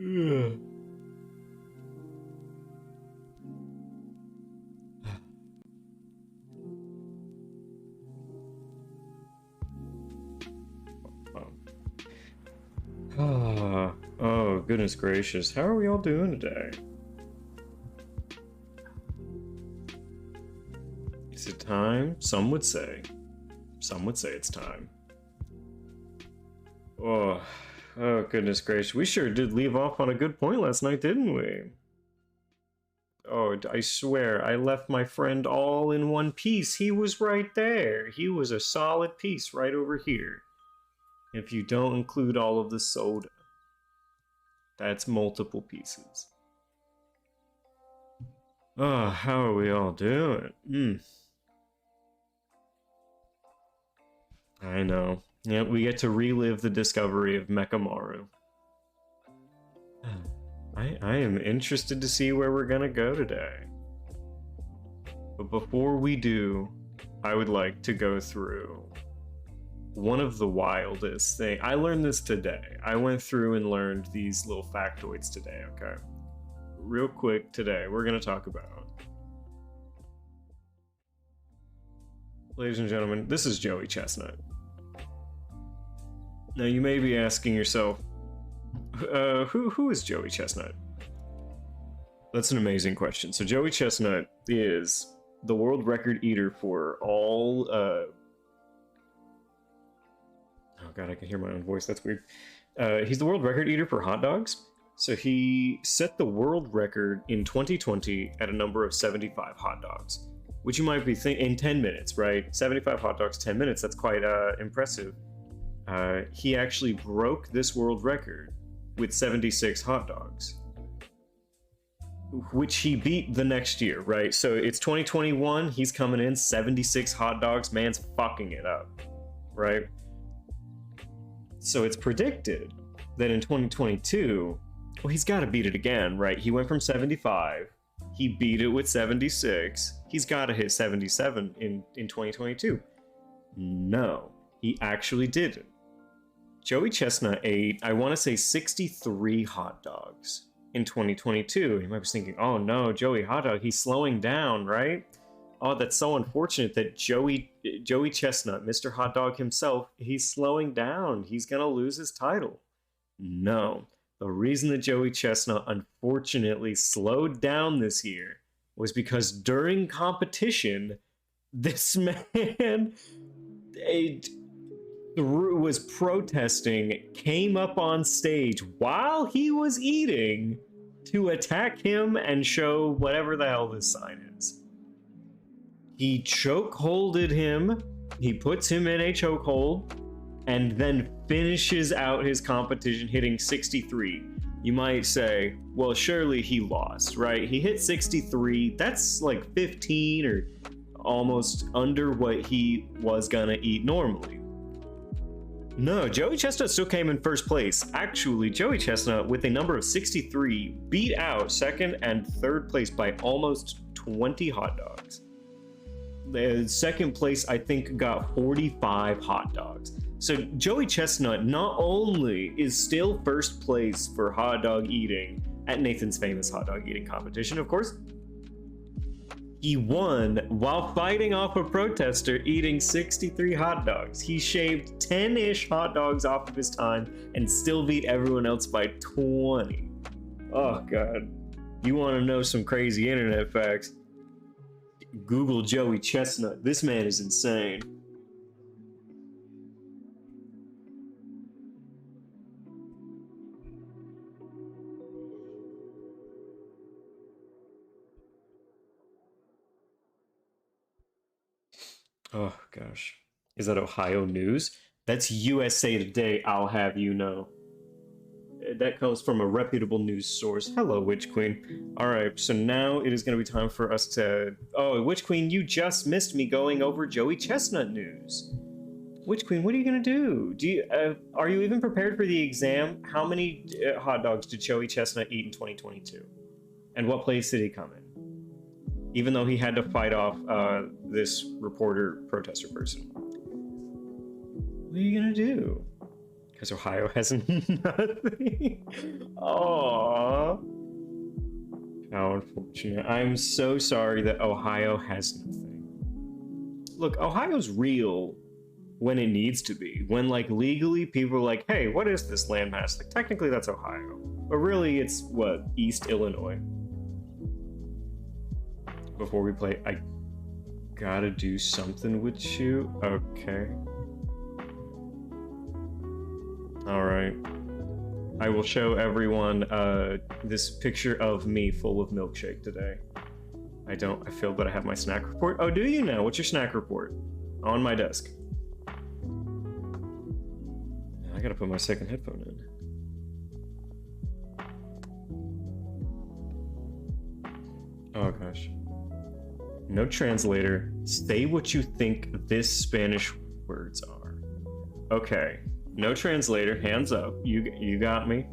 Yeah. Oh, goodness gracious. How are we all doing today? Is it time? Some would say. Some would say it's time. Oh, goodness gracious. We sure did leave off on a good point last night, didn't we? Oh, I swear, I left my friend all in one piece. He was right there. He was a solid piece right over here. If you don't include all of the soda. That's multiple pieces. Oh, how are we all doing? I know. Yeah, we get to relive the discovery of Mechamaru. I am interested to see where we're gonna go today. But before we do, I would like to go through one of the wildest things. I learned this today. I went through and learned these little factoids today, okay? Real quick today, we're gonna talk about... Ladies and gentlemen, this is Joey Chestnut. Now you may be asking yourself, who is Joey Chestnut? That's an amazing question. So Joey Chestnut is the world record eater for all, oh god, I can hear my own voice, that's weird. He's the world record eater for hot dogs. So he set the world record in 2020 at a number of 75 hot dogs. Which you might be thinking, in 10 minutes, right? 75 hot dogs, 10 minutes, that's quite impressive. He actually broke this world record with 76 hot dogs, which he beat the next year, right? So it's 2021, he's coming in 76 hot dogs, man's fucking it up, right? So it's predicted that in 2022, well, he's got to beat it again, right? He went from 75, he beat it with 76, he's got to hit 77 in 2022. No, he actually didn't. Joey Chestnut ate, I want to say 63 hot dogs in 2022. You might be thinking, oh no, Joey hot dog, he's slowing down, right? Oh, that's so unfortunate that Joey Chestnut, Mr. Hot Dog himself, he's slowing down. He's gonna lose his title. No, the reason that Joey Chestnut unfortunately slowed down this year was because during competition, this man was protesting, came up on stage while he was eating to attack him and show whatever the hell this sign is. He chokeholded him, he puts him in a chokehold, and then finishes out his competition hitting 63. You might say, well, surely he lost, right? He hit 63, that's like 15 or almost under what he was gonna eat normally. No, Joey Chestnut still came in first place. Actually, Joey Chestnut, with a number of 63, beat out second and third place by almost 20 hot dogs. The second place, I think, got 45 hot dogs. So Joey Chestnut not only is still first place for hot dog eating at Nathan's famous hot dog eating competition, of course, he won while fighting off a protester eating 63 hot dogs. He shaved 10-ish hot dogs off of his time and still beat everyone else by 20. Oh god. You want to know some crazy internet facts? Google Joey Chestnut. This man is insane. Oh gosh. Is that Ohio News? That's USA Today, I'll have you know. That comes from a reputable news source. Hello, Witch Queen. Alright, so now it is going to be time for us to... Oh, Witch Queen, you just missed me going over Joey Chestnut news. Witch Queen, what are you going to do? Are you even prepared for the exam? How many hot dogs did Joey Chestnut eat in 2022? And what place did he come in? Even though he had to fight off this reporter protester person. What are you going to do? Because Ohio has nothing. Aww. How unfortunate. I'm so sorry that Ohio has nothing. Look, Ohio's real when it needs to be. When, like, legally people are like, hey, what is this landmass? Like, technically that's Ohio. But really, it's, what, East Illinois. Before we play, I gotta do something with you. Okay. Alright. I will show everyone this picture of me full of milkshake today. I feel that I have my snack report. Oh, do you now? What's your snack report? On my desk. I gotta put my second headphone in. Oh gosh. No translator. Say what you think this Spanish words are. Okay. No translator. Hands up. You got me.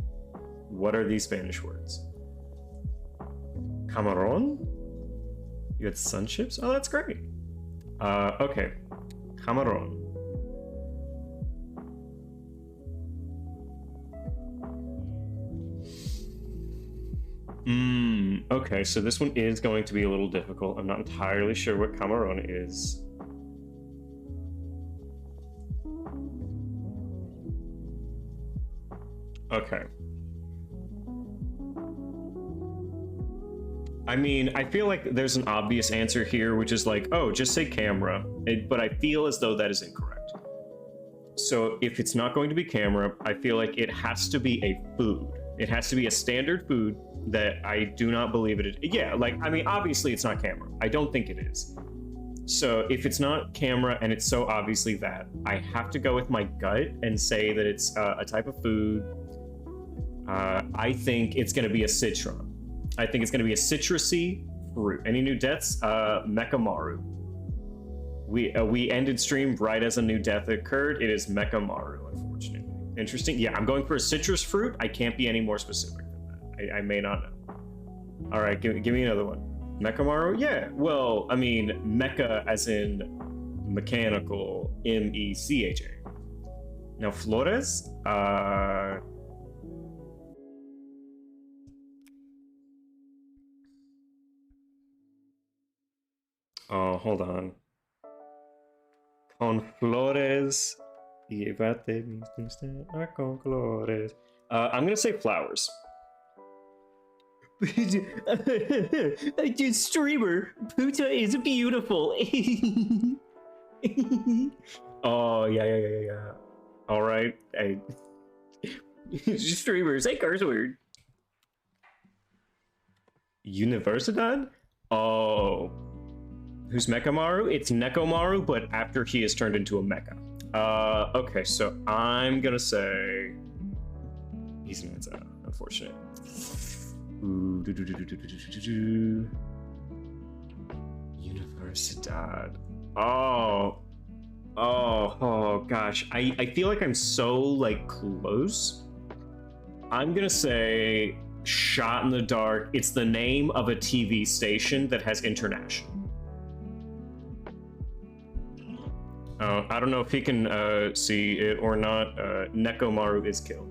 What are these Spanish words? Camarón? You got sun chips? Oh, that's great. Okay. Camarón. Okay, so this one is going to be a little difficult. I'm not entirely sure what camarón is. Okay. I mean, I feel like there's an obvious answer here, which is like, oh, just say camera. But I feel as though that is incorrect. So if it's not going to be camera, I feel like it has to be a food. It has to be a standard food that I do not believe it is. Yeah, like, I mean, obviously it's not camera. I don't think it is. So if it's not camera and it's so obviously that, I have to go with my gut and say that it's a type of food. I think it's going to be a citron. I think it's going to be a citrusy fruit. Any new deaths? Mechamaru. We ended stream right as a new death occurred. It is Mechamaru, unfortunately. Interesting. Yeah, I'm going for a citrus fruit. I can't be any more specific than that. I may not know. All right, give me another one. Mechamaru? Yeah. Well, I mean, mecha as in mechanical, M-E-C-H-A. Now, Flores? Oh, hold on. Con flores. Llévate mis con colores. I'm gonna say flowers. Streamer, Puta is beautiful. Oh, yeah. All right. Streamers, say curse word. Universidad? Oh. Who's Mechamaru? It's Nekomaru, but after he is turned into a mecha. Okay, so I'm gonna say he's an answer. Unfortunate. Universidad. Oh, gosh. I feel like I'm so, like, close. I'm gonna say Shot in the Dark. It's the name of a TV station that has international. I don't know if he can see it or not. Nekomaru is killed.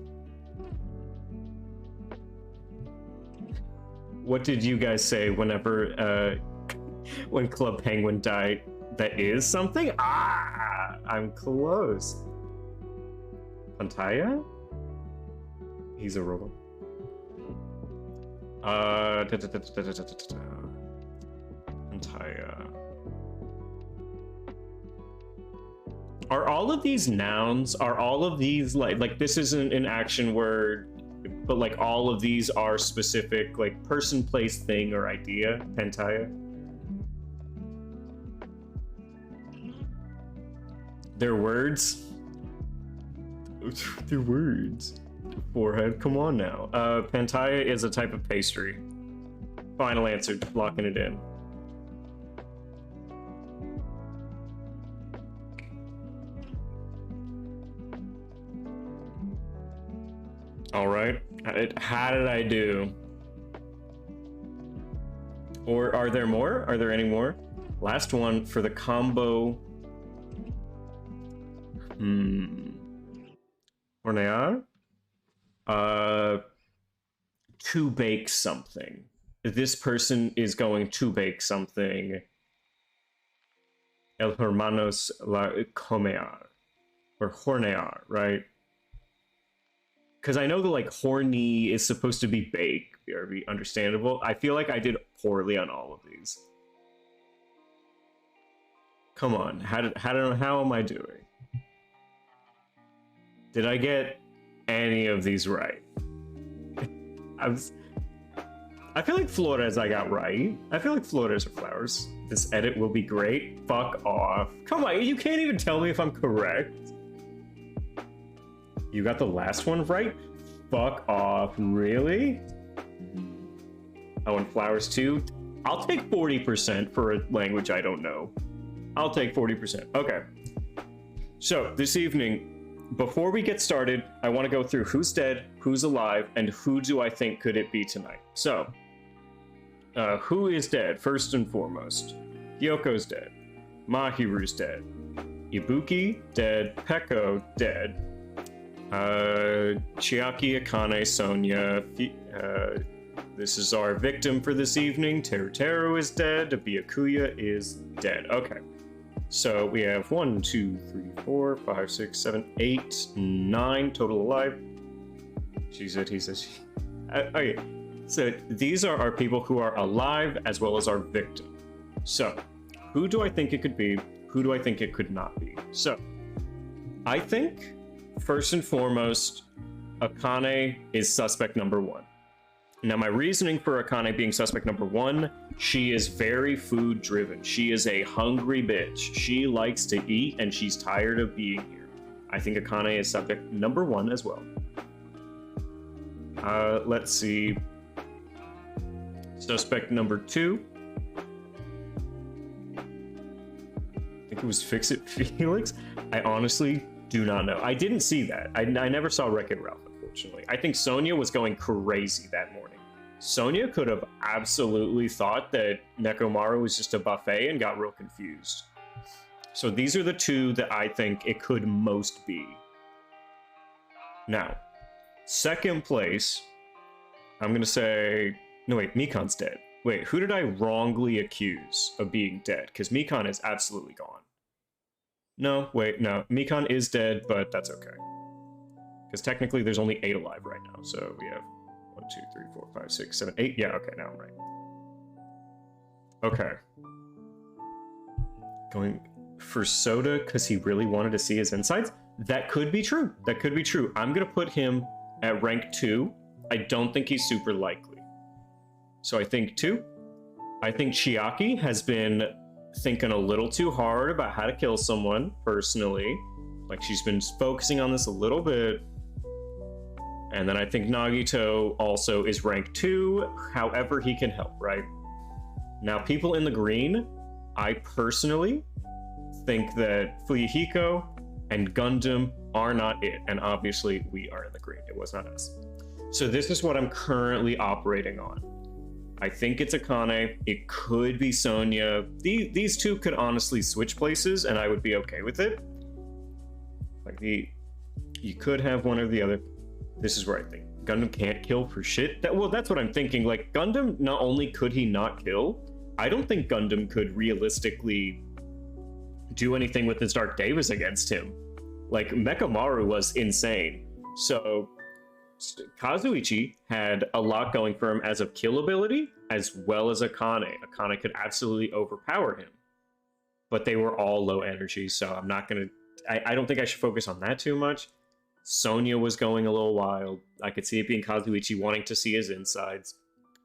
What did you guys say whenever when Club Penguin died? That is something? Ah, I'm close. Pantaya? He's a robot. Pantaya. Are all of these nouns? Are all of these like this isn't an action word, but like all of these are specific like person, place, thing, or idea? Pantaya. They're words. They're words. Forehead. Come on now. Pantaya is a type of pastry. Final answer. Locking it in. All right. How did I do? Or are there more? Are there any more? Last one for the combo. Or Hornear. To bake something. This person is going to bake something. El hermanos la comear. Or hornear, right? Because I know that, like, horny is supposed to be bake, or be understandable. I feel like I did poorly on all of these. Come on, how am I doing? Did I get any of these right? I feel like Flores I got right. I feel like Flores are flowers. This edit will be great. Fuck off. Come on, you can't even tell me if I'm correct. You got the last one right? Fuck off. Really? Oh, and flowers too? I'll take 40% for a language I don't know. I'll take 40%. Okay. So, this evening, before we get started, I want to go through who's dead, who's alive, and who do I think could it be tonight. So, who is dead, first and foremost? Hyoko's dead. Mahiru's dead. Ibuki, dead. Peko, dead. Chiaki, Akane, Sonia. This is our victim for this evening. Teruteru is dead. Byakuya is dead. Okay. So we have 1, 2, 3, 4, 5, 6, 7, 8, 9 total alive. She said, he says, she. Okay. So these are our people who are alive as well as our victim. So who do I think it could be? Who do I think it could not be? So I think first and foremost, Akane is suspect number 1. Now, my reasoning for Akane being suspect number 1, she is very food driven. She is a hungry bitch. She likes to eat and she's tired of being here. I think Akane is suspect number 1 as well. Let's see. Suspect number 2. I think it was Fix-It Felix. I honestly do not know. I didn't see that. I never saw Wreck-It Ralph, unfortunately. I think Sonia was going crazy that morning. Sonia could have absolutely thought that Nekomaru was just a buffet and got real confused. So these are the 2 that I think it could most be. Now, second place, I'm going to say... No, wait, Mikan's dead. Wait, who did I wrongly accuse of being dead? Because Mikan is absolutely gone. No, wait, no. Mikan is dead, but that's okay. Because technically there's only 8 alive right now. So we have 1, 2, 3, 4, 5, 6, 7, 8. Yeah, okay, now I'm right. Okay. Going for Soda because he really wanted to see his insides? That could be true. That could be true. I'm going to put him at rank 2. I don't think he's super likely. So I think 2. I think Chiaki has been thinking a little too hard about how to kill someone, personally. Like, she's been focusing on this a little bit. And then I think Nagito also is rank 2, however he can help, right? Now, people in the green, I personally think that Fuyuhiko and Gundam are not it. And obviously, we are in the green. It was not us. So this is what I'm currently operating on. I think it's Akane. It could be Sonia. These 2 could honestly switch places, and I would be okay with it. Like, you could have one or the other. This is where I think Gundam can't kill for shit. Well, that's what I'm thinking. Like, Gundam, not only could he not kill, I don't think Gundam could realistically do anything with his Dark Davis against him. Like, Mechamaru was insane. So Kazuichi had a lot going for him as of kill ability, as well as Akane. Akane could absolutely overpower him. But they were all low energy, so I'm not going to... I don't think I should focus on that too much. Sonia was going a little wild. I could see it being Kazuichi wanting to see his insides.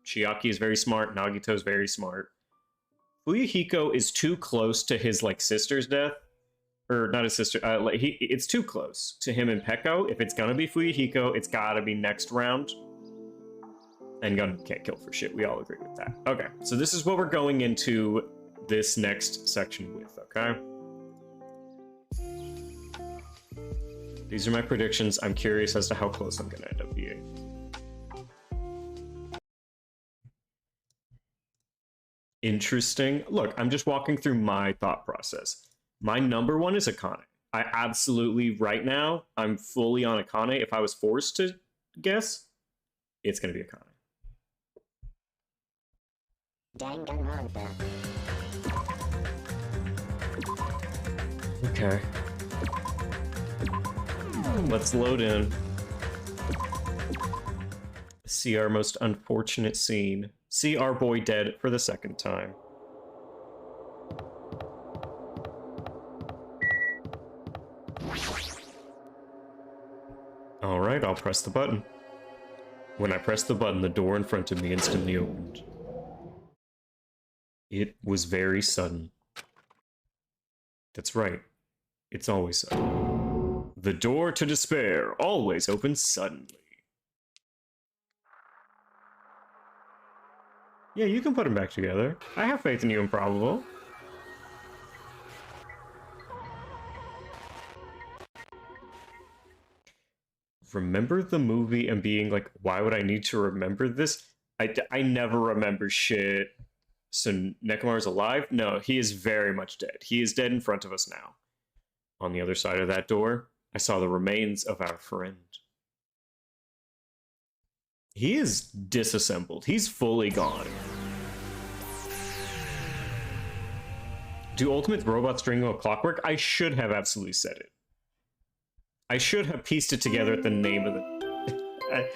Chiaki is very smart. Nagito is very smart. Fuyuhiko is too close to his, like, sister's death. Or not his sister. It's too close to him and Peko. If it's gonna be Fuyuhiko, it's gotta be next round. And Gundam can't kill for shit. We all agree with that. Okay, so this is what we're going into this next section with, okay? These are my predictions. I'm curious as to how close I'm gonna end up being. Interesting. Look, I'm just walking through my thought process. My number 1 is Akane. I absolutely, right now, I'm fully on Akane. If I was forced to guess, it's going to be Akane. DanganRonpa. Okay. Let's load in. See our most unfortunate scene. See our boy dead for the second time. Alright, I'll press the button. When I pressed the button, the door in front of me instantly opened. It was very sudden. That's right. It's always sudden. The door to despair always opens suddenly. Yeah, you can put them back together. I have faith in you, Improbable. Remember the movie and being like, why would I need to remember this? I never remember shit. So Nekomaru's alive? No, he is very much dead. He is dead in front of us now. On the other side of that door, I saw the remains of our friend. He is disassembled. He's fully gone. Do ultimate robots string of clockwork? I should have absolutely said it. I should have pieced it together at the name of the...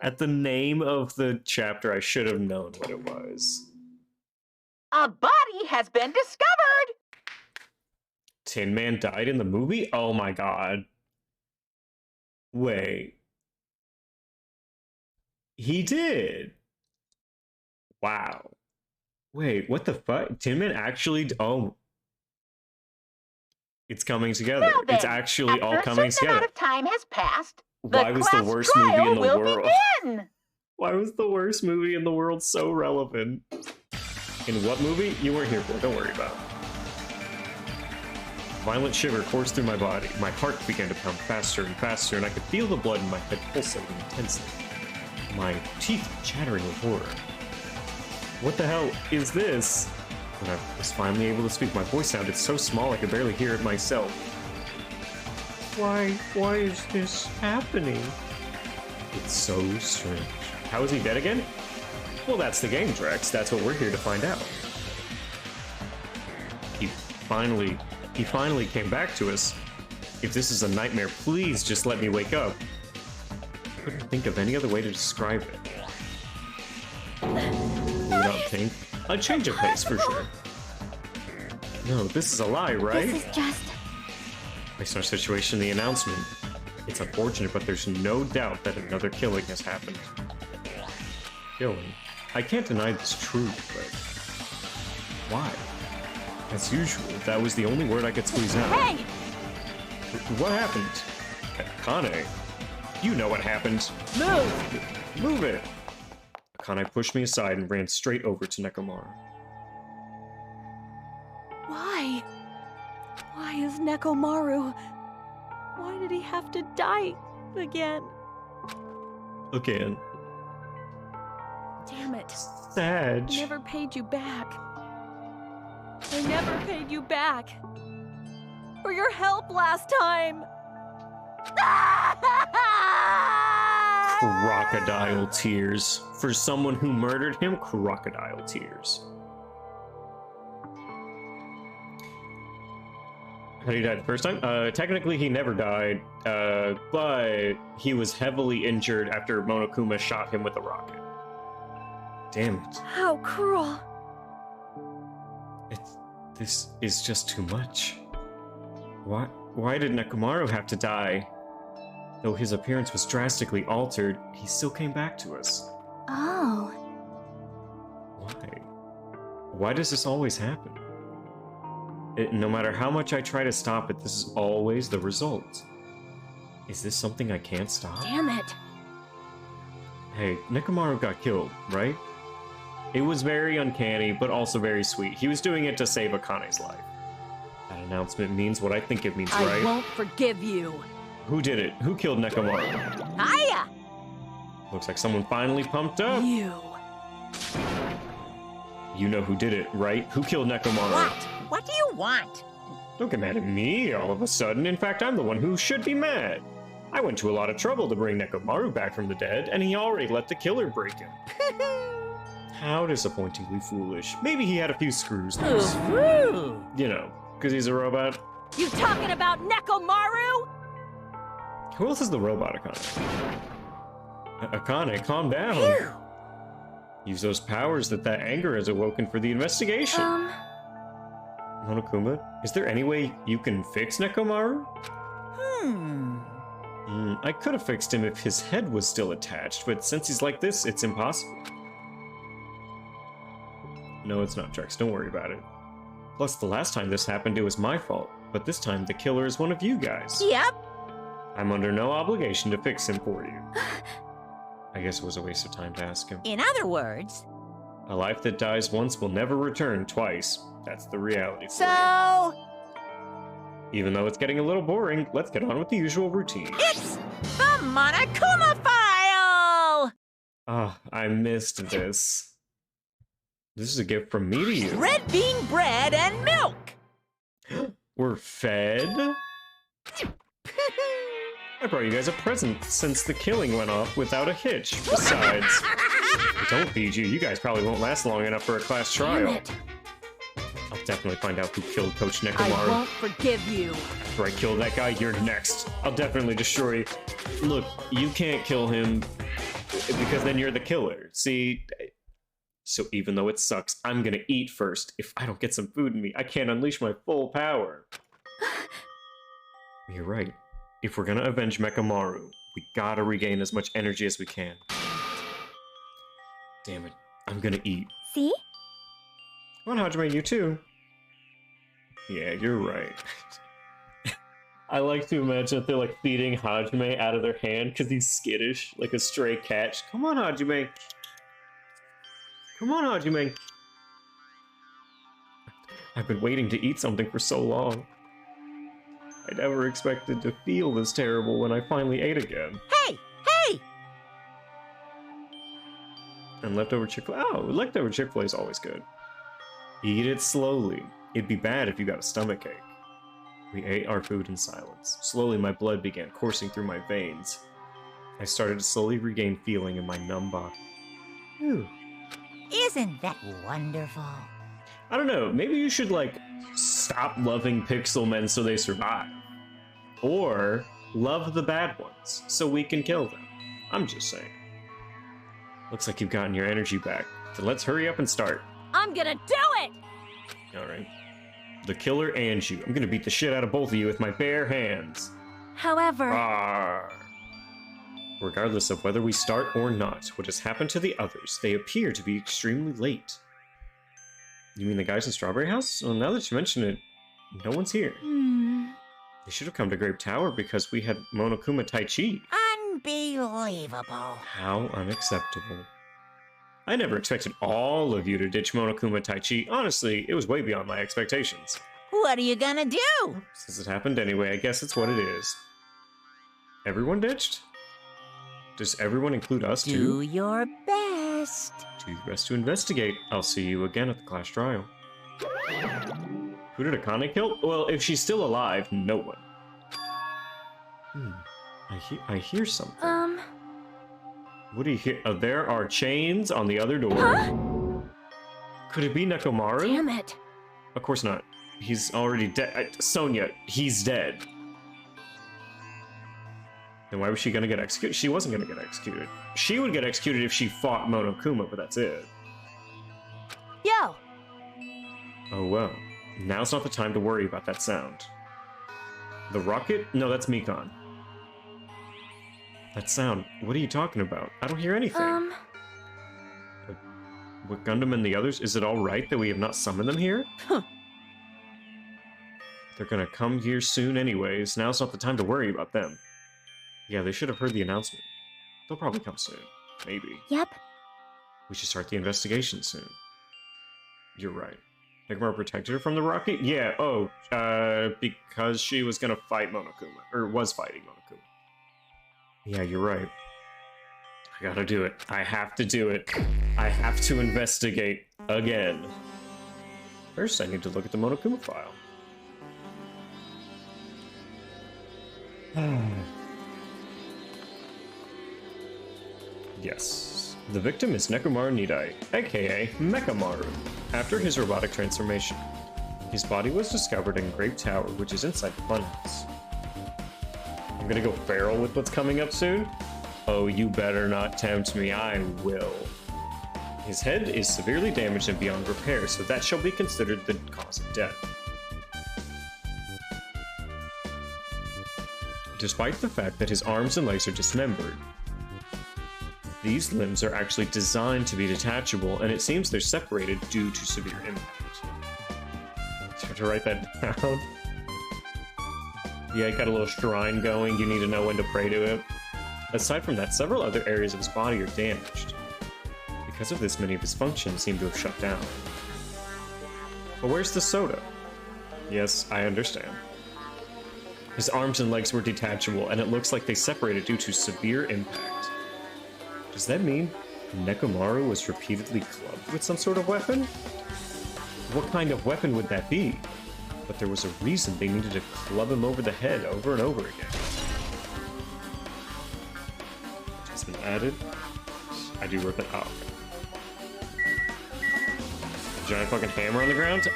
at the name of the chapter, I should have known what it was. A body has been discovered! Tin Man died in the movie? Oh my god. Wait. He did? Wow. Wait, what the fuck? Tin Man actually... Oh. It's coming together. Now then, it's actually all after coming a certain amount together. of time has passed, Why was the class worst movie trial in the will world? begin. Why was the worst movie in the world so relevant? In what movie? You weren't here for. Don't worry about it. Violent shiver coursed through my body. My heart began to pound faster and faster, and I could feel the blood in my head pulsating intensely. My teeth chattering with horror. What the hell is this? When I was finally able to speak, my voice sounded so small I could barely hear it myself. Why is this happening? It's so strange. How is he dead again? Well, that's the game, Drex. That's what we're here to find out. He finally came back to us. If this is a nightmare, please just let me wake up. I couldn't think of any other way to describe it. Without pain. A change of pace, for sure. No, this is a lie, right? This is just... Based on our situation, the announcement. It's unfortunate, but there's no doubt that another killing has happened. Killing? I can't deny this truth, but... why? As usual, that was the only word I could squeeze out. Hey! What happened? Akane, you know what happened. Move it! Akane pushed me aside and ran straight over to Nekomaru. Why? Why is Nekomaru? Why did he have to die again? Again. Damn it. Sag. I never paid you back. I never paid you back. For your help last time. Crocodile tears. For someone who murdered him, crocodile tears. How did he die the first time? Technically he never died, but he was heavily injured after Monokuma shot him with a rocket. Damn it. How cruel. This is just too much. Why did Nekomaru have to die? Though his appearance was drastically altered, he still came back to us. Oh. Why? Why does this always happen? No matter how much I try to stop it, this is always the result. Is this something I can't stop? Damn it. Hey, Nekomaru got killed, right? It was very uncanny, but also very sweet. He was doing it to save Akane's life. That announcement means what I think it means, right? I won't forgive you. Who did it? Who killed Nekomaru? Hiya! Looks like someone finally pumped up. You. You know who did it, right? Who killed Nekomaru? What? What do you want? Don't get mad at me all of a sudden. In fact, I'm the one who should be mad. I went to a lot of trouble to bring Nekomaru back from the dead, and he already let the killer break him. How disappointingly foolish. Maybe he had a few screws loose. You know, because he's a robot. You talking about Nekomaru? Who else is the robot, Akane? Akane, calm down. Phew. Use those powers that anger has awoken for the investigation. Monokuma, is there any way you can fix Nekomaru? I could have fixed him if his head was still attached, but since he's like this, it's impossible. No, it's not, Trex. Don't worry about it. Plus, the last time this happened, it was my fault. But this time, the killer is one of you guys. Yep. I'm under no obligation to fix him for you. I guess it was a waste of time to ask him. In other words... A life that dies once will never return twice. That's the reality for So... you. Even though it's getting a little boring, let's get on with the usual routine. It's the Monokuma file! Ah, I missed this. This is a gift from me to you. Red bean bread and milk! We're fed? I brought you guys a present since the killing went off without a hitch. Besides, I don't feed you. You guys probably won't last long enough for a class trial. I'll definitely find out who killed Coach Nekomaru. I won't forgive you. After I kill that guy, you're next. I'll definitely destroy you. Look, you can't kill him because then you're the killer. See? So even though it sucks, I'm gonna eat first. If I don't get some food in me, I can't unleash my full power. You're right. If we're gonna avenge Nekomaru, we gotta regain as much energy as we can. Damn it. I'm gonna eat. See? Come on, Hajime, you too. Yeah, you're right. I like to imagine that they're like feeding Hajime out of their hand because he's skittish, like a stray cat. Come on, Hajime. Come on, Hajime. I've been waiting to eat something for so long. I never expected to feel this terrible when I finally ate again. Hey! Hey! And leftover Chick-fil-A. Oh, leftover Chick-fil-A is always good. Eat it slowly. It'd be bad if you got a stomachache. We ate our food in silence. Slowly, my blood began coursing through my veins. I started to slowly regain feeling in my numb body. Whew. Isn't that wonderful? I don't know, maybe you should, like, stop loving pixel men so they survive. Or love the bad ones so we can kill them. I'm just saying. Looks like you've gotten your energy back. So let's hurry up and start. I'm gonna do it! Alright. The killer and you. I'm gonna beat the shit out of both of you with my bare hands. However... Arr. Regardless of whether we start or not, what has happened to the others, they appear to be extremely late. You mean the guys in Strawberry House? Well, now that you mention it, no one's here. They should have come to Grape Tower because we had Monokuma Tai Chi. Unbelievable. How unacceptable. I never expected all of you to ditch Monokuma Tai Chi. Honestly, it was way beyond my expectations. What are you gonna do? Since it happened anyway, I guess it's what it is. Everyone ditched? Does everyone include us Do too? your best. Do your best to investigate. I'll see you again at the class trial. Who did Akane kill? Well, if she's still alive, no one. I hear something. What do you hear? There are chains on the other door. Huh? Could it be Nekomaru? Damn it. Of course not. He's already dead. Sonia, he's dead. Then why was she gonna get executed? She wasn't gonna get executed. She would get executed if she fought Monokuma, but that's it. Yo! Oh well. Now's not the time to worry about that sound. The rocket? No, that's Mikon. That sound. What are you talking about? I don't hear anything. With Gundam and the others, is it alright that we have not summoned them here? They're gonna come here soon anyways. Now's not the time to worry about them. Yeah, they should have heard the announcement. They'll probably come soon. Maybe. Yep. We should start the investigation soon. You're right. Nekomaru protected her from the rocket? Yeah, because she was gonna fight Monokuma. Or was fighting Monokuma. Yeah, you're right. I gotta do it. I have to do it. I have to investigate again. First, I need to look at the Monokuma file. Yes. The victim is Nekomaru Nidai, aka Mechamaru, after his robotic transformation. His body was discovered in Grape Tower, which is inside the funhouse. I'm gonna go feral with what's coming up soon? Oh, you better not tempt me, I will. His head is severely damaged and beyond repair, so that shall be considered the cause of death. Despite the fact that his arms and legs are dismembered, these limbs are actually designed to be detachable, and it seems they're separated due to severe impact. So I have to write that down. Yeah, he got a little shrine going, you need to know when to pray to it. Aside from that, several other areas of his body are damaged. Because of this, many of his functions seem to have shut down. But where's the soda? Yes, I understand. His arms and legs were detachable, and it looks like they separated due to severe impact. Does that mean Nekomaru was repeatedly clubbed with some sort of weapon? What kind of weapon would that be? But there was a reason they needed to club him over the head over and over again. It's been added. I do work it out. Giant fucking hammer on the ground?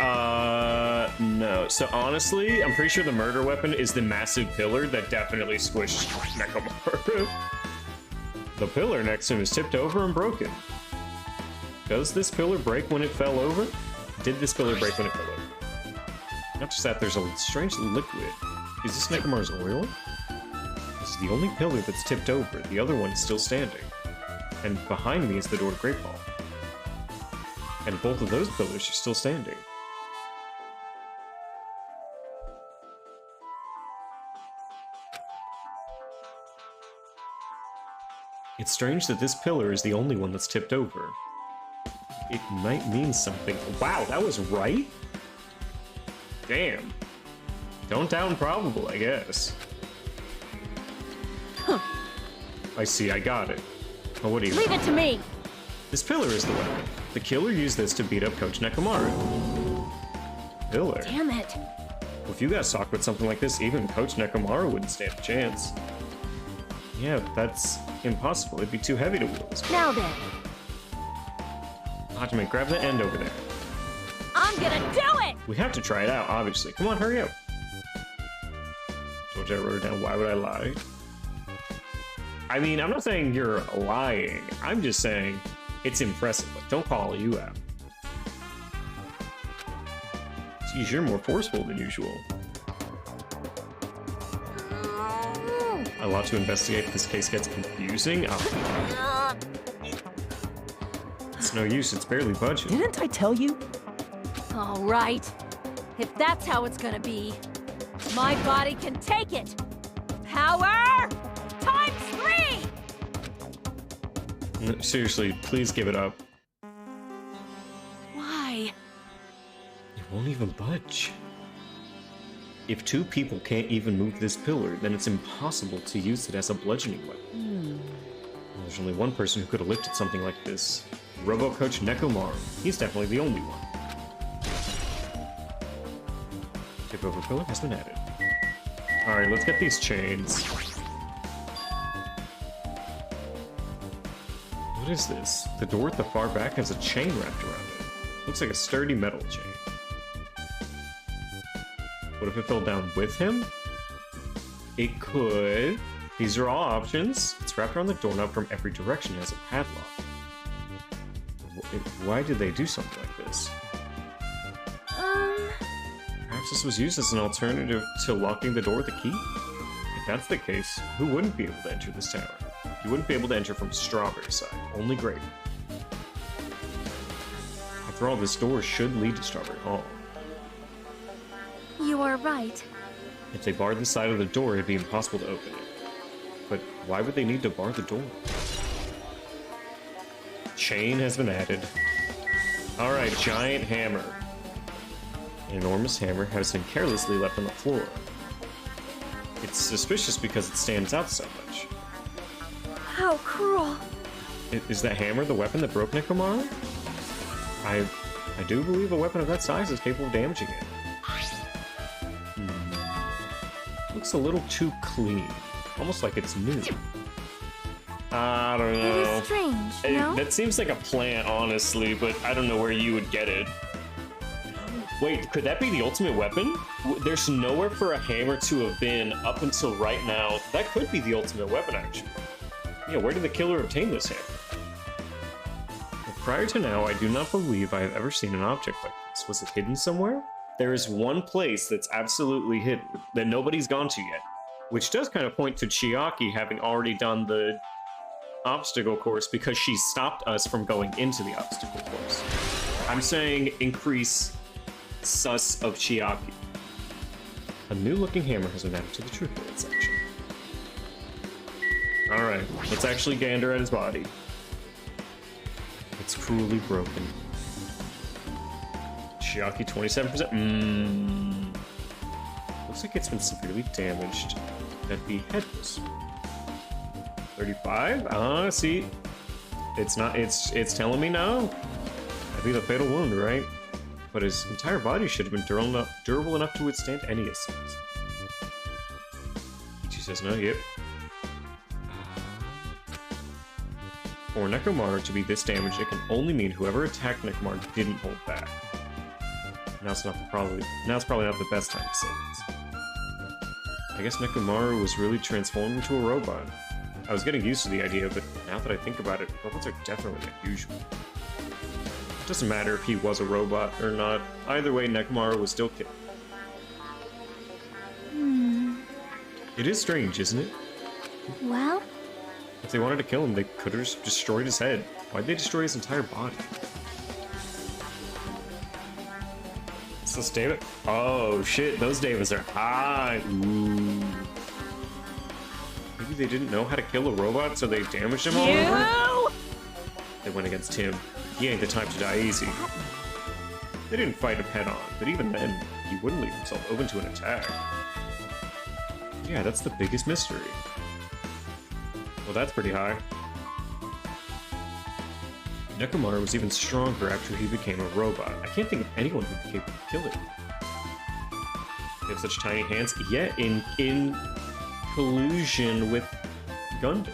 No. So honestly, I'm pretty sure the murder weapon is the massive pillar that definitely squished Nekomaru. The pillar next to him is tipped over and broken. Does this pillar break when it fell over? Did this pillar break when it fell over? Not just that, there's a strange liquid. Is this Nekomaru's oil? This is the only pillar that's tipped over. The other one is still standing. And behind me is the door to Great Hall. And both of those pillars are still standing. It's strange that this pillar is the only one that's tipped over. It might mean something. Wow, that was right? Damn. Don't doubt improbable, I guess. Huh. I see, I got it. Oh, what do you Leave it to me! This pillar is the weapon. The killer used this to beat up Coach Nekomaru. Pillar? Damn it. Well, if you got socked with something like this, even Coach Nekomaru wouldn't stand a chance. Yeah, that's impossible. It'd be too heavy to wield. Now then. Hajime, grab the end over there. I'm gonna do it! We have to try it out, obviously. Come on, hurry up. Told you I wrote it down. Why would I lie? I mean, I'm not saying you're lying. I'm just saying it's impressive. Like, don't call you out. Geez, you're more forceful than usual. A lot to investigate if this case gets confusing. Oh. It's no use, it's barely budging. Didn't I tell you? All right. If that's how it's gonna be, my body can take it. Power times 3! Seriously, please give it up. Why? It won't even budge. If two people can't even move this pillar, then it's impossible to use it as a bludgeoning weapon. Well, there's only one person who could have lifted something like this. Robo-Coach Nekomaru. He's definitely the only one. Tip over pillar has been added. Alright, let's get these chains. What is this? The door at the far back has a chain wrapped around it. Looks like a sturdy metal chain. What if it fell down with him? It could. These are all options. It's wrapped around the doorknob from every direction and has a padlock. Why did they do something like this? Perhaps this was used as an alternative to locking the door with a key? If that's the case, who wouldn't be able to enter this tower? You wouldn't be able to enter from Strawberry side, only Grape. After all, this door should lead to Strawberry Hall. You are right. If they barred the side of the door, it'd be impossible to open it. But why would they need to bar the door? Chain has been added. Alright, giant hammer. An enormous hammer has been carelessly left on the floor. It's suspicious because it stands out so much. How cruel. Is that hammer the weapon that broke Nekomaru? I do believe a weapon of that size is capable of damaging it. Looks looks a little too clean. Almost like it's new. I don't know. It is strange, no? That seems like a plant, honestly, but I don't know where you would get it. Wait, could that be the ultimate weapon? There's nowhere for a hammer to have been up until right now. That could be the ultimate weapon, actually. Yeah, where did the killer obtain this hammer? Well, prior to now, I do not believe I have ever seen an object like this. Was it hidden somewhere? There is one place that's absolutely hidden that nobody's gone to yet, which does kind of point to Chiaki having already done the obstacle course because she stopped us from going into the obstacle course. I'm saying increase sus of Chiaki. A new looking hammer has been added to the truth bullet section. Alright, let's actually gander at his body. It's cruelly broken. Chiaki 27%. Looks like it's been severely damaged at the head. 35? Ah, see. It's not, it's telling me no. That'd be the fatal wound, right? But his entire body should have been durable enough to withstand any assault. Ichi says no, yep. For Nekomaru to be this damaged, it can only mean whoever attacked Nekomaru didn't hold back. Now it's probably not the best time to say this. I guess Nekomaru was really transformed into a robot. I was getting used to the idea, but now that I think about it, robots are definitely unusual. It doesn't matter if he was a robot or not. Either way, Nekomaru was still killed. It is strange, isn't it? Well? If they wanted to kill him, they could have just destroyed his head. Why'd they destroy his entire body? So David. Oh shit, those Davids are high. Ooh. Maybe they didn't know how to kill a robot, so they damaged him all over? They went against him. He ain't the type to die easy. They didn't fight him head on, but even then, he wouldn't leave himself open to an attack. Yeah, that's the biggest mystery. Well, that's pretty high. Nekomaru was even stronger after he became a robot. I can't think of anyone who would be capable of killing him. They have such tiny hands, yet in collusion with Gundam.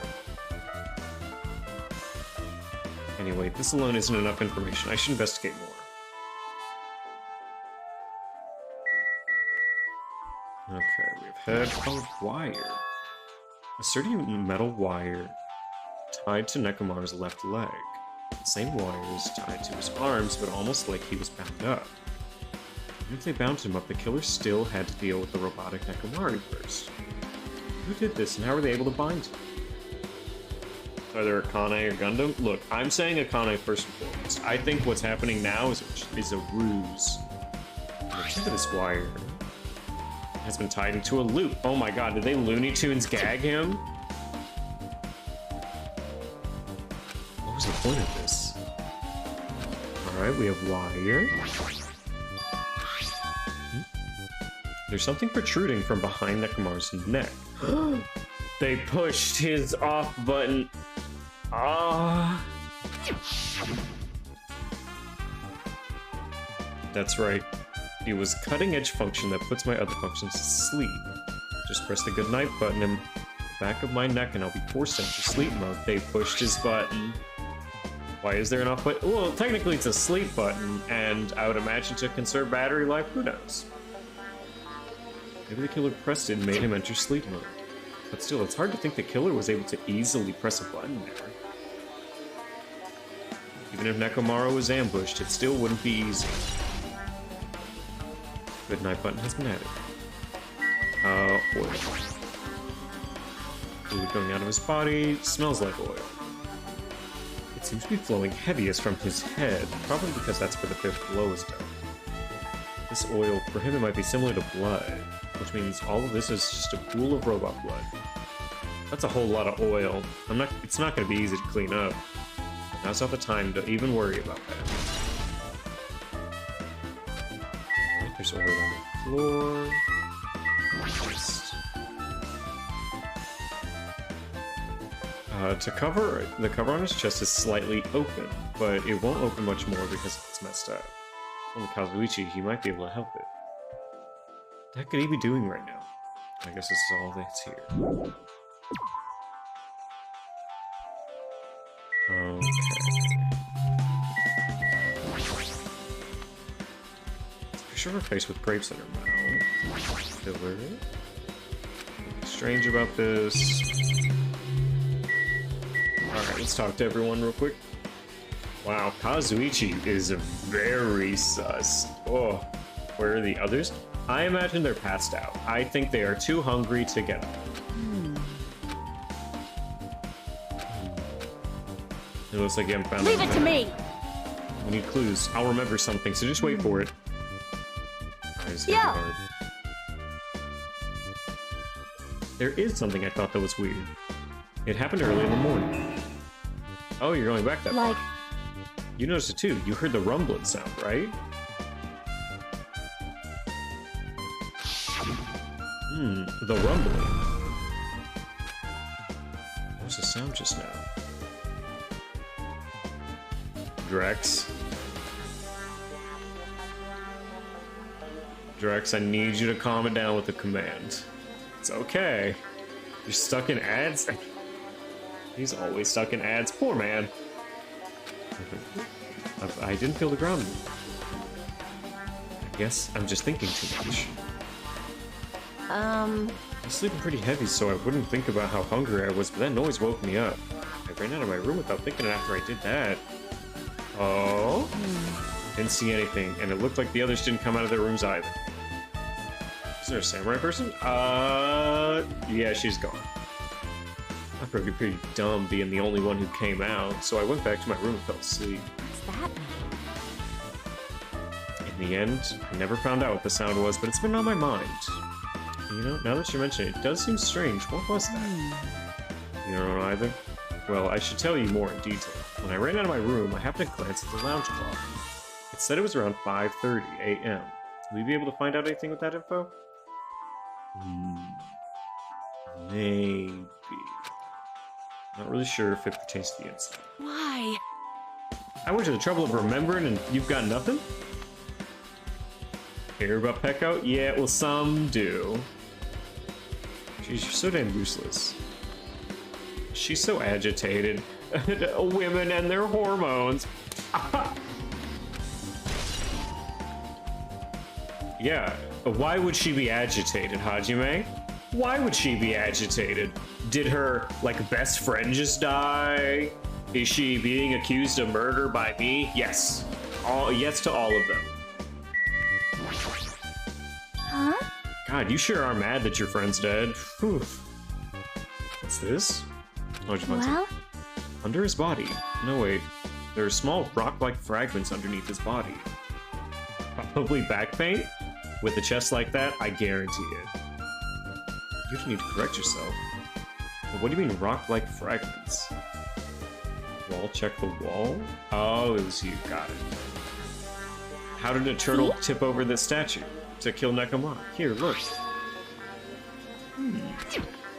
Anyway, this alone isn't enough information. I should investigate more. Okay, we have head of wire. A sturdy metal wire tied to Nekomaru's left leg. The same wires tied to his arms, but almost like he was bound up. Even if they bound him up, the killer still had to deal with the robotic Nekomaru first. Who did this, and how were they able to bind him? Either Akane or Gundam? Look, I'm saying Akane first and foremost. I think what's happening now is a ruse. The tip of this wire has been tied into a loop. Oh my god, did they Looney Tunes gag him? What was the point of this? Alright, we have wire. There's something protruding from behind Nekomaru's neck. They pushed his off button. Ah. That's right. It was cutting-edge function that puts my other functions to sleep. Just press the goodnight button in the back of my neck and I'll be forced into sleep mode. They pushed his button. Why is there an off button? Well, technically it's a sleep button, and I would imagine to conserve battery life, who knows? Maybe the killer pressed it and made him enter sleep mode. But still, it's hard to think the killer was able to easily press a button there. Even if Nekomaru was ambushed, it still wouldn't be easy. Goodnight button has been added. Oil. Fluid going out of his body, smells like oil. It seems to be flowing heaviest from his head, probably because that's where the fifth blow is done. This oil, for him it might be similar to blood, which means all of this is just a pool of robot blood. That's a whole lot of oil. It's not going to be easy to clean up. But now's not the time to even worry about that. Right, there's oil on the floor. The cover on his chest is slightly open, but it won't open much more because it's messed up. Only Kazuichi, he might be able to help it. What the heck could he be doing right now? I guess this is all that's here. Okay. Picture of her face with grapes in her mouth. Filler. Nothing strange about this. Alright, let's talk to everyone real quick. Wow, Kazuichi is very sus. Oh, where are the others? I imagine they're passed out. I think they are too hungry to get up. It looks like you haven't found Leave it to me! We need clues. I'll remember something, so just wait for it. Yeah. There is something I thought that was weird. It happened early in the morning. Oh, you're going back that Like, far. You noticed it too. You heard the rumbling sound, right? The rumbling. What was the sound just now? Drex. Drex, I need you to calm it down with the command. It's okay. You're stuck in ads? He's always stuck in ads. Poor man. I didn't feel the ground move. I guess I'm just thinking too much. I'm sleeping pretty heavy, so I wouldn't think about how hungry I was, but that noise woke me up. I ran out of my room without thinking after I did that. Oh? Didn't see anything, and it looked like the others didn't come out of their rooms either. Is there a samurai person? Yeah, she's gone. I felt pretty dumb being the only one who came out, so I went back to my room and fell asleep. what's that mean? In the end, I never found out what the sound was, but it's been on my mind. You know, now that you mention it, it does seem strange. What was that? You don't know either? Well, I should tell you more in detail. When I ran out of my room, I happened to glance at the lounge clock. It said it was around 5:30 a.m. Will you be able to find out anything with that info? Maybe. Not really sure if it pertains to the incident. Why? I went to the trouble of remembering and you've got nothing? Hear about Pecco? Yeah, well, some do. Jeez, you're so damn useless. She's so agitated. Women and their hormones. Yeah, why would she be agitated, Hajime? Why would she be agitated? Did her, like, best friend just die? Is she being accused of murder by me? Yes. Yes to all of them. Huh? God, you sure are mad that your friend's dead. Whew. What's this? Oh, did you find something? Under his body. No, wait. There are small rock-like fragments underneath his body. Probably back paint? With a chest like that, I guarantee it. You don't need to correct yourself. But what do you mean rock-like fragments? Wall check the wall? Oh, it was you. Got it. How did a turtle tip over this statue? To kill Nekomata. Here, look.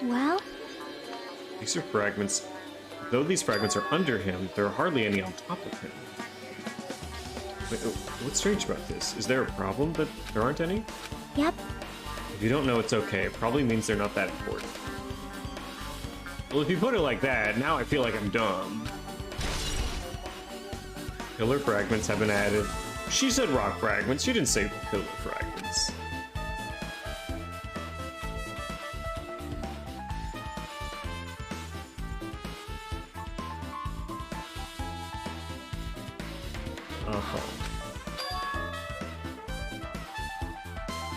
Well? These are fragments. Though these fragments are under him, there are hardly any on top of him. Wait, what's strange about this? Is there a problem that there aren't any? Yep. If you don't know, it's okay. It probably means they're not that important. Well, if you put it like that, now I feel like I'm dumb. Pillar fragments have been added. She said rock fragments. She didn't say pillar fragments.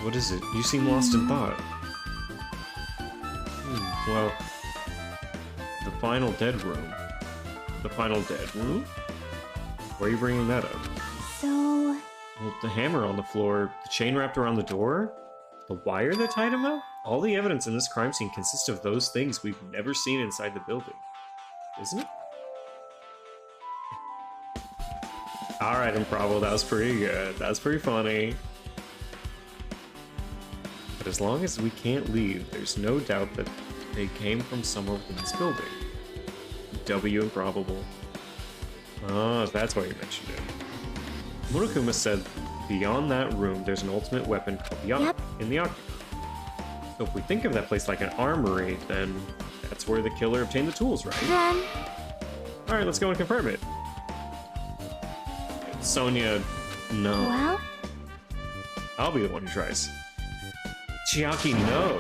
What is it? You seem lost in thought. Well, the final dead room. The final dead room? Why are you bringing that up? So... Well, the hammer on the floor, the chain wrapped around the door, the wire that tied him up? All the evidence in this crime scene consists of those things we've never seen inside the building. Isn't it? Alright, Improbable, that was pretty good. That was pretty funny. But as long as we can't leave, there's no doubt that they came from somewhere within this building. W Improbable. Oh, that's why you mentioned it. Monokuma said, beyond that room, there's an ultimate weapon called the in the Octagon. So if we think of that place like an armory, then that's where the killer obtained the tools, right? Then... Alright, let's go and confirm it. Sonia, no. Well? I'll be the one who tries. Chiaki, no.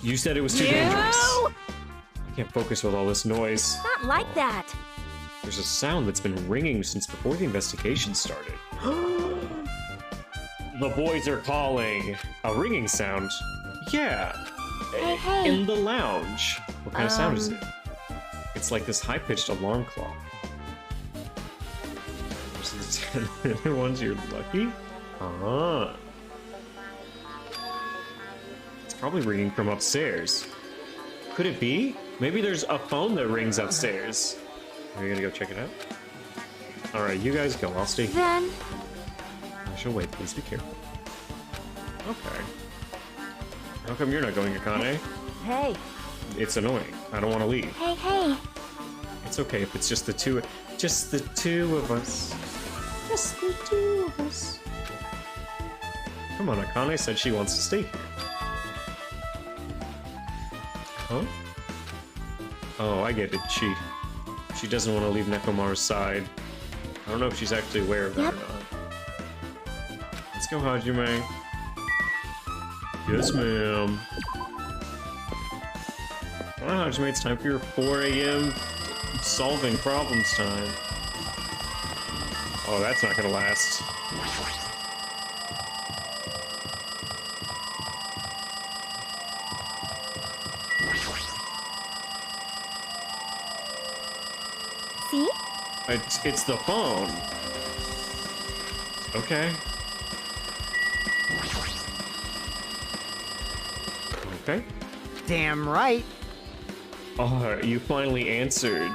You said it was too dangerous. I can't focus with all this noise. Not like that. There's a sound that's been ringing since before the investigation started. The boys are calling. A ringing sound? Yeah. Hey, hey. In the lounge. What kind of sound is it? It's like this high-pitched alarm clock. Those are the 10 other ones you're lucky? Ah. It's probably ringing from upstairs. Could it be? Maybe there's a phone that rings upstairs. Are you gonna go check it out? Alright, you guys go. I'll stay here. Then... I shall wait. Please be careful. Okay. How come you're not going, Akane? Hey. It's annoying. I don't want to leave. Hey, hey. It's okay if it's just the two... Just the two of us. Just the two of us. Come on, Akane said she wants to stay here. Huh? Oh, I get it. She doesn't want to leave Nekomaru's side. I don't know if she's actually aware of that or not. Let's go, Hajime. Yes, ma'am. Well, Hajime, it's time for your 4 a.m. solving problems time. Oh, that's not gonna last. See? It's the phone. Okay. Okay. Damn right. Oh, you finally answered.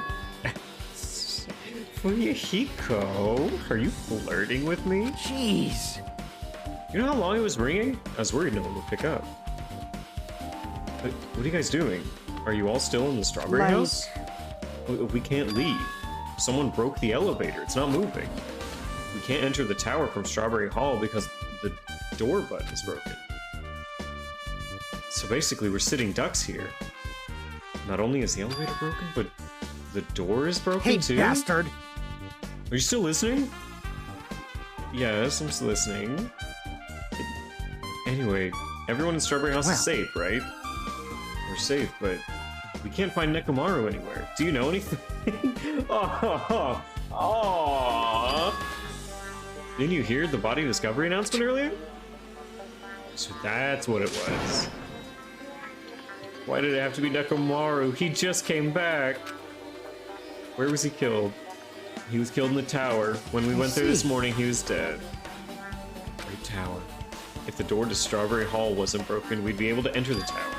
Fuyuhiko, are you flirting with me? Jeez. You know how long it was ringing? I was worried no one would pick up. But what are you guys doing? Are you all still in the strawberry Like- house? We can't leave. Someone broke the elevator. It's not moving. We can't enter the tower from Strawberry Hall because the door button is broken. So basically, we're sitting ducks here. Not only is the elevator broken, but the door is broken Hey, too? bastard. Are you still listening? Yes, I'm still listening. Anyway, everyone in Strawberry House is safe, right? We're safe, but we can't find Nekomaru anywhere. Do you know anything? Oh. Didn't you hear the body discovery announcement earlier? So that's what it was. Why did it have to be Nekomaru? He just came back. Where was he killed? He was killed in the tower. When we went there this morning, he was dead. Great tower. If the door to Strawberry Hall wasn't broken, we'd be able to enter the tower.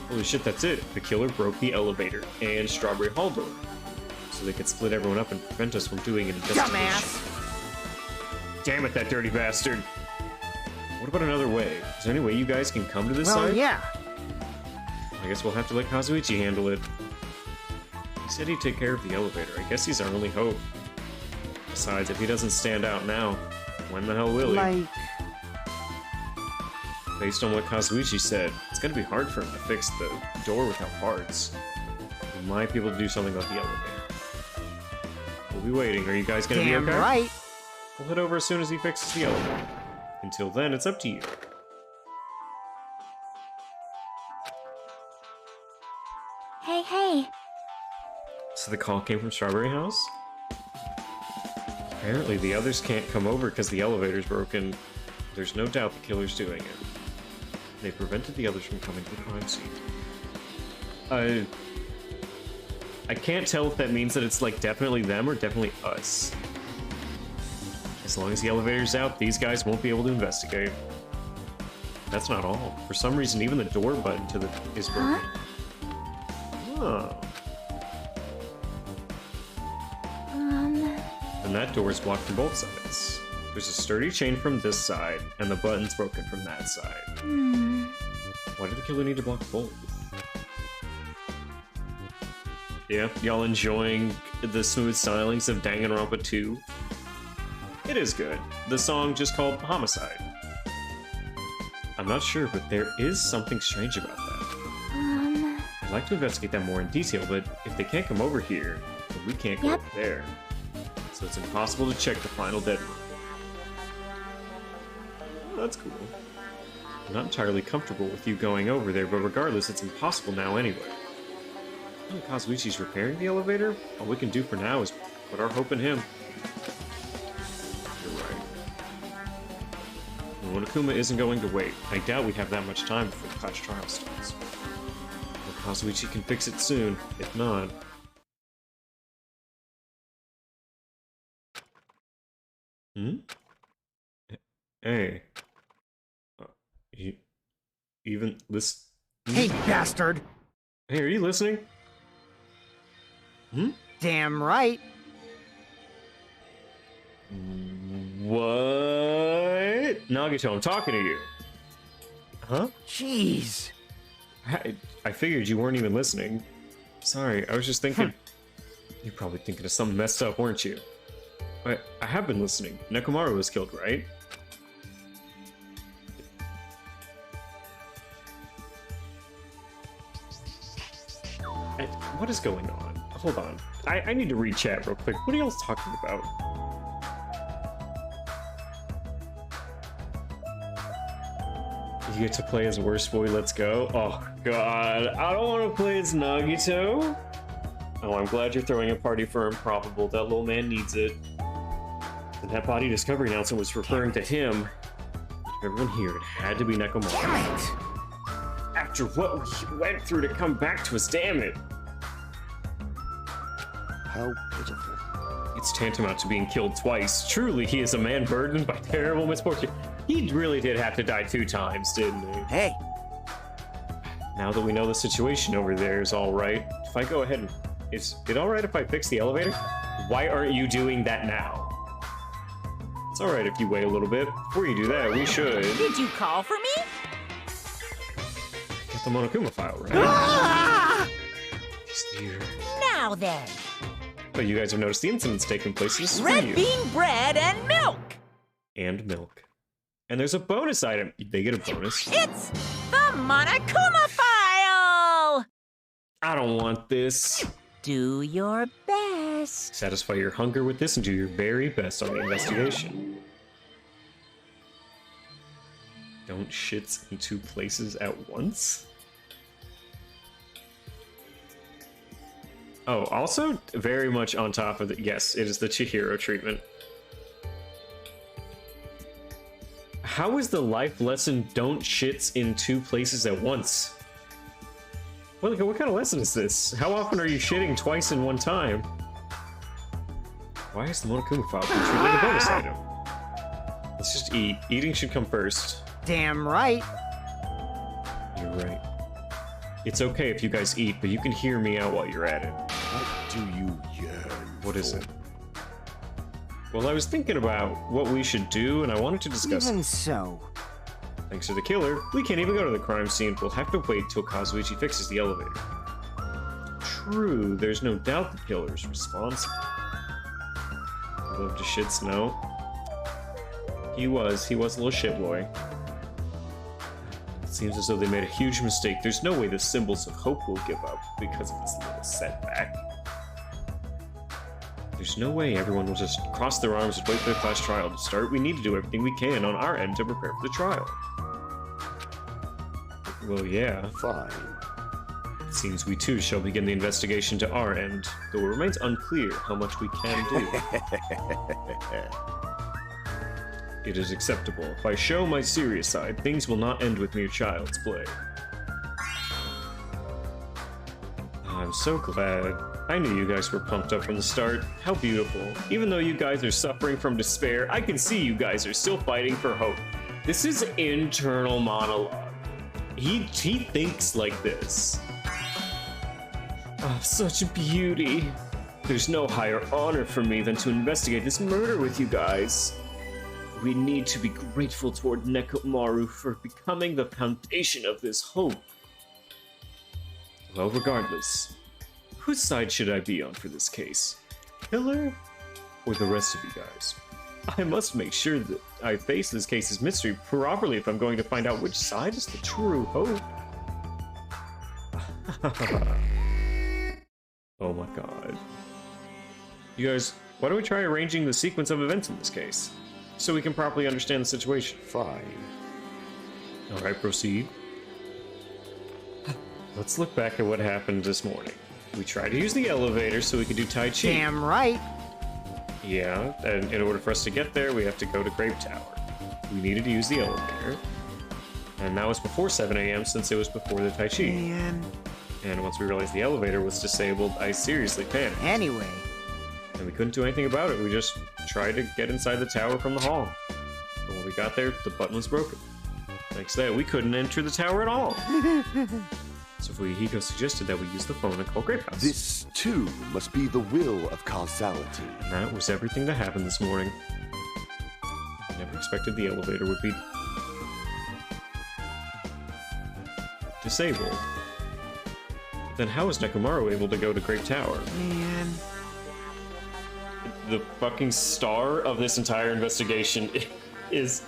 Holy shit, that's it. The killer broke the elevator and Strawberry Hall door. So they could split everyone up and prevent us from doing an investigation. Dumbass. Damn it, that dirty bastard. What about another way? Is there any way you guys can come to this Well, side? yeah. I guess we'll have to let Kazuichi handle it. He said he'd take care of the elevator. I guess he's our only hope. Besides, if he doesn't stand out now, when the hell will he? Like, Based on what Kazuichi said, it's gonna be hard for him to fix the door without parts. We might be able to do something about the elevator. We'll be waiting. Are you guys gonna damn be okay? right. We'll head over as soon as he fixes the elevator. Until then, it's up to you. Hey, hey. So the call came from Strawberry House? Apparently the others can't come over because the elevator's broken. There's no doubt the killer's doing it. They prevented the others from coming to the crime scene. I can't tell if that means that it's like definitely them or definitely us. As long as the elevator's out, these guys won't be able to investigate. That's not all. For some reason, even the door button to the is broken. Oh. And that door is blocked from both sides. There's a sturdy chain from this side, and the button's broken from that side. Why did the killer need to block both? Yeah, y'all enjoying the smooth stylings of DanganRonpa 2? It is good. The song just called Homicide. I'm not sure, but there is something strange about that. I'd like to investigate that more in detail, but if they can't come over here, then we can't go over there. So it's impossible to check the final dead room. Oh, that's cool. I'm not entirely comfortable with you going over there, but regardless, it's impossible now anyway. Kazuichi's repairing the elevator? All we can do for now is put our hope in him. You're right. Monokuma isn't going to wait. I doubt we have that much time before the class trial starts. But Kazuichi can fix it soon. If not... Hey. You even listen? Hey, bastard! Hey, are you listening? Damn right. What? Nagito, I'm talking to you. Huh? Jeez. I figured you weren't even listening. Sorry, I was just thinking... You're probably thinking of something messed up, weren't you? I have been listening. Nekomaru was killed, right? What is going on? Hold on. I need to read chat real quick. What are y'all talking about? You get to play as worst boy, let's go. Oh god, I don't want to play as Nagito. Oh, I'm glad you're throwing a party for Improbable. That little man needs it. And that body discovery announcement was referring to him. Everyone here, it had to be Nekomaru. Damn it! After what we went through to come back to us, damn it! How pitiful. It's tantamount to being killed twice. Truly, he is a man burdened by terrible misfortune. He really did have to die 2 times, didn't he? Hey, Now that we know the situation over there is all right, if I go ahead and... Is it all right if I fix the elevator? Why aren't you doing that now? It's all right if you wait a little bit. Before you do that, we should Did you call for me? get the Monokuma file, right? Ah! He's here. Now then, But you guys have noticed the incidents taking place. This is for red you. bean bread and milk. And milk. And there's a bonus item. They get a bonus. It's the Monokuma file. I don't want this. Do your best. Satisfy your hunger with this and do your very best on the investigation. Don't shits in 2 places at once? Oh, also very much on top of the... Yes, it is the Chihiro treatment. How is the life lesson don't shits in 2 places at once? What kind of lesson is this? How often are you shitting twice in one time? Why is the Monokuma file being treated like a bonus item? Let's just eat. Eating should come first. damn right. You're right. It's okay if you guys eat, but you can hear me out while you're at it. What do you yearn What is for? it? Well, I was thinking about what we should do, and I wanted to discuss Even it. so. Thanks to the killer, we can't even go to the crime scene. We'll have to wait till Kazuichi fixes the elevator. True, there's no doubt the killer's responsible. I'd love to shits no. He was a little shit boy. It seems as though they made a huge mistake. There's no way the symbols of hope will give up because of this little setback. There's no way everyone will just cross their arms and wait for the class trial to start. We need to do everything we can on our end to prepare for the trial. Well, yeah. Fine. It seems we too shall begin the investigation to our end, though it remains unclear how much we can do. It is acceptable. If I show my serious side, things will not end with mere child's play. I'm so glad. I knew you guys were pumped up from the start. How beautiful. Even though you guys are suffering from despair, I can see you guys are still fighting for hope. This is internal monologue. He thinks like this. Oh, such beauty. There's no higher honor for me than to investigate this murder with you guys. We need to be grateful toward Nekomaru for becoming the foundation of this hope. Well, regardless, whose side should I be on for this case? Killer or the rest of you guys? I must make sure that I face this case's mystery properly if I'm going to find out which side is the true hope. Oh my god. You guys, why don't we try arranging the sequence of events in this case, so we can properly understand the situation? Fine. Alright, proceed. Let's look back at what happened this morning. We tried to use the elevator so we could do Tai Chi. Damn right. Yeah, and in order for us to get there, we have to go to Grape Tower. We needed to use the elevator. And that was before 7 a.m. since it was before the Tai Chi. Man. And once we realized the elevator was disabled, I seriously panicked. Anyway. And we couldn't do anything about it. We just tried to get inside the tower from the hall. But when we got there, the button was broken. Thanks to that, we couldn't enter the tower at all. So Fuyuhiko suggested that we use the phone and call Grape House. This, too, must be the will of causality. And that was everything that happened this morning. I never expected the elevator would be disabled. But then how was Nekomaru able to go to Grape Tower? Man. The fucking star of this entire investigation is...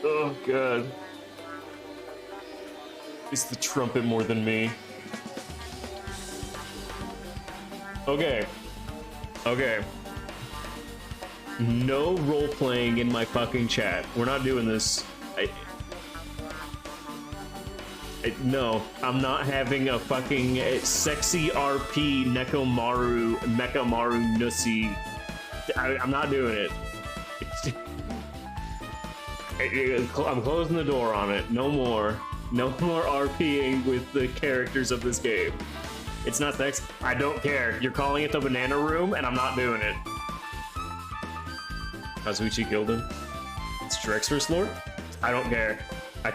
Oh god. Is the trumpet more than me? Okay. Okay. No role-playing in my fucking chat. We're not doing this. No, I'm not having a fucking sexy RP Nekomaru Mekamaru Nussi. I'm not doing it. I'm closing the door on it. No more. No more RPing with the characters of this game. It's not sex. I don't care. You're calling it the banana room, and I'm not doing it. Kazuichi Gilden. It's Drex first lord? I don't care. I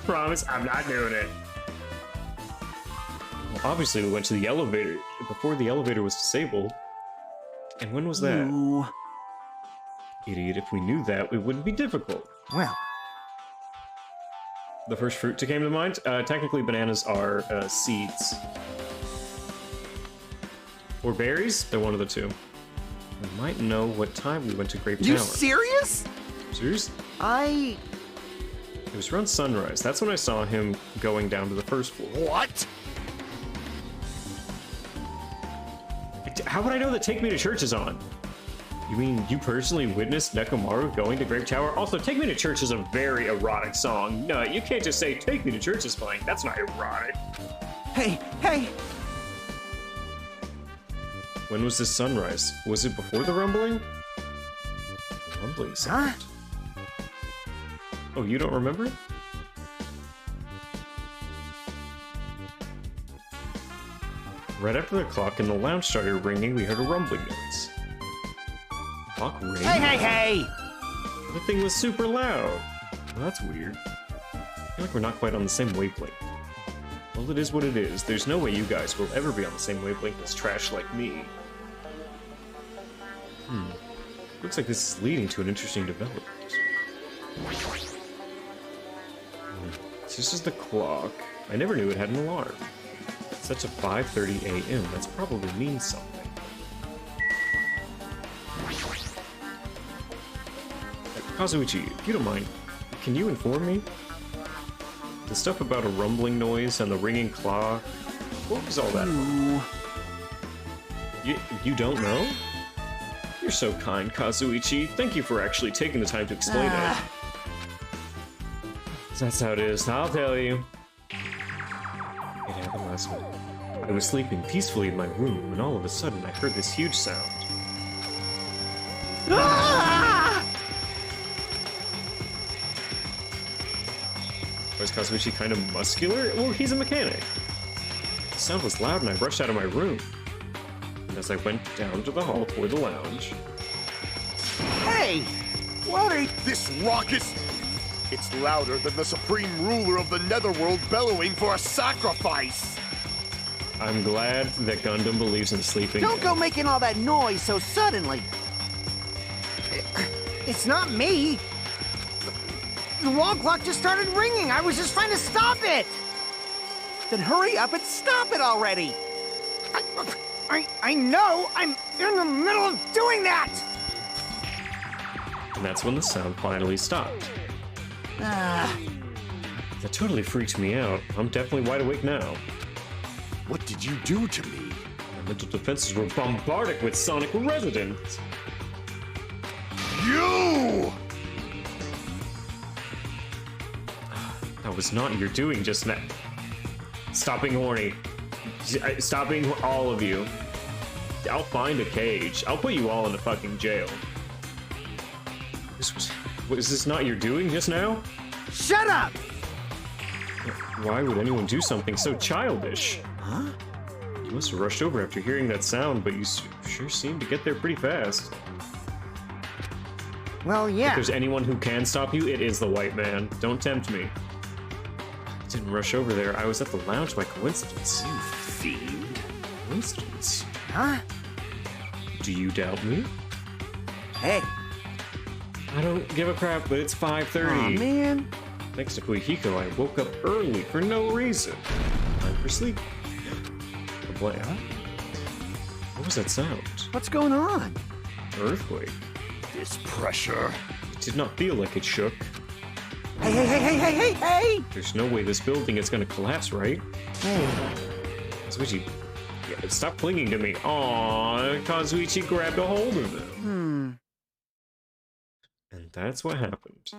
promise I'm not doing it. Well, obviously we went to the elevator before the elevator was disabled. And when was that? Ooh. Idiot, if we knew that, it wouldn't be difficult. Well. The first fruit that came to mind? Technically bananas are seeds. Or berries? They're one of the two. We might know what time we went to Grape Tower. You serious? Serious? It was around sunrise. That's when I saw him going down to the first floor. What? How would I know that Take Me to Church is on? You mean you personally witnessed Nekomaru going to Grape Tower? Also, Take Me to Church is a very erotic song. No, you can't just say Take Me to Church is playing. That's not erotic. Hey! When was this sunrise? Was it before the rumbling? Rumbling sound. Huh? Oh, you don't remember? Right after the clock in the lounge started ringing, we heard a rumbling noise. Clock ring? Hey! The thing was super loud. Well, that's weird. I feel like we're not quite on the same wavelength. Well, it is what it is. There's no way you guys will ever be on the same wavelength as trash like me. Looks like this is leading to an interesting development. This is the clock. I never knew it had an alarm. It's set to 5:30 a.m. That's probably means something. Kazuichi, if you don't mind, can you inform me? The stuff about a rumbling noise and the ringing clock, what was all that about? You don't know? You're so kind, Kazuichi. Thank you for actually taking the time to explain it. That's how it is. I'll tell you. It happened last night. I was sleeping peacefully in my room, and all of a sudden I heard this huge sound. Was Kazuichi kind of muscular? Well, he's a mechanic. The sound was loud, and I rushed out of my room. And as I went down to the hall toward the lounge... Hey! What are you... This raucous... It's louder than the supreme ruler of the netherworld bellowing for a sacrifice! I'm glad that Gundam believes in sleeping. Don't go making all that noise so suddenly! It's not me! The wall clock just started ringing! I was just trying to stop it! Then hurry up and stop it already! I know! I'm in the middle of doing that! And that's when the sound finally stopped. That totally freaked me out. I'm definitely wide awake now. What did you do to me? My mental defenses were bombarded with sonic resonance. You! That was not your doing just now. Stop being horny. Stop being all of you. I'll find a cage. I'll put you all in a fucking jail. Was this not your doing just now? Shut up! Why would anyone do something so childish? Huh? You must have rushed over after hearing that sound, but you sure seemed to get there pretty fast. Well, If yeah. there's anyone who can stop you, it is the white man. Don't tempt me. I didn't rush over there. I was at the lounge by coincidence. You fiend. Coincidence? Huh? Do you doubt me? Hey. I don't give a crap, but it's 5:30. Aw, man. Thanks to Fuihiko, I woke up early for no reason. Time for sleep. Kablam. What was that sound? What's going on? Earthquake. This pressure. It did not feel like it shook. Hey! There's no way this building is gonna collapse, right? Hey. Kazuichi, yeah, stop clinging to me. Aww, Kazuichi grabbed a hold of him. And that's what happened.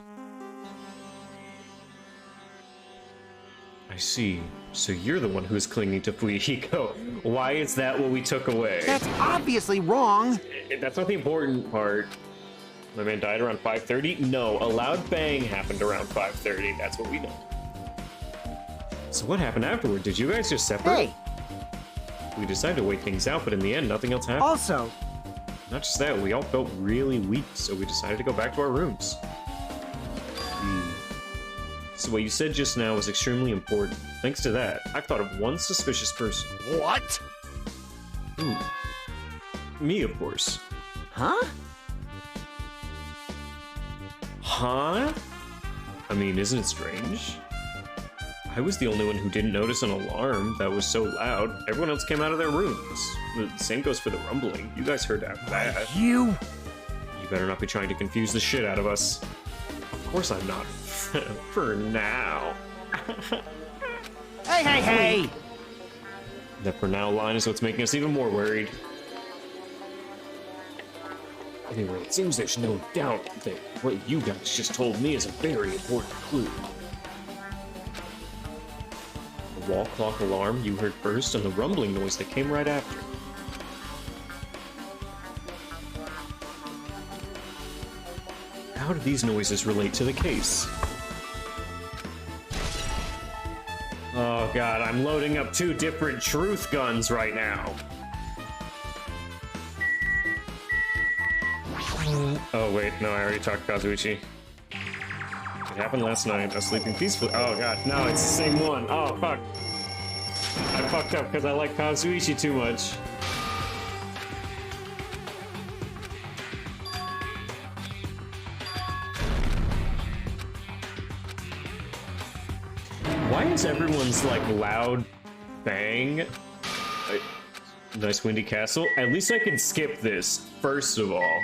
I see. So you're the one who's clinging to Fuihiko. Why is that what we took away? That's obviously wrong. That's not the important part. My man died around 5:30? No, a loud bang happened around 5:30. That's what we know. So what happened afterward? Did you guys just separate? Hey. We decided to wait things out, but in the end, nothing else happened. Also, Not just that, we all felt really weak, so we decided to go back to our rooms. So what you said just now was extremely important. Thanks to that, I've thought of one suspicious person. What? Ooh. Me, of course. huh? Huh? I mean, isn't it strange? I was the only one who didn't notice an alarm that was so loud. Everyone else came out of their rooms. The same goes for the rumbling. You guys heard after that. You? You better not be trying to confuse the shit out of us. Of course I'm not. For now. Hey! That for now line is what's making us even more worried. Anyway, it seems there's no doubt that what you guys just told me is a very important clue. The wall clock alarm you heard first and the rumbling noise that came right after. How do these noises relate to the case? Oh god, I'm loading up 2 different truth guns right now. Oh wait, no, I already talked to Kazuichi. It happened last night. I was sleeping peacefully. Oh god, no, it's the same one. Oh fuck. I fucked up because I like Kazuichi too much. Why is everyone's like loud bang? Nice windy castle. At least I can skip this, first of all.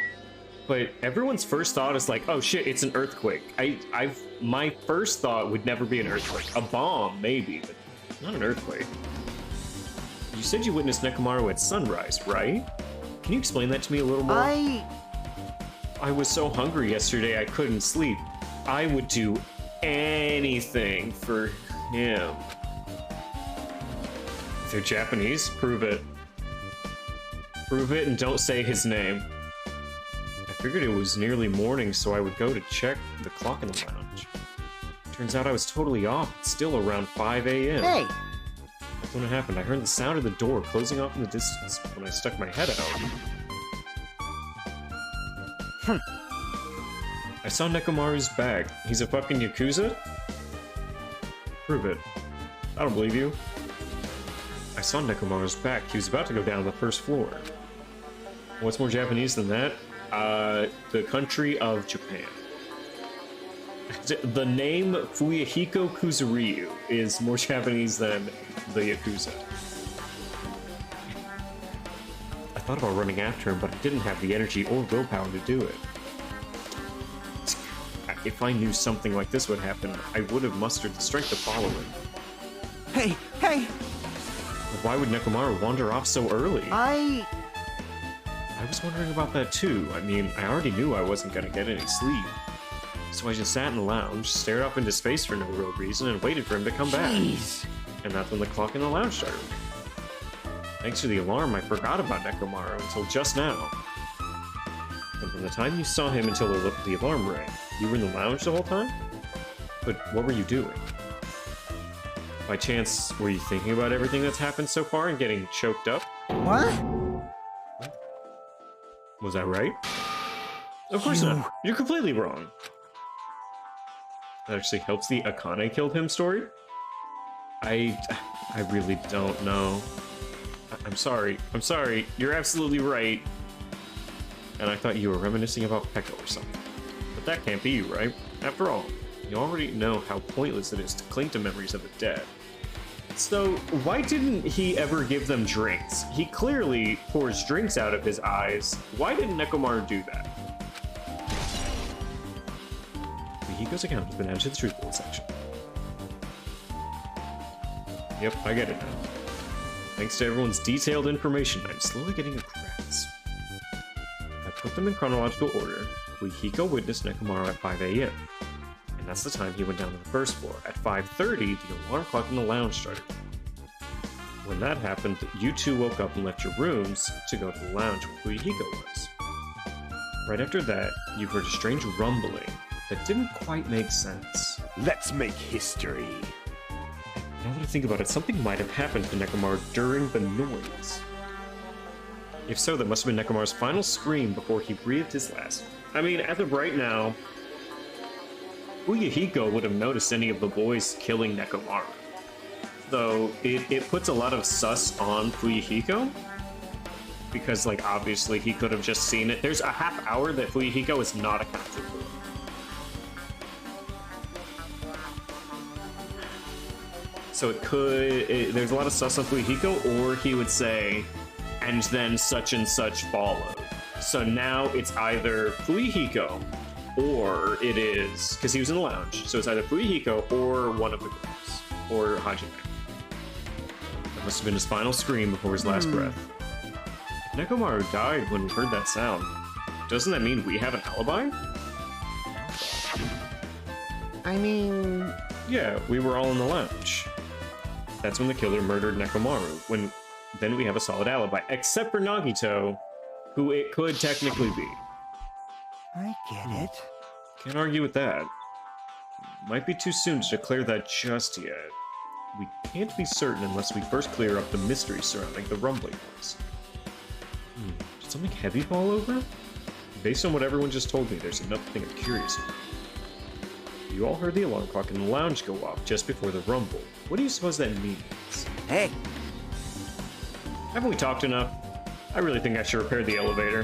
But everyone's first thought is like, oh shit, it's an earthquake. My first thought would never be an earthquake. A bomb, maybe, but not an earthquake. You said you witnessed Nekomaru at sunrise, right? Can you explain that to me a little more? I was so hungry yesterday I couldn't sleep. I would do anything for him. If they're Japanese, prove it. Prove it and don't say his name. I figured it was nearly morning, so I would go to check the clock in the lounge. Turns out I was totally off. It's still around 5 a.m. Hey! That's when it happened. I heard the sound of the door closing off in the distance when I stuck my head out. I saw Nekomaru's bag. He's a fucking Yakuza? Prove it. I don't believe you. I saw Nekomaru's back. He was about to go down the first floor. What's more Japanese than that? The country of Japan. The name Fuyahiko Kuzuryu is more Japanese than the Yakuza. thought about running after him, but I didn't have the energy or willpower to do it. If I knew something like this would happen, I would have mustered the strength to follow him. Hey! Why would Nekomaru wander off so early? I was wondering about that too. I mean, I already knew I wasn't gonna get any sleep. So I just sat in the lounge, stared off into space for no real reason, and waited for him to come back. And that's when the clock in the lounge started. Thanks to the alarm, I forgot about Nekomaru until just now. And from the time you saw him until the alarm rang, you were in the lounge the whole time? But what were you doing? By chance, were you thinking about everything that's happened so far and getting choked up? What? Was I right? Of course not. You're completely wrong. That actually helps the Akane killed him story? I really don't know. I'm sorry. I'm sorry. You're absolutely right. And I thought you were reminiscing about Pekka or something. But that can't be you, right? After all, you already know how pointless it is to cling to memories of the dead. So, why didn't he ever give them drinks? He clearly pours drinks out of his eyes. Why didn't Nekomaru do that? Hiko's account has been added to the truth bullet section. Yep, I get it now. Thanks to everyone's detailed information, I'm slowly getting a grasp. If I put them in chronological order, Hiko witnessed Nekomaru at 5 a.m. And that's the time he went down to the first floor. At 5:30, the alarm clock in the lounge started. When that happened, you two woke up and left your rooms to go to the lounge where Hiko was. Right after that, you heard a strange rumbling that didn't quite make sense. Let's make history. Now that I think about it, something might have happened to Nekomaru during the noise. If so, that must have been Nekomaru's final scream before he breathed his last. I mean, as of right now, Fuyuhiko would have noticed any of the boys killing Nekomaru. Though, it puts a lot of sus on Fuyuhiko. Because, like, obviously he could have just seen it. There's a half hour that Fuyuhiko is not accounted for. So it could, there's a lot of sus on Fuyuhiko, or he would say, and then such and such followed. So now it's either Fuyuhiko, or it is, because he was in the lounge, so it's either Fuyuhiko or one of the girls, or Hajime. That must have been his final scream before his last breath. If Nekomaru died when we heard that sound, doesn't that mean we have an alibi? I mean... Yeah, we were all in the lounge. That's when the killer murdered Nekomaru, then we have a solid alibi, except for Nagito, who it could technically be. I get it. Can't argue with that. Might be too soon to declare that just yet. We can't be certain unless we first clear up the mystery surrounding the rumbling noise. Did something heavy fall over? Based on what everyone just told me, there's another thing I'm curious about. You all heard the alarm clock in the lounge go off just before the rumble. What do you suppose that means? Hey! Haven't we talked enough? I really think I should repair the elevator.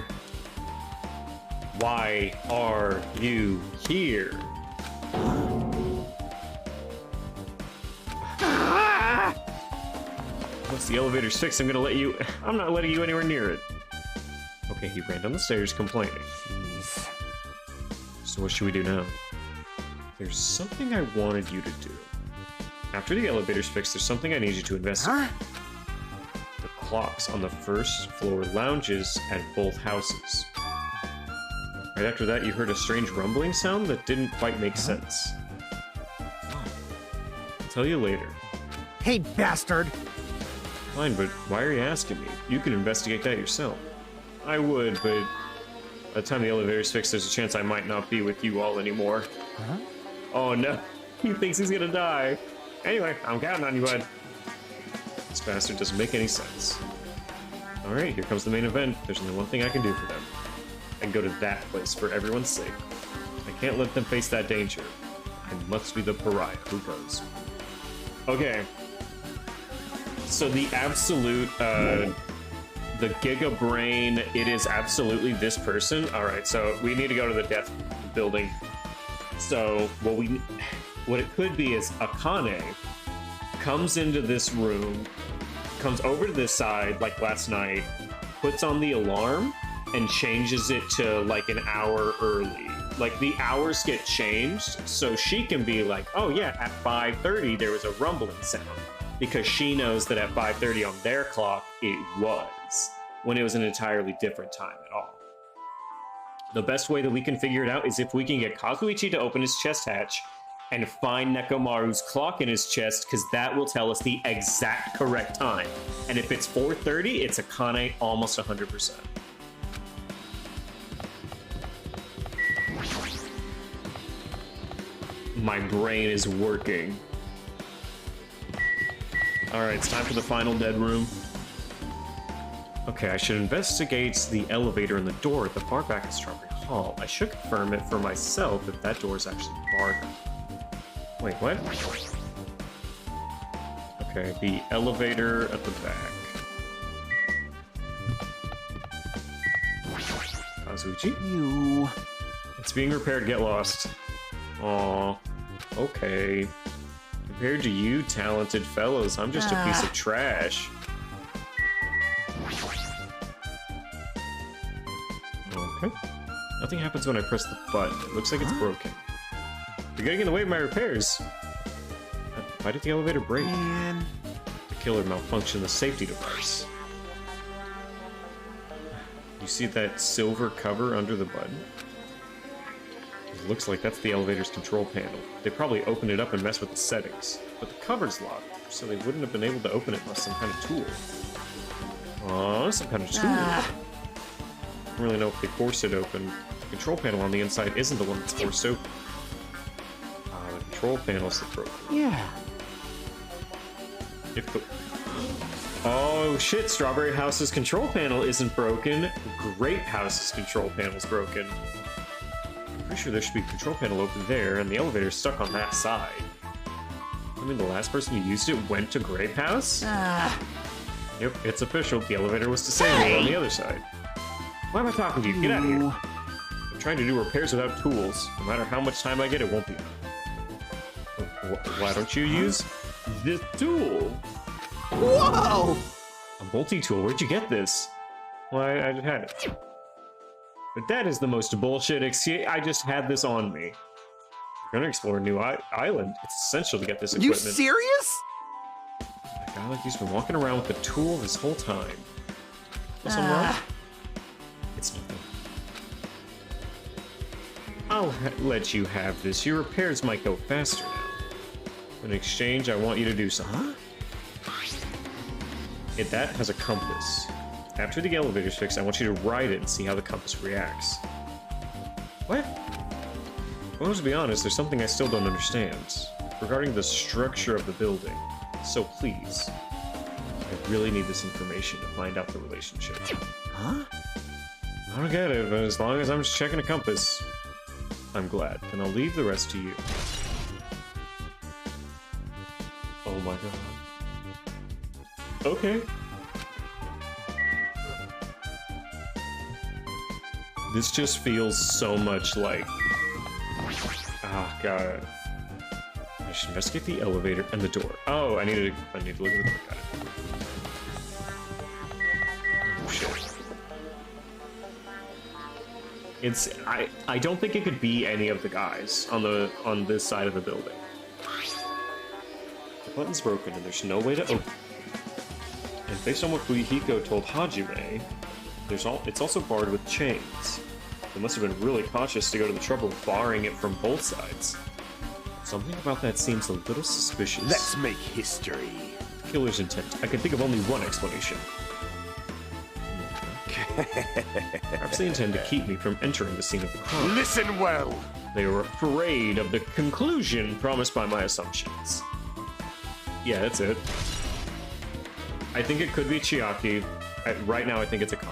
Why are you here? Once the elevator's fixed, I'm not letting you anywhere near it. Okay, he ran down the stairs complaining. Jeez. So what should we do now? There's something I wanted you to do. After the elevator's fixed, there's something I need you to investigate. Huh? The clocks on the first floor lounges at both houses. Right after that, you heard a strange rumbling sound that didn't quite make sense. I'll tell you later. Hey, bastard! Fine, but why are you asking me? You can investigate that yourself. I would, but by the time the elevator's fixed, there's a chance I might not be with you all anymore. Huh? Oh no, he thinks he's gonna die. Anyway, I'm counting on you, bud. This bastard doesn't make any sense. Alright, here comes the main event. There's only one thing I can do for them. I can go to that place for everyone's sake. I can't let them face that danger. I must be the pariah who goes. Okay. So the absolute, the Giga Brain, it is absolutely this person. Alright, so we need to go to the death building. So what it could be is Akane comes into this room, comes over to this side like last night, puts on the alarm and changes it to like an hour early. Like the hours get changed, so she can be like, oh yeah, at 5:30 there was a rumbling sound. Because she knows that at 5:30 on their clock, it was. When it was an entirely different time at all. The best way that we can figure it out is if we can get Kakuichi to open his chest hatch and find Nekomaru's clock in his chest, because that will tell us the exact correct time. And if it's 4:30, it's Akane almost 100%. My brain is working. Alright, it's time for the final dead room. Okay, I should investigate the elevator and the door at the far back of Strawberry Hall. I should confirm it for myself if that door is actually barred. Wait, what? Okay, the elevator at the back. Kazuchi? You. It's being repaired, get lost. Aw, okay. Compared to you talented fellows, I'm just a piece of trash. Okay. Nothing happens when I press the button. It looks like it's broken. You're getting in the way of my repairs. Why did the elevator break? Man. The killer malfunctioned the safety device. You see that silver cover under the button? It looks like that's the elevator's control panel. They probably opened it up and messed with the settings. But the cover's locked, so they wouldn't have been able to open it unless some kind of tool. Oh, some kind of tool. I don't really know if they forced it open. The control panel on the inside isn't the one that's forced open. The control panel's the broken. Yeah. If the... Oh shit, Strawberry House's control panel isn't broken. Grape House's control panel's broken. I'm pretty sure there should be a control panel over there, and the elevator's stuck on that side. I mean, the last person who used it went to Grape House? Yep, it's official. The elevator was disabled on the other side. Why am I talking to you? Get out of here. I'm trying to do repairs without tools. No matter how much time I get, it won't be enough. Why don't you use this tool? Whoa! A multi-tool? Where'd you get this? Well, I just had it. But that is the most bullshit excuse. I just had this on me. We're gonna explore a new island. It's essential to get this equipment. You serious? A guy like you's been walking around with the tool this whole time. What's wrong? It's nothing. I'll let you have this. Your repairs might go faster now. In exchange, I want you to do something. That has a compass. After the elevator's fixed, I want you to ride it and see how the compass reacts. What? Well, to be honest, there's something I still don't understand. Regarding the structure of the building. So please, I really need this information to find out the relationship. Huh? I don't get it, but as long as I'm just checking a compass, I'm glad. Then I'll leave the rest to you. Oh my god. Okay. This just feels so much like... Ah, god. I should investigate the elevator and the door. Oh, I need to look at the door. Got it. Oh, shit. It's... I don't think it could be any of the guys on this side of the building. The button's broken and there's no way to open it. And based on what Fuyuhiko told Hajime, it's also barred with chains. They must have been really cautious to go to the trouble of barring it from both sides. Something about that seems a little suspicious. Let's make history. Killer's intent. I can think of only one explanation. Perhaps they intend to keep me from entering the scene of the crime. Listen well! They were afraid of the conclusion promised by my assumptions. Yeah, that's it. I think it could be Chiaki. Right now, I think it's Akane.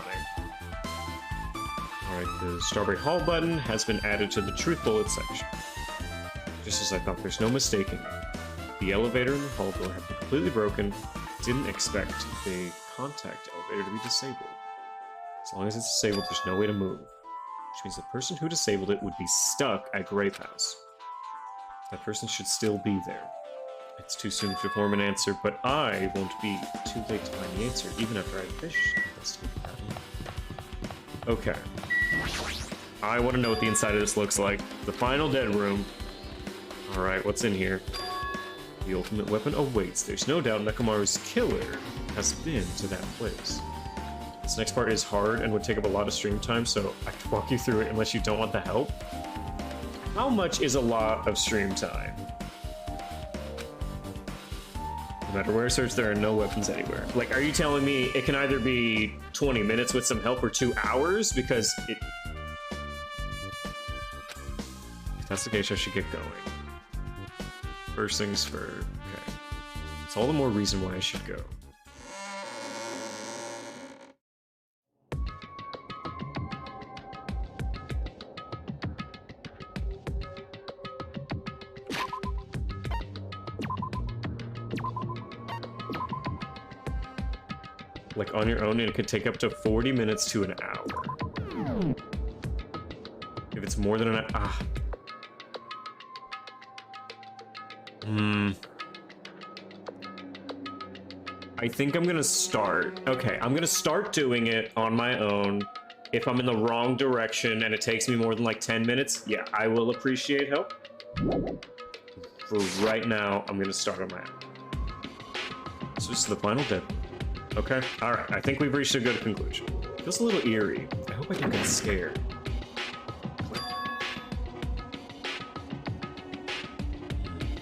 Alright, the Strawberry Hall button has been added to the Truth Bullet section. Just as I thought, there's no mistaking it. The elevator and the hall door have been completely broken. Didn't expect the contact elevator to be disabled. As long as it's disabled, there's no way to move. Which means the person who disabled it would be stuck at Grape House. That person should still be there. It's too soon to form an answer, but I won't be too late to find the answer, even after I finish investigating that. Okay. I want to know what the inside of this looks like. The final dead room. Alright, what's in here? The ultimate weapon awaits. There's no doubt Nekomaru's killer has been to that place. This next part is hard and would take up a lot of stream time, so I have to walk you through it unless you don't want the help. How much is a lot of stream time? No matter where I search, there are no weapons anywhere. Like, are you telling me it can either be 20 minutes with some help or 2 hours? Because it... If that's the case, I should get going. First things first. Okay. It's all the more reason why I should go. Like on your own, and it could take up to 40 minutes to an hour. If it's more than an hour, I think I'm gonna start. Okay, I'm gonna start doing it on my own. If I'm in the wrong direction and it takes me more than like 10 minutes, yeah, I will appreciate help. For right now, I'm gonna start on my own. So this is the final dead. Okay, alright, I think we've reached a good conclusion. Feels a little eerie. I hope I don't get scared.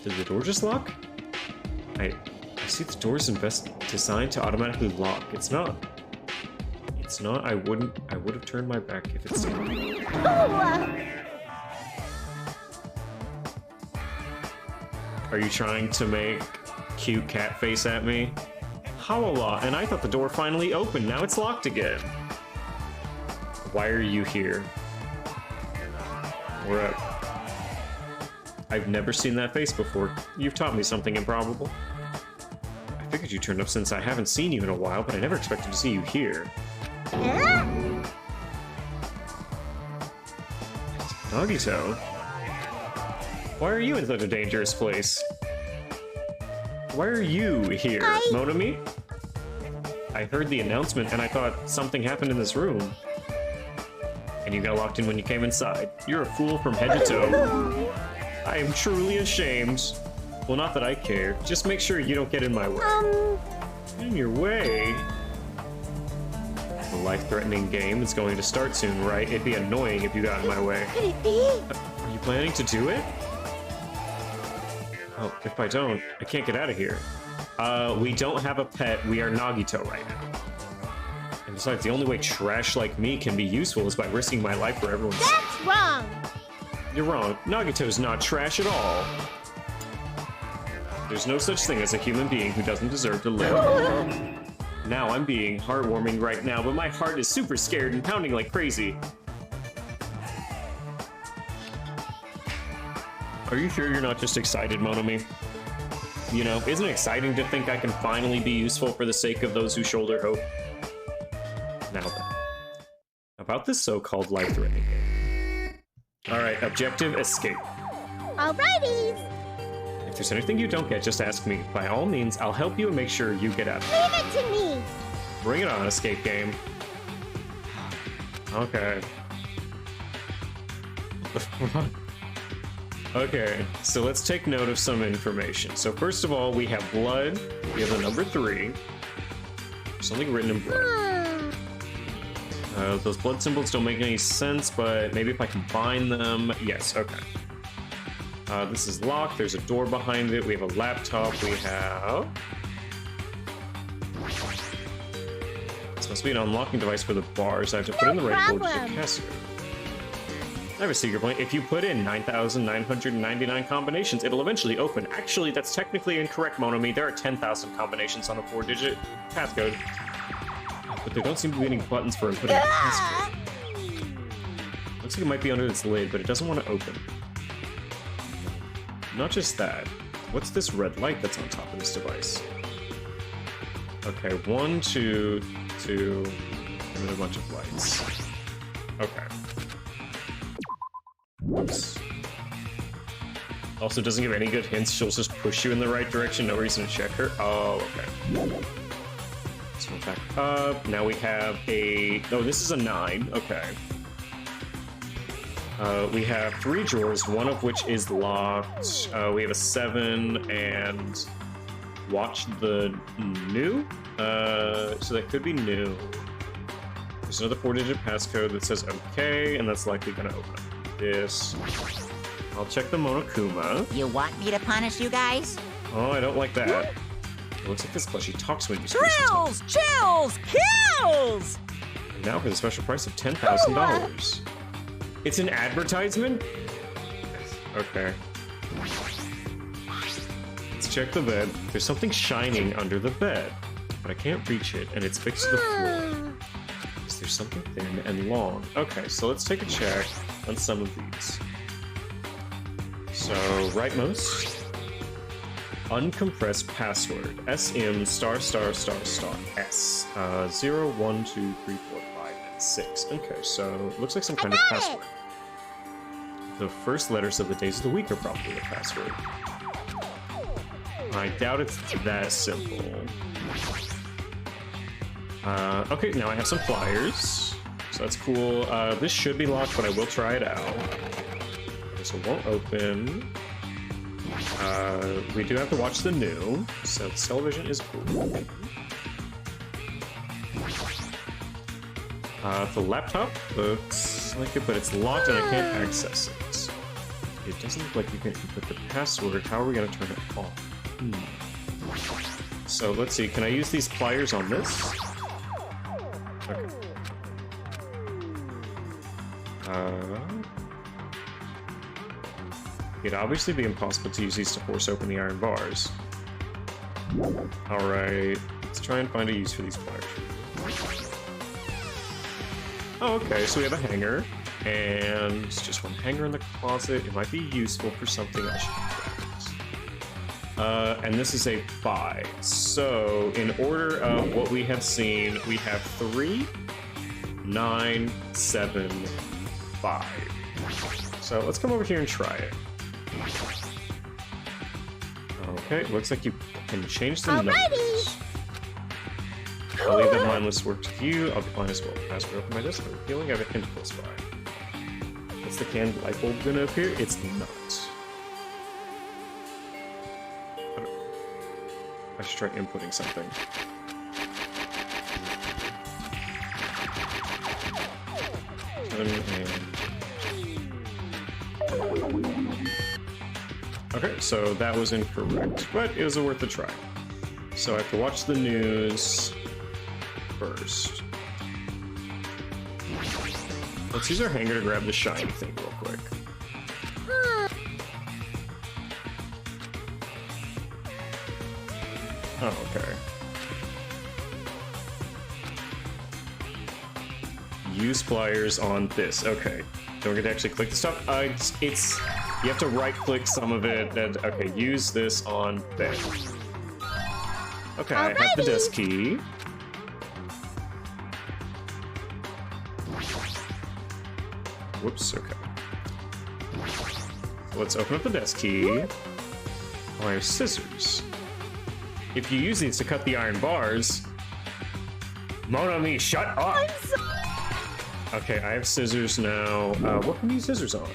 Did the door just lock? I see the door's designed to automatically lock. It's not. It's not. I would have turned my back if it's Are you trying to make cute cat face at me? Howala, and I thought the door finally opened. Now it's locked again. Why are you here? We're up. I've never seen that face before. You've taught me something improbable. I figured you turned up since I haven't seen you in a while, but I never expected to see you here. Nagito? Why are you in such a dangerous place? Why are you here, Monomi? I heard the announcement and I thought something happened in this room. And you got locked in when you came inside. You're a fool from head to toe. I am truly ashamed. Well, not that I care. Just make sure you don't get in my way. In your way? The life-threatening game is going to start soon, right? It'd be annoying if you got in my way. Could it be? Are you planning to do it? Oh, if I don't, I can't get out of here. We don't have a pet. We are Nagito right now. And besides, the only way trash like me can be useful is by risking my life for everyone's sake. That's wrong. You're wrong. Nagito's not trash at all. There's no such thing as a human being who doesn't deserve to live. Now I'm being heartwarming right now, but my heart is super scared and pounding like crazy. Are you sure you're not just excited, Monomi? You know, isn't it exciting to think I can finally be useful for the sake of those who shoulder hope? Now then, about this so-called life-threatening game. Alright, objective, escape. Alrighty. If there's anything you don't get, just ask me. By all means, I'll help you and make sure you get out. Leave it to me. Bring it on, escape game. Okay. Okay, so let's take note of some information. So first of all, we have blood. We have the number 3. Something written in blood. Those blood symbols don't make any sense, but maybe if I combine them... Yes, okay. This is locked. There's a door behind it. We have a laptop. We have... This must be an unlocking device for the bars. I have to put in the right voltage capacitor. I have a secret point. If you put in 9,999 combinations, it'll eventually open. Actually, that's technically incorrect, Monomi. There are 10,000 combinations on a 4-digit passcode. But there don't seem to be any buttons for inputting a passcode. Looks like it might be under this lid, but it doesn't want to open. Not just that. What's this red light that's on top of this device? Okay, 1, 2, 2, and then a bunch of lights. Okay. Whoops. Also doesn't give any good hints. She'll just push you in the right direction. No reason to check her. Oh, okay. So back up. Now we have a... Oh, this is a 9. Okay. We have 3 drawers, one of which is locked. We have a 7 and watch the new. So that could be new. There's another 4-digit passcode that says okay, and that's likely gonna open up this. I'll check the Monokuma. You want me to punish you guys? Oh, I don't like that. It looks like this plushie talks when you Thrills, chills, kills! And now for the special price of $10,000. It's an advertisement? Okay. Let's check the bed. There's something shining under the bed, but I can't reach it, and it's fixed to the floor. Is there something thin and long? Okay, so let's take a check on some of these. So, rightmost. Uncompressed password. SM ****S. 0, 1, 2, 3, 4, 5, and 6. Okay, so it looks like some kind of password. The first letters of the days of the week are probably the password. I doubt it's that simple. Okay, now I have some pliers. So that's cool. This should be locked, but I will try it out. Okay, so it won't open. We do have to watch the new, so the television is cool. The laptop looks like it, but it's locked and I can't access it. It doesn't look like you can input the password. How are we going to turn it off? So let's see, can I use these pliers on this? Okay. It'd obviously be impossible to use these to force open the iron bars. Alright, let's try and find a use for these pliers. Oh, okay, so we have a hanger, and just one hanger in the closet. It might be useful for something I should get. And this is a 5. So, in order of what we have seen, we have 3, 9, 7, 5. So, let's come over here and try it. Okay, looks like you can change the numbers. I'll leave that mindless work to you. I'll define as well. Password open my desk. I'm feeling I have a hint close by. Is the canned light bulb gonna appear? It's not. I should try inputting something. Okay, so that was incorrect, but it was worth a try. So I have to watch the news first. Let's use our hanger to grab the shiny thing real quick. Oh, okay. Use pliers on this. Okay. Don't get to actually click the stuff. It's you have to right-click some of it. And okay, use this on this. Okay, I have the desk key. Whoops. Okay. Let's open up the desk key. Oh, I have scissors. If you use these to cut the iron bars, Mon-Ami, shut up! Okay, I have scissors now. What can we use scissors on?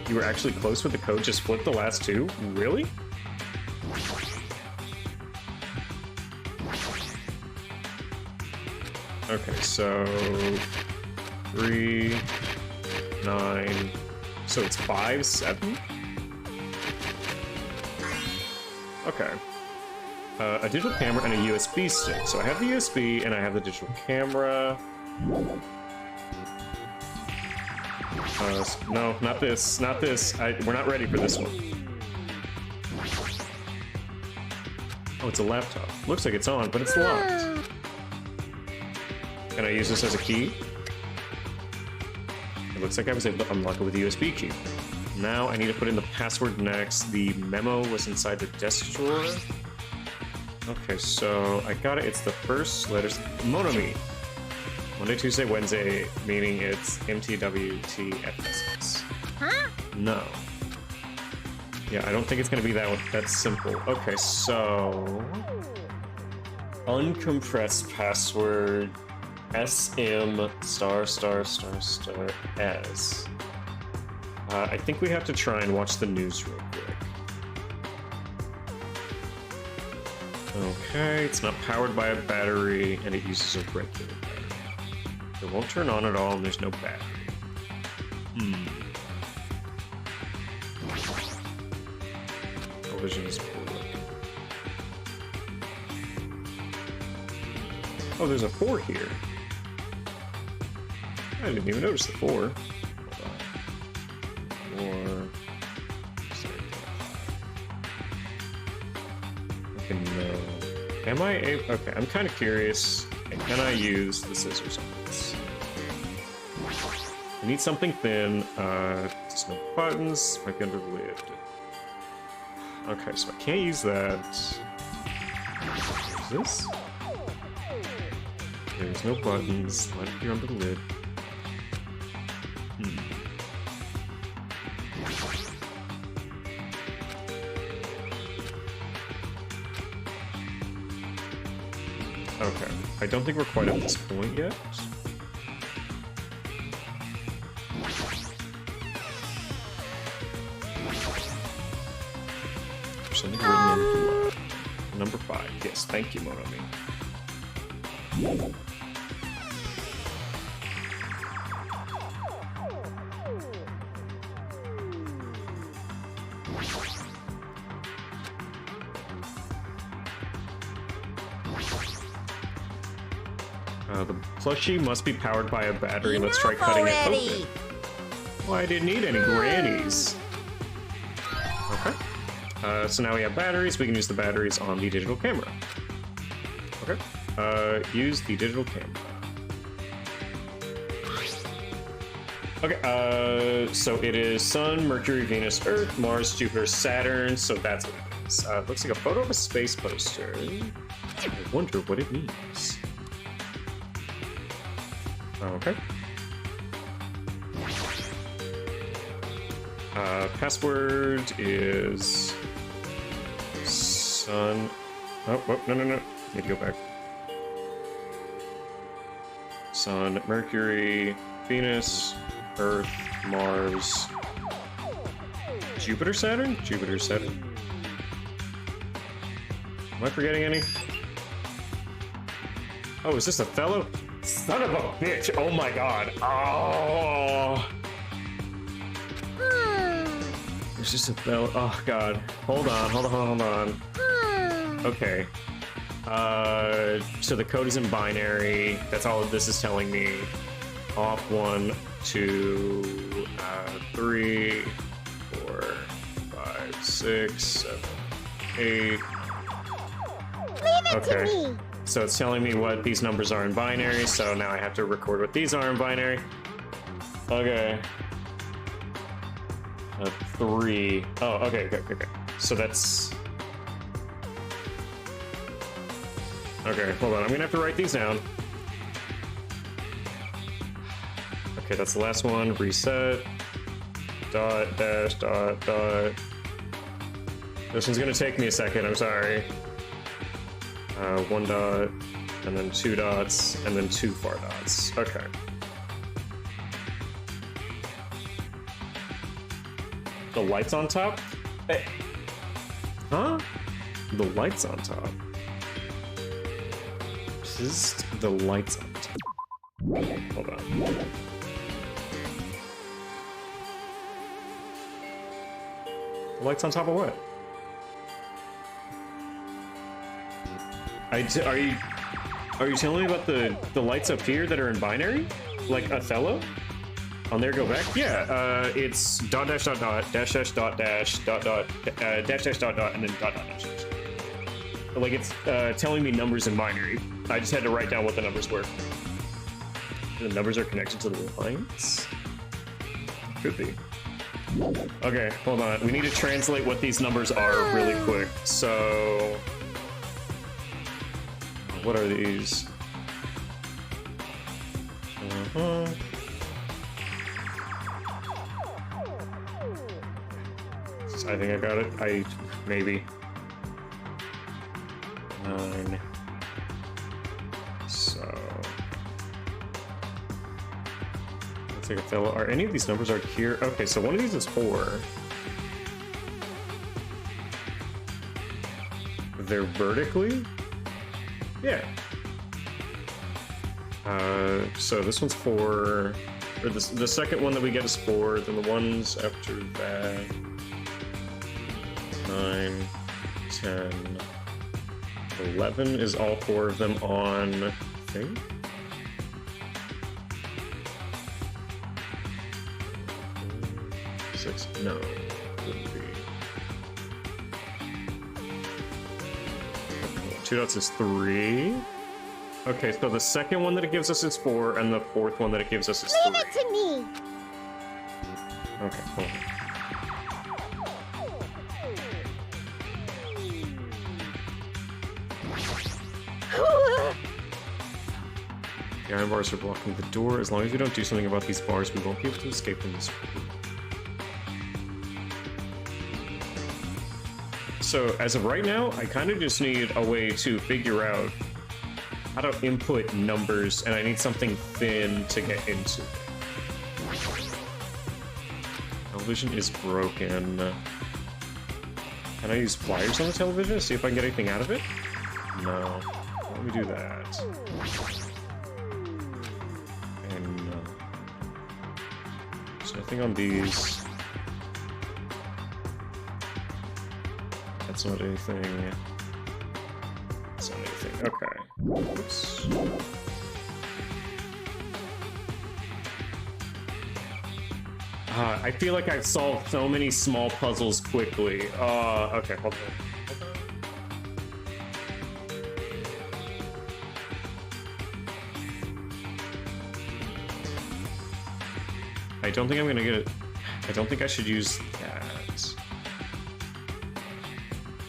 You were actually close with the code, just flip the last 2? Really? Okay, so 3, 9, so it's 5, 7? Okay. A digital camera and a USB stick. So I have the USB and I have the digital camera. No, not this, not this. We're not ready for this one. Oh, it's a laptop. Looks like it's on, but it's locked. Can I use this as a key? It looks like I was able to unlock it with the USB key. Now I need to put in the password next. The memo was inside the desk drawer. Okay, so I got it. It's the first letters. Mon-Ami. Monday, Tuesday, Wednesday, meaning it's MTWTFSS. Huh? No. Yeah, I don't think it's gonna be that simple. Okay, so uncompressed password SM **** S. I think we have to try and watch the news real quick. Okay, it's not powered by a battery, and it uses a regular battery. It won't turn on at all, and there's no battery. Television is broken. Oh, there's a 4 here. I didn't even notice the 4. Hold on. 4. Sorry. Okay, no. Am I able? Okay, I'm kind of curious. Can I use the scissors on this? I need something thin. There's no buttons. Might be under the lid. Okay, so I can't use that. Is this? There's no buttons. Might be under the lid. Okay, I don't think we're quite at this point yet. There's something written in number 5. Yes, thank you, Monomi. The plushie must be powered by a battery. Let's try cutting it open. Well, I didn't need any grannies. Okay. So now we have batteries. We can use the batteries on the digital camera. Okay. Use the digital camera. Okay. So it is Sun, Mercury, Venus, Earth, Mars, Jupiter, Saturn. So that's what it is. Looks like a photo of a space poster. I wonder what it means. Okay. Password is Sun. Oh, no. Need to go back. Sun, Mercury, Venus, Earth, Mars, Jupiter, Saturn? Jupiter, Saturn. Am I forgetting any? Oh, is this Othello? Son of a bitch! Oh my god! Oh! There's just Othello. Oh god! Hold on. Okay. So the code is in binary. That's all this is telling me. Off 1, 2, 3, 4, 5, 6, 7, 8. Leave it to me. So it's telling me what these numbers are in binary, so now I have to record what these are in binary. Okay. 3. Oh, okay. So that's... Okay, hold on. I'm gonna have to write these down. Okay, that's the last one. Reset. Dot, dash, dot, dot. This one's gonna take me a second, I'm sorry. 1 dot, and then 2 dots, and then 2 far dots. Okay. The lights on top? Hey. Huh? The lights on top. Just the lights on top. Hold on. The lights on top of what? Are you telling me about the lights up here that are in binary? Like Othello? On there, go back? Yeah, it's dot dash dot dot dash dash dot dash dot dot dash dash dot dot and then dot dot dash dash. Like it's telling me numbers in binary. I just had to write down what the numbers were. The numbers are connected to the lines? Could be. Okay, hold on. We need to translate what these numbers are really quick. So... what are these? I think I got it. Maybe. 9. So let's take a fill. Are any of these numbers are here? Okay, so one of these is 4. They're vertically? Yeah. So this one's 4. Or the second one that we get is 4. Then the ones after that. 9, 10, 11 is all 4 of them on, I think? Six? No, wouldn't be. 2 dots is 3. Okay, so the second one that it gives us is 4, and the fourth one that it gives us is 3. Leave it to me. Okay, hold on. The iron bars are blocking the door. As long as we don't do something about these bars, we won't be able to escape from this room. So, as of right now, I kind of just need a way to figure out how to input numbers, and I need something thin to get into. Television is broken. Can I use pliers on the television to see if I can get anything out of it? No. Let me do that. And there's nothing on these. That's not anything. That's not anything. Okay. Oops. I feel like I've solved so many small puzzles quickly. Okay, hold on. I don't think I'm gonna get it. I don't think I should use that.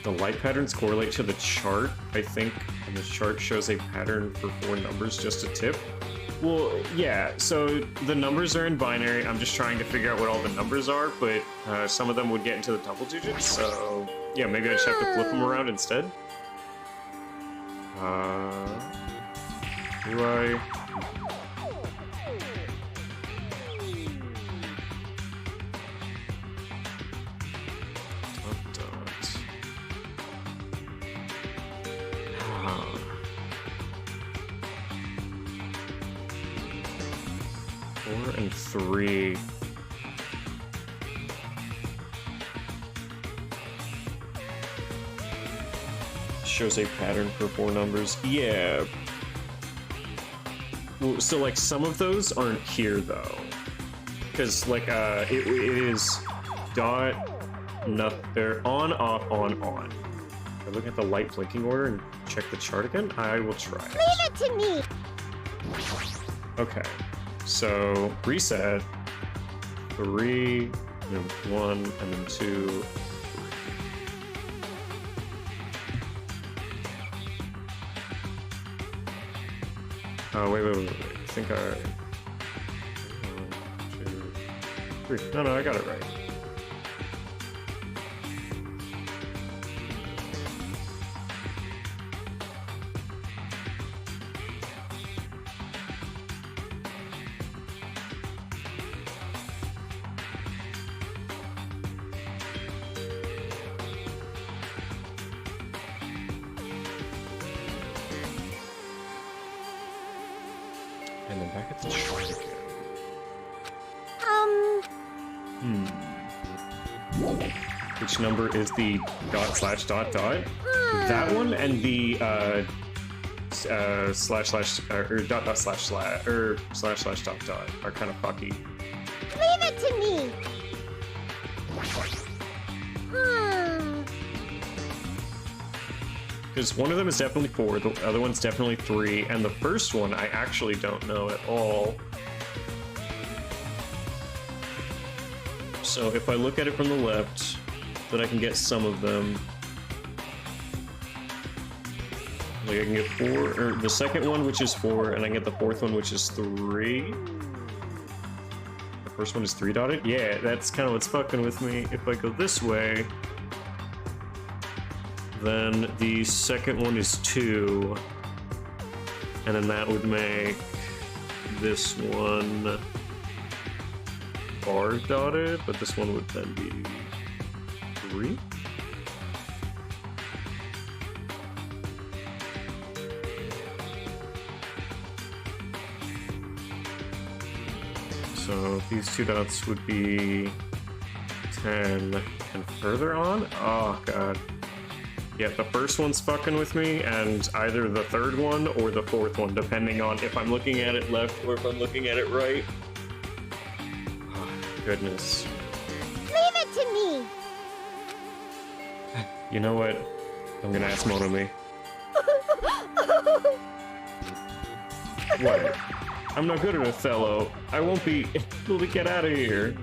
The light patterns correlate to the chart, I think, and the chart shows a pattern for 4 numbers, just a tip. Well, yeah, so the numbers are in binary. I'm just trying to figure out what all the numbers are, but some of them would get into the double digits, so yeah, maybe I just have to flip them around instead. Do I? And 3. Shows a pattern for 4 numbers. Yeah. Well, so like some of those aren't here though, because like it is dot nothing on off on on. I look at the light blinking order and check the chart again. I will try. Leave it to me. Okay. So, reset, 3, and then 1, and then 2. Oh, wait. I think 1, 2, 3. No, I got it right. And then back at the chart again. Which number is the dot slash dot dot? That one and the slash slash or dot dot slash slash or slash slash dot dot are kind of fucky. Leave it to me. Because one of them is definitely 4, the other one's definitely 3, and the first one I actually don't know at all. So if I look at it from the left, then I can get some of them. Like I can get 4, or the second one, which is 4, and I can get the fourth one, which is 3. The first one is 3 dotted? Yeah, that's kind of what's fucking with me. If I go this way, then the second one is 2, and then that would make this one bar dotted, but this one would then be 3. So these 2 dots would be 10 and further on? Oh god. Yeah, the first one's fucking with me, and either the third one or the fourth one, depending on if I'm looking at it left or if I'm looking at it right. Oh, goodness. Leave it to me. You know what? I'm gonna ask TommyOmni. What? I'm not good at Othello. I won't be able to get out of here.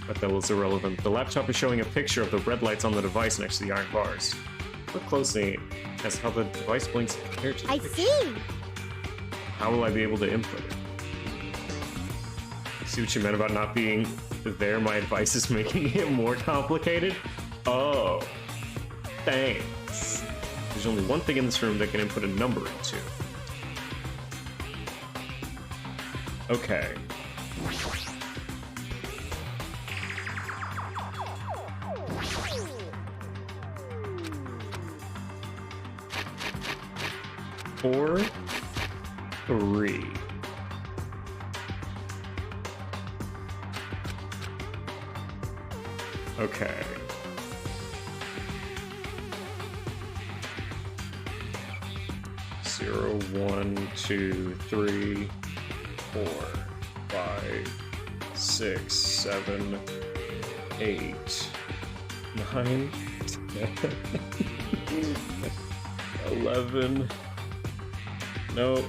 Othello's irrelevant. The laptop is showing a picture of the red lights on the device next to the iron bars. Look closely as how the device blinks compared to the picture. see. How will I be able to input it? See what you meant about not being there? My advice is making it more complicated? Oh. Thanks. There's only one thing in this room that can input a number into. Okay. Four, 3. Okay. Zero, 1, 2, 3, 4, 5, 6, 7, 8, 9, 10, 11. Nope.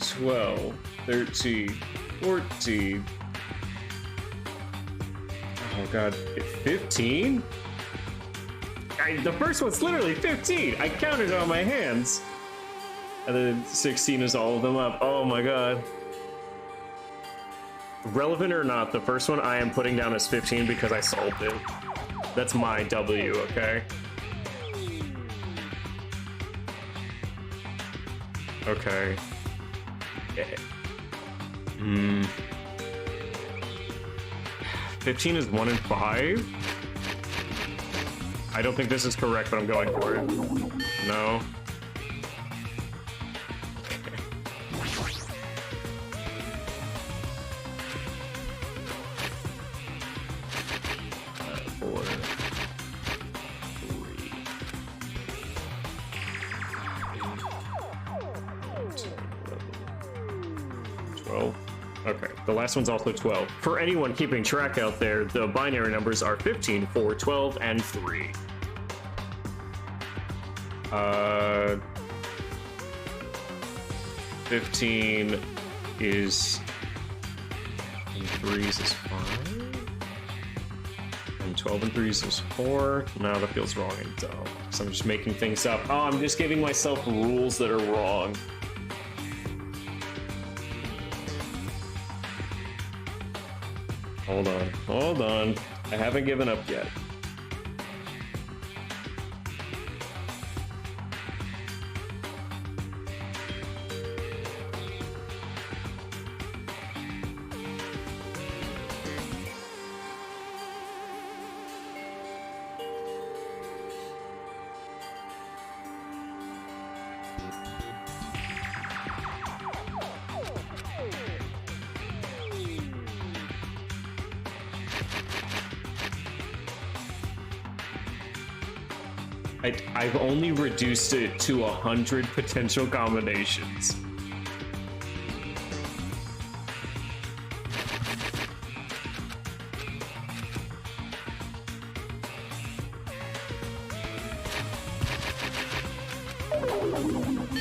12, 13, 14. Oh god, 15? The first one's literally 15. I counted it on my hands. And then 16 is all of them up. Oh my god. Relevant or not, the first one I am putting down as 15 because I solved it. That's my W, okay? Okay. 15 is 1 and 5? I don't think this is correct, but I'm going for it. No. Okay, the last one's also 12. For anyone keeping track out there, the binary numbers are 15, 4, 12, and 3. 15 is... and 3s is 5? And 12 and 3s is 4? No, that feels wrong and dumb. So I'm just making things up. Oh, I'm just giving myself rules that are wrong. Hold on. I haven't given up yet. I've only reduced it to 100 potential combinations.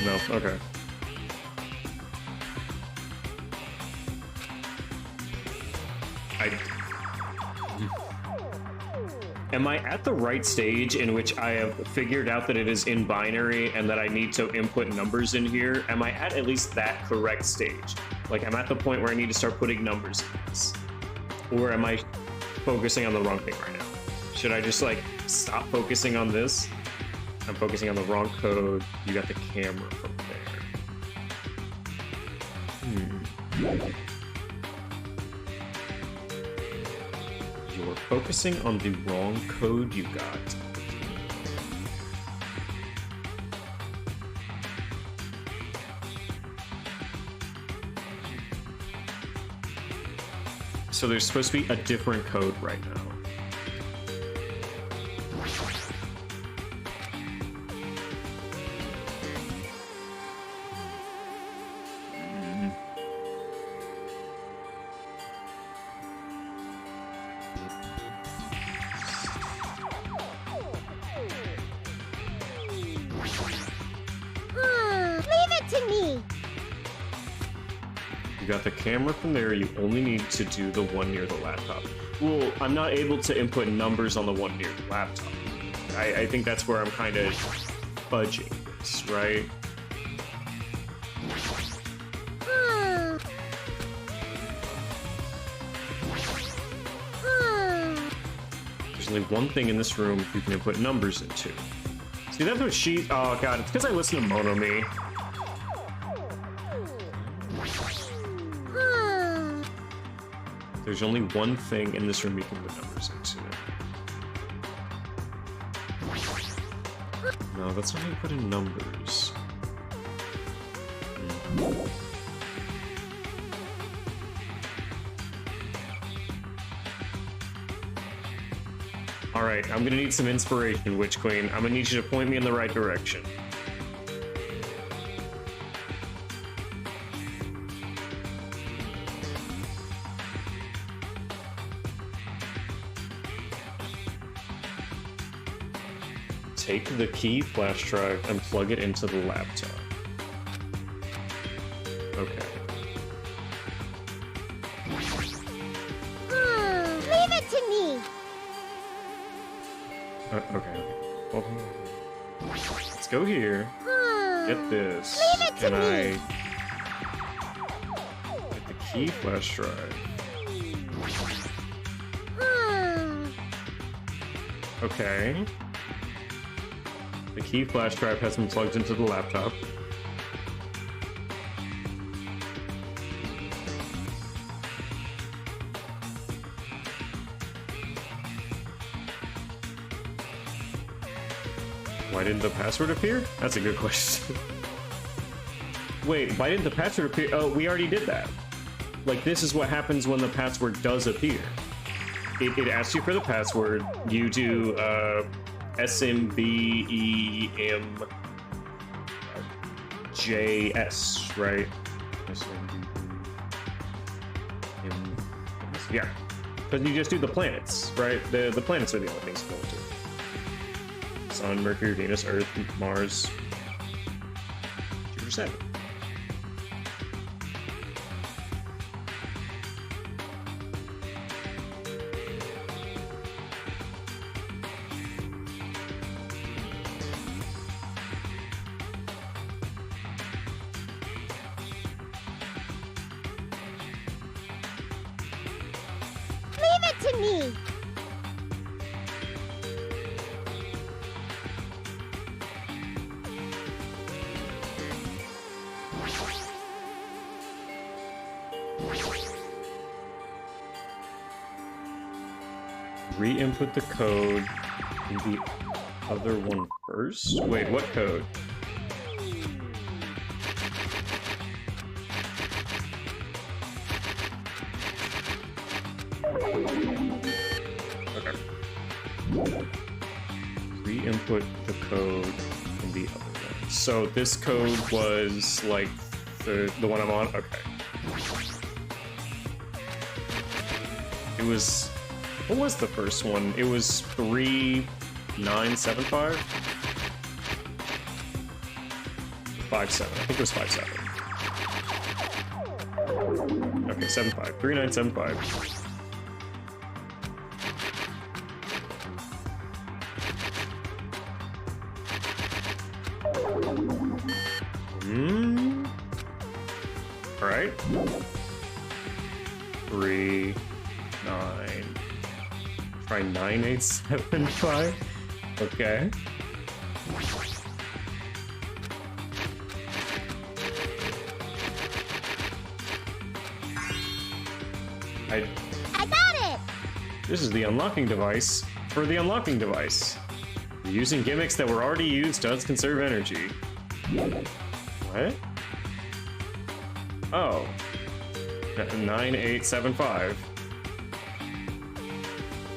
No, okay. Am I at the right stage in which I have figured out that it is in binary and that I need to input numbers in here? Am I at least that correct stage? Like, I'm at the point where I need to start putting numbers in this. Or am I focusing on the wrong thing right now? Should I just, like, stop focusing on this? I'm focusing on the wrong code. You got the camera from there. You're focusing on the wrong code you got. So there's supposed to be a different code right now. Leave it to me. You got the camera from there, you only need to do the one near the laptop. Well, I'm not able to input numbers on the one near the laptop. I think that's where I'm kind of fudging this, right? There's only one thing in this room you can input numbers into. See, that's what she... Oh, God, it's because I listen to TommyOmni. There's only one thing in this room you can put numbers into. No, that's not how you put in numbers. Alright, I'm gonna need some inspiration, Witch Queen. I'm gonna need you to point me in the right direction. Take the key flash drive and plug it into the laptop. Okay. Leave it to me. Okay. Well, let's go here. Get this. Leave it to Can I me. get the key flash drive? Okay. The key flash drive has been plugged into the laptop. Why didn't the password appear? That's a good question. Wait, why didn't the password appear? Oh, we already did that. Like, this is what happens when the password does appear. It asks you for the password. You do, SMBEMJS, right? Yeah. Because you just do the planets, right? The planets are the only things to go into. Sun, Mercury, Venus, Earth, Mars, Jupiter, Saturn. Leave it to me. Re-input the code in the other one first? Wait, what code? Okay. Re-input the code in the other one. So this code was like the one I'm on? Okay. It was... What was the first one? It was 3975? 57. I think it was 57. Okay, 75. 3975. Alright. 3, 9. Try 9, 8, 7, 5. Okay. I got it! This is the unlocking device for the unlocking device. Using gimmicks that were already used does conserve energy. What? Oh. 9, 8, 7, 5.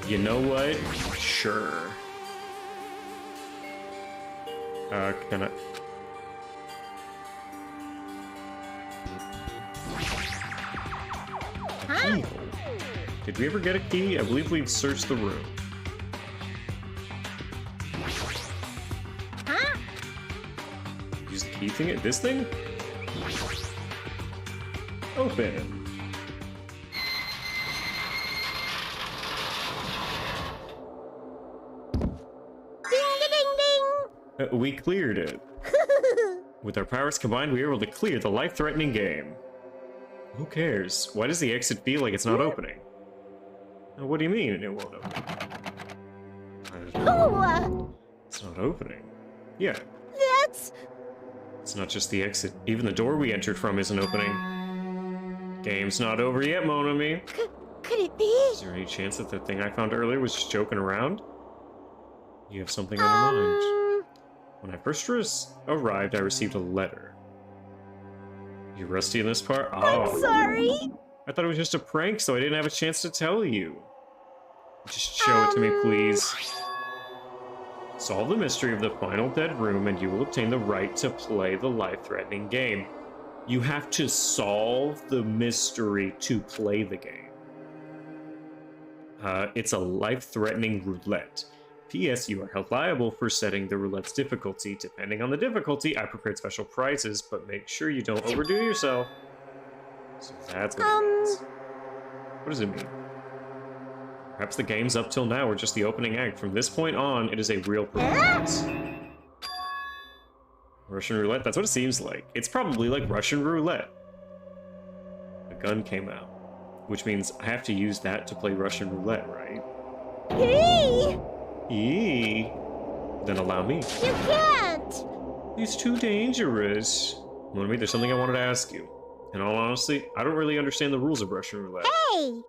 You know what? Sure. Can I... Huh? Key. Did we ever get a key? I believe we've searched the room. Huh? Use the key thing? This thing? Open. Ding-a-ding-ding! We cleared it. With our powers combined, we were able to clear the life-threatening game. Who cares? Why does the exit feel like it's not opening? What do you mean it won't open? Ooh, It's not opening. Yeah, that's... it's not just the exit. Even the door we entered from isn't opening. Game's not over yet, Mon Ami. Could it be? Is there any chance that the thing I found earlier was just joking around? You have something on your mind. When I first arrived, I received a letter. You rusty in this part? Oh. I'm sorry. I thought it was just a prank, so I didn't have a chance to tell you. Just show it to me, please. Solve the mystery of the final dead room, and you will obtain the right to play the life-threatening game. You have to solve the mystery to play the game. It's a life-threatening roulette. P.S. You are held liable for setting the roulette's difficulty. Depending on the difficulty, I prepared special prizes, but make sure you don't overdo yourself. So that's what it means. What does it mean? Perhaps the games up till now were just the opening act. From this point on, it is a real performance. Russian roulette? That's what it seems like. It's probably like Russian roulette. The gun came out, which means I have to use that to play Russian roulette, right? Hey! Then allow me. You can't! It's too dangerous. Monomi, there's something I wanted to ask you. In all honesty, I don't really understand the rules of Russian roulette. Hey! Well,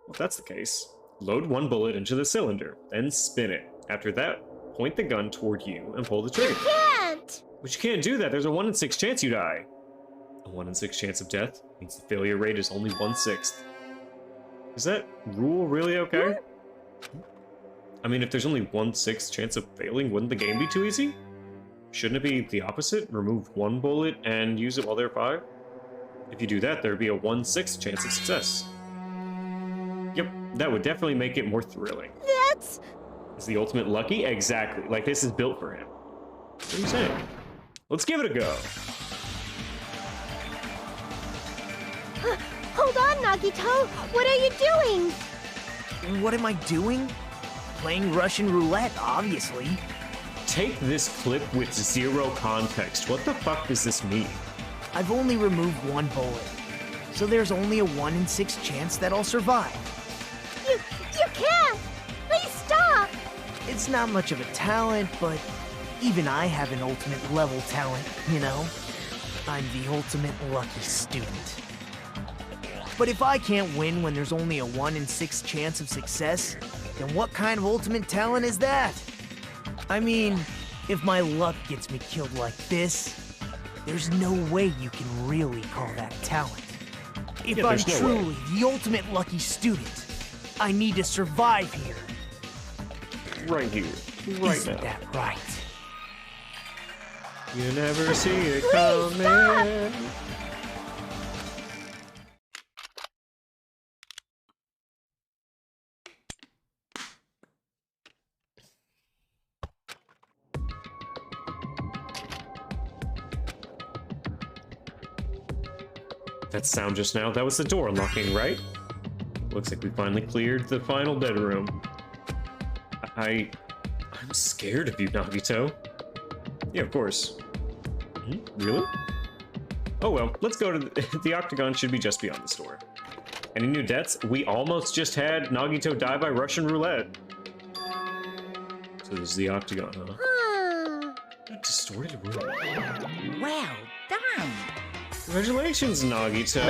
if that's the case, load one bullet into the cylinder, then spin it. After that, point the gun toward you and pull the trigger. You can't! But you can't do that. There's a 1 in 6 chance you die. A 1 in 6 chance of death means the failure rate is only 1/6. Is that rule really okay? I mean, if there's only 1/6 chance of failing, wouldn't the game be too easy? Shouldn't it be the opposite? Remove one bullet and use it while there are 5? If you do that, there'd be a 1/6 chance of success. Yep, that would definitely make it more thrilling. That's... Is the ultimate lucky? Exactly. Like, this is built for him. What are you saying? Let's give it a go. Hold on, Nagito! What are you doing? What am I doing? Playing Russian roulette, obviously. Take this clip with 0 context. What the fuck does this mean? I've only removed one bullet, so there's only a 1 in 6 chance that I'll survive. You can't! Please stop! It's not much of a talent, but even I have an ultimate level talent, you know? I'm the ultimate lucky student. But if I can't win when there's only a 1 in 6 chance of success, then what kind of ultimate talent is that? I mean, if my luck gets me killed like this, there's no way you can really call that talent. If Yeah, I'm there's no truly the ultimate lucky student, I need to survive here. Right here. Right Isn't now. that right? You never see it coming. That sound just now, that was the door unlocking, right? Looks like we finally cleared the final bedroom. I'm scared of you, Nagito. Yeah, of course. Really? Oh well, let's go to the Octagon should be just beyond this door. Any new deaths? We almost just had Nagito die by Russian roulette. So this is the Octagon, huh? What a distorted room. Well done. Congratulations, Nagito.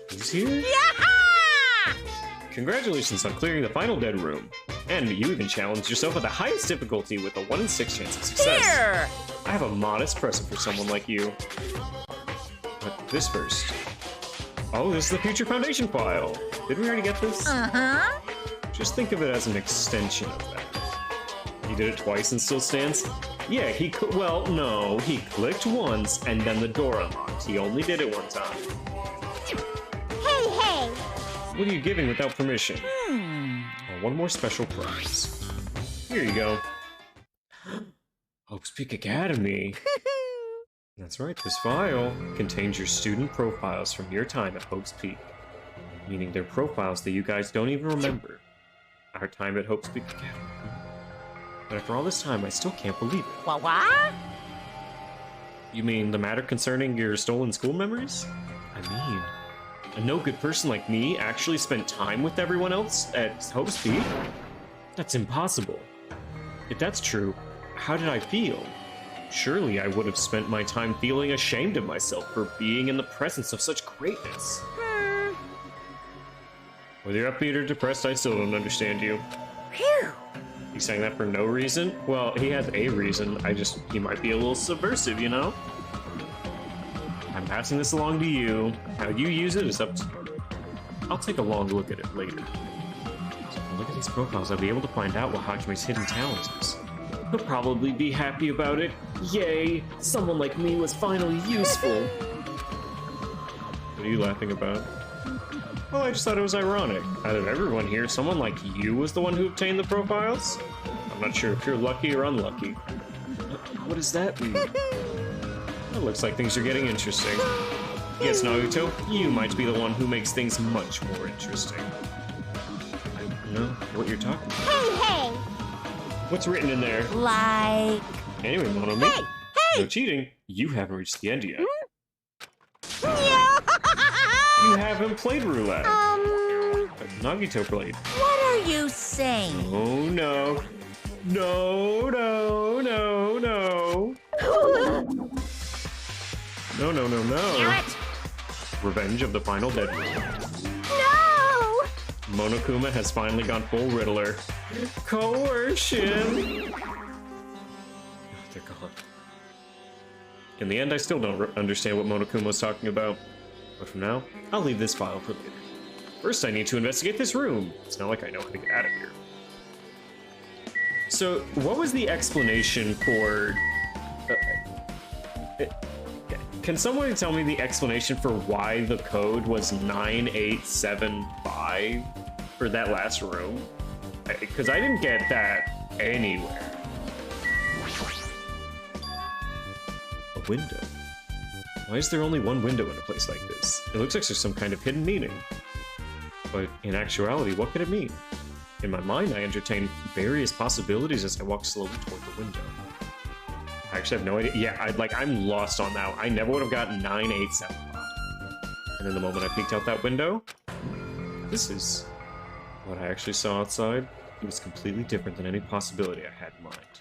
He's here? Yaha! Congratulations on clearing the final dead room. And you even challenged yourself with the highest difficulty with a 1 in 6 chance of success. Here! I have a modest present for someone like you. But this first. Oh, this is the Future Foundation file. Didn't we already get this? Uh-huh. Just think of it as an extension of that. He did it twice and still stands? Yeah, well, no. He clicked once and then the door unlocked. He only did it one time. Hey! What are you giving without permission? Oh, one more special prize. Here you go. Hope's Peak Academy. That's right, this file contains your student profiles from your time at Hope's Peak. Meaning they're profiles that you guys don't even remember. Our time at Hope's Peak Academy. But after all this time, I still can't believe it. What? You mean the matter concerning your stolen school memories? I mean, a no-good person like me actually spent time with everyone else at Hope's Peak? That's impossible. If that's true, how did I feel? Surely I would have spent my time feeling ashamed of myself for being in the presence of such greatness. Whether you're upbeat or depressed, I still don't understand you. Phew. He's saying that for no reason? Well, he has a reason. He might be a little subversive, you know? I'm passing this along to you. How you use it is up to you. I'll take a long look at it later. So if I look at these profiles, I'll be able to find out what Hajime's hidden talent is. He'll probably be happy about it. Yay! Someone like me was finally useful! What are you laughing about? Well, I just thought it was ironic. Out of everyone here, someone like you was the one who obtained the profiles? I'm not sure if you're lucky or unlucky. What does that mean? It looks like things are getting interesting. Yes, Naruto, you might be the one who makes things much more interesting. I don't know what you're talking about. Hey! What's written in there? Like... Anyway, Monomi. Hey! No cheating. You haven't reached the end yet. Yeah. You haven't played roulette. Nagito played. What are you saying? Oh no. No. Damn it! Revenge of the Final Dead Room. No! Monokuma has finally gone full Riddler. Coercion! They're gone. In the end, I still don't understand what Monokuma was talking about. But for now, I'll leave this file for later. First, I need to investigate this room. It's not like I know how to get out of here. So, what was the explanation for... can someone tell me the explanation for why the code was 9875 for that last room? Because I didn't get that anywhere. A window. Why is there only one window in a place like this? It looks like there's some kind of hidden meaning. But in actuality, what could it mean? In my mind, I entertained various possibilities as I walked slowly toward the window. I actually have no idea. Yeah, I'm lost on that. I never would have gotten 9875. And then the moment I peeked out that window, this is what I actually saw outside. It was completely different than any possibility I had in mind.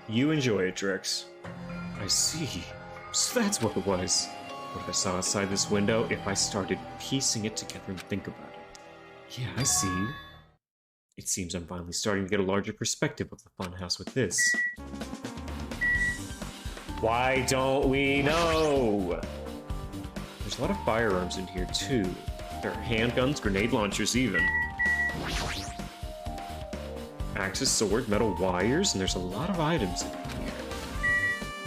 You enjoy it, Drex. I see. So that's what it was. What I saw outside this window, if I started piecing it together and think about it. Yeah, I see. It seems I'm finally starting to get a larger perspective of the funhouse with this. Why don't we know? There's a lot of firearms in here, too. There are handguns, grenade launchers, even. Axes, sword, metal wires, and there's a lot of items in here.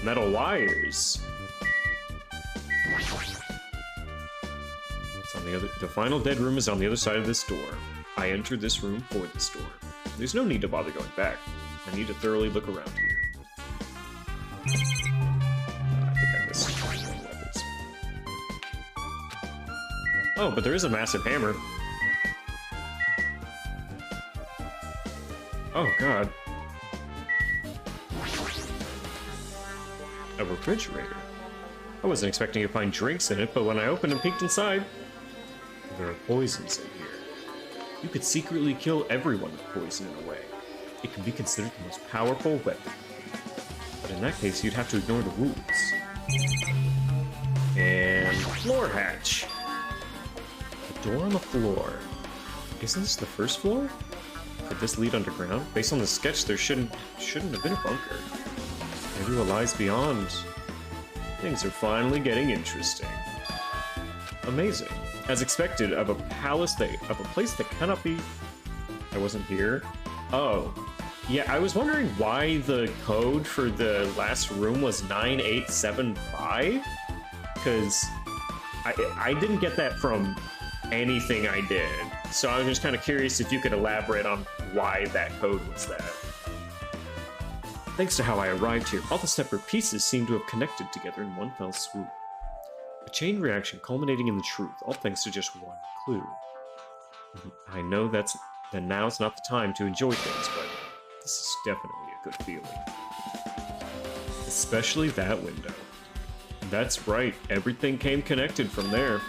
Metal wires? It's on the final dead room is on the other side of this door. I entered this room for this door. There's no need to bother going back. I need to thoroughly look around here. I think I missed one of the levels. Oh, but there is a massive hammer. Oh, God. A refrigerator. I wasn't expecting to find drinks in it, but when I opened and peeked inside, there are poisons in here. You could secretly kill everyone with poison in a way. It can be considered the most powerful weapon. But in that case, you'd have to ignore the rules. And floor hatch. A door on the floor. Isn't this the first floor? Could this lead underground? Based on the sketch, there shouldn't have been a bunker. Maybe what lies beyond. Things are finally getting interesting. Amazing. As expected, of a place that cannot be. I wasn't here. Oh, yeah. I was wondering why the code for the last room was 9875, because I didn't get that from anything I did. So I was just kind of curious if you could elaborate on why that code was that. Thanks to how I arrived here, all the separate pieces seem to have connected together in one fell swoop. A chain reaction culminating in the truth, all thanks to just one clue. I know that now's not the time to enjoy things, but this is definitely a good feeling. Especially that window. That's right, everything came connected from there.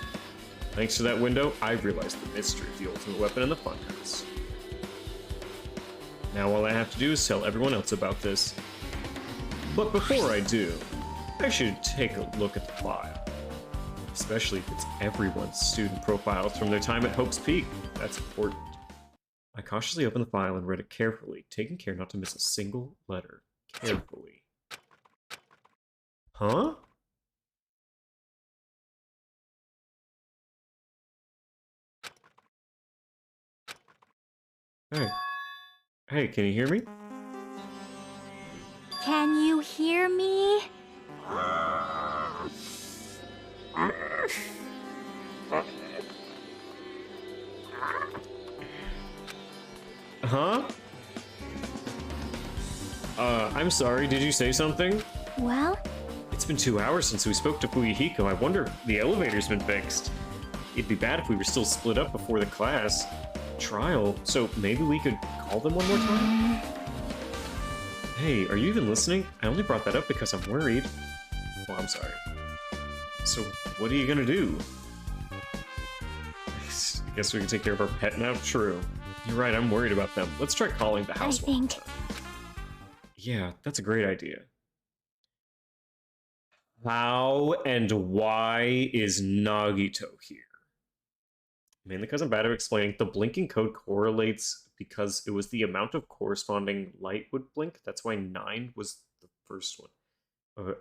Thanks to that window, I realized the mystery of the ultimate weapon in the funhouse. Now all I have to do is tell everyone else about this. But before I do, I should take a look at the file. Especially if it's everyone's student profiles from their time at Hope's Peak. That's important. I cautiously opened the file and read it carefully, taking care not to miss a single letter. Carefully. Huh? Hey. Hey, can you hear me? Can you hear me? Huh? I'm sorry, did you say something? Well, It's been 2 hours since we spoke to Fuyuhiko. I wonder if the elevator's been fixed. It'd be bad if we were still split up before the class trial, so maybe we could call them one more time? Hey, are you even listening? I only brought that up because I'm worried. Well, I'm sorry. So, what are you gonna do? I guess we can take care of our pet now? True. You're right, I'm worried about them. Let's try calling the house one more time. Yeah, that's a great idea. How and why is Nagito here? Mainly because I'm bad at explaining. The blinking code correlates because it was the amount of corresponding light would blink. That's why 9 was the first one.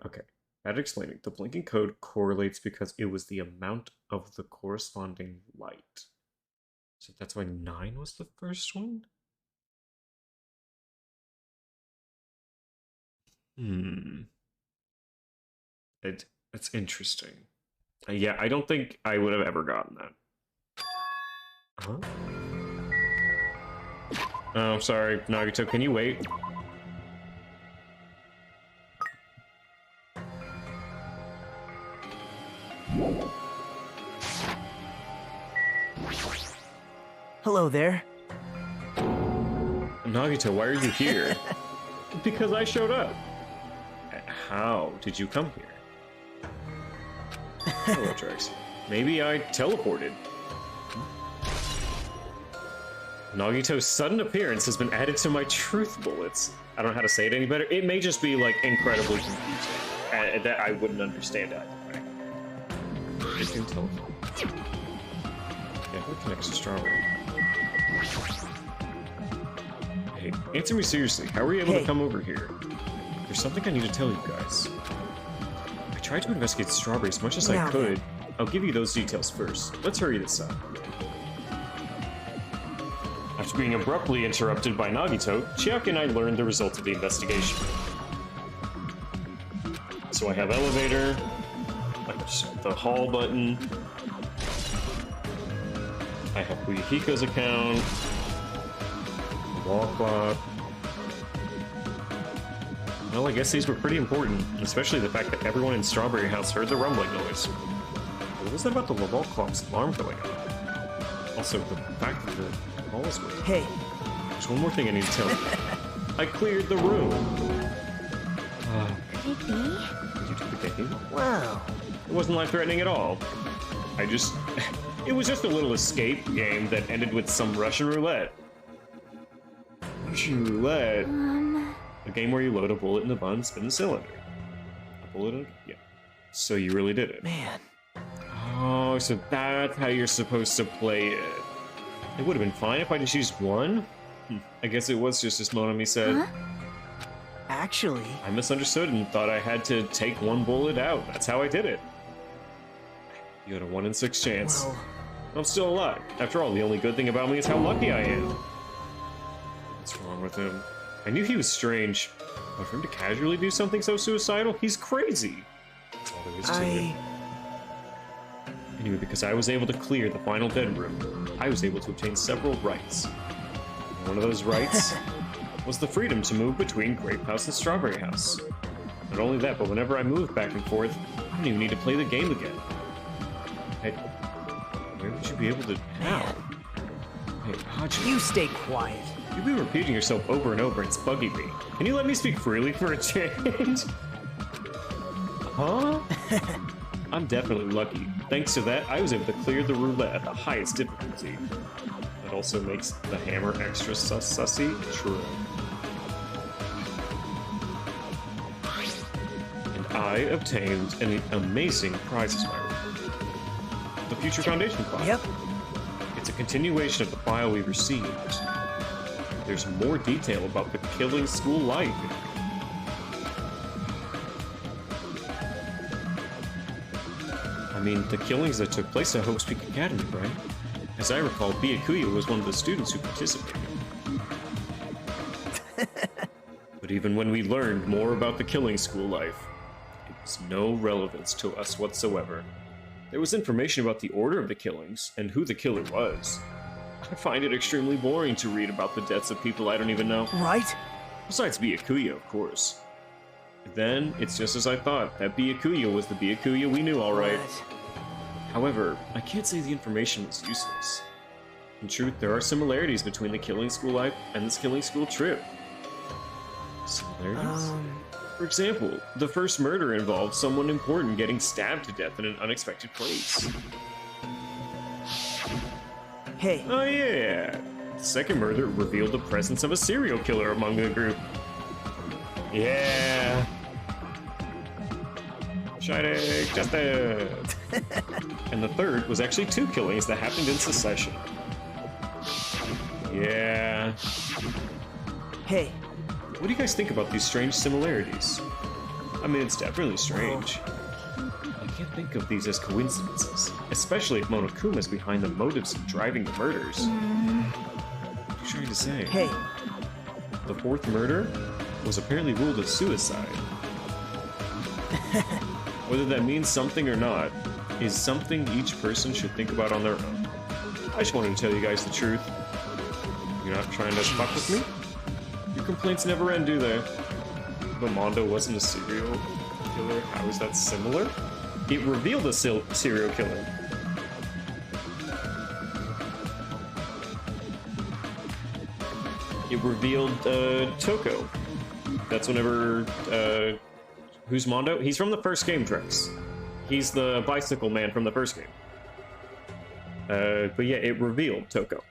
Okay, bad at explaining. The blinking code correlates because it was the amount of the corresponding light. So that's why 9 was the first one? That's interesting. Yeah, I don't think I would have ever gotten that. Huh? Oh, sorry, Nagito, can you wait? Hello there. Nagito, why are you here? Because I showed up. How did you come here? Hello, Trax. Maybe I teleported. Nagito's sudden appearance has been added to my truth bullets. I don't know how to say it any better. It may just be, like, incredibly confusing. That I wouldn't understand either way. I can teleport. Yeah, who connects to Strawberry? Hey, answer me seriously. How were you able to come over here? There's something I need to tell you guys. I tried to investigate Strawberry as much as I could. I'll give you those details first. Let's hurry this up. After being abruptly interrupted by Nagito, Chiaki and I learned the results of the investigation. So I have elevator, like the hall button. I have Fuyuhiko's account, wall clock. Well, I guess these were pretty important, especially the fact that everyone in Strawberry House heard the rumbling noise. What was that about the wall clock's alarm going on? Also, the fact that the walls were... Hey, There's one more thing I need to tell you. I cleared the room. Could it be? Did you do the game? Wow. It wasn't life-threatening at all. It was just a little escape game that ended with some Russian roulette. Russian roulette? A game where you load a bullet in the bun, spin the cylinder. A bullet in... Yeah. So you really did it. Man. Oh, so that's how you're supposed to play it. It would have been fine if I just used one. I guess it was just as TommyOmni said. Huh? Actually... I misunderstood and thought I had to take one bullet out. That's how I did it. You had a 1 in 6 chance. Well... I'm still alive. After all, the only good thing about me is how lucky I am. What's wrong with him? I knew he was strange, but for him to casually do something so suicidal, he's crazy. That's all there is to it. Anyway, because I was able to clear the final dead room, I was able to obtain several rights. One of those rights was the freedom to move between Grape House and Strawberry House. Not only that, but whenever I moved back and forth, I didn't even need to play the game again. Where would you be able to... How? Hey, Haji, You stay quiet. you've been repeating yourself over and over, and it's bugging me. Can you let me speak freely for a change? Huh? I'm definitely lucky. Thanks to that, I was able to clear the roulette at the highest difficulty. That also makes the hammer extra sussy. True. And I obtained an amazing prize as my reward. The Future Foundation file. Yep. It's a continuation of the file we received. There's more detail about the killing school life. I mean, the killings that took place at Hope's Peak Academy, right? As I recall, Byakuya was one of the students who participated. But even when we learned more about the killing school life, it was no relevance to us whatsoever. There was information about the order of the killings and who the killer was. I find it extremely boring to read about the deaths of people I don't even know. Right? Besides Byakuya, of course. Then, it's just as I thought, that Byakuya was the Byakuya we knew alright. However, I can't say the information was useless. In truth, there are similarities between the killing school life and this killing school trip. Similarities? For example, the first murder involved someone important getting stabbed to death in an unexpected place. Hey. Oh yeah! The second murder revealed the presence of a serial killer among the group. Yeah! Shining justice! And the third was actually 2 killings that happened in succession. Yeah. Hey. What do you guys think about these strange similarities? I mean, it's definitely strange. I can't think of these as coincidences, especially if Monokuma's behind the motives driving the murders. What are you trying to say? Hey. The 4th murder was apparently ruled a suicide. Whether that means something or not is something each person should think about on their own. I just wanted to tell you guys the truth. You're not trying to fuck with me? Your complaints never end, do they? But Mondo wasn't a serial killer. How is that similar? It revealed a serial killer. It revealed Toko. That's whenever who's Mondo? He's from the first game, Drex. He's the bicycle man from the first game. But yeah, it revealed Toko.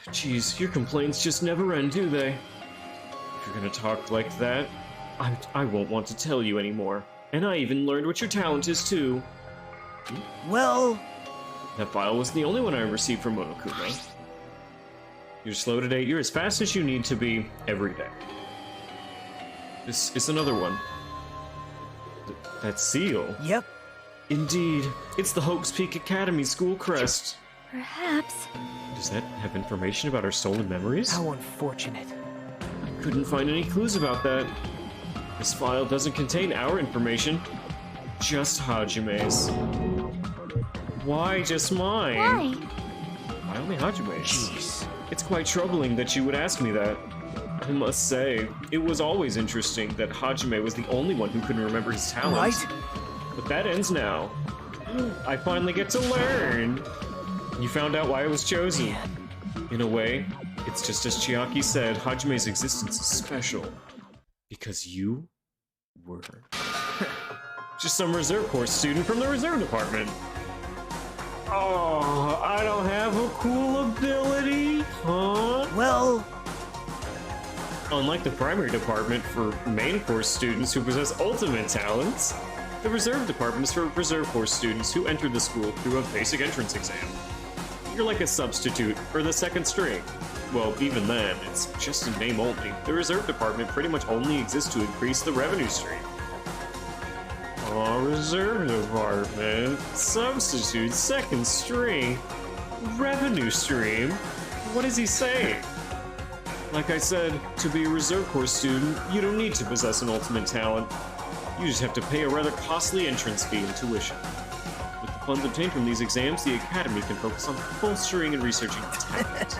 Jeez, your complaints just never end, do they? If you're gonna talk like that, I won't want to tell you anymore. And I even learned what your talent is, too. Well... That file wasn't the only one I received from Monokuma. You're slow today, you're as fast as you need to be every day. This is another one. That seal? Yep. Indeed. It's the Hope's Peak Academy school crest. Perhaps. Does that have information about our stolen memories? How unfortunate. I couldn't find any clues about that. This file doesn't contain our information, just Hajime's. Why just mine? Why? Why only Hajime's? Jeez. It's quite troubling that you would ask me that. I must say, it was always interesting that Hajime was the only one who couldn't remember his talents. Right? But that ends now. I finally get to learn! You found out why I was chosen. Man. In a way, It's just as Chiaki said, Hajime's existence is special. Because you were just some reserve corps student from the reserve department. Oh, I don't have a cool ability, huh? Well, Unlike the primary department for main course students who possess ultimate talents, the reserve department is for reserve course students who enter the school through a basic entrance exam. You're like a substitute, or the second string. Well, even then, it's just in name only. The reserve department pretty much only exists to increase the revenue stream. Oh, reserve department, substitute, second string, revenue stream? What is he saying? Like I said, to be a reserve corps student, you don't need to possess an ultimate talent. You just have to pay a rather costly entrance fee and tuition. With the funds obtained from these exams, the Academy can focus on bolstering and researching talent.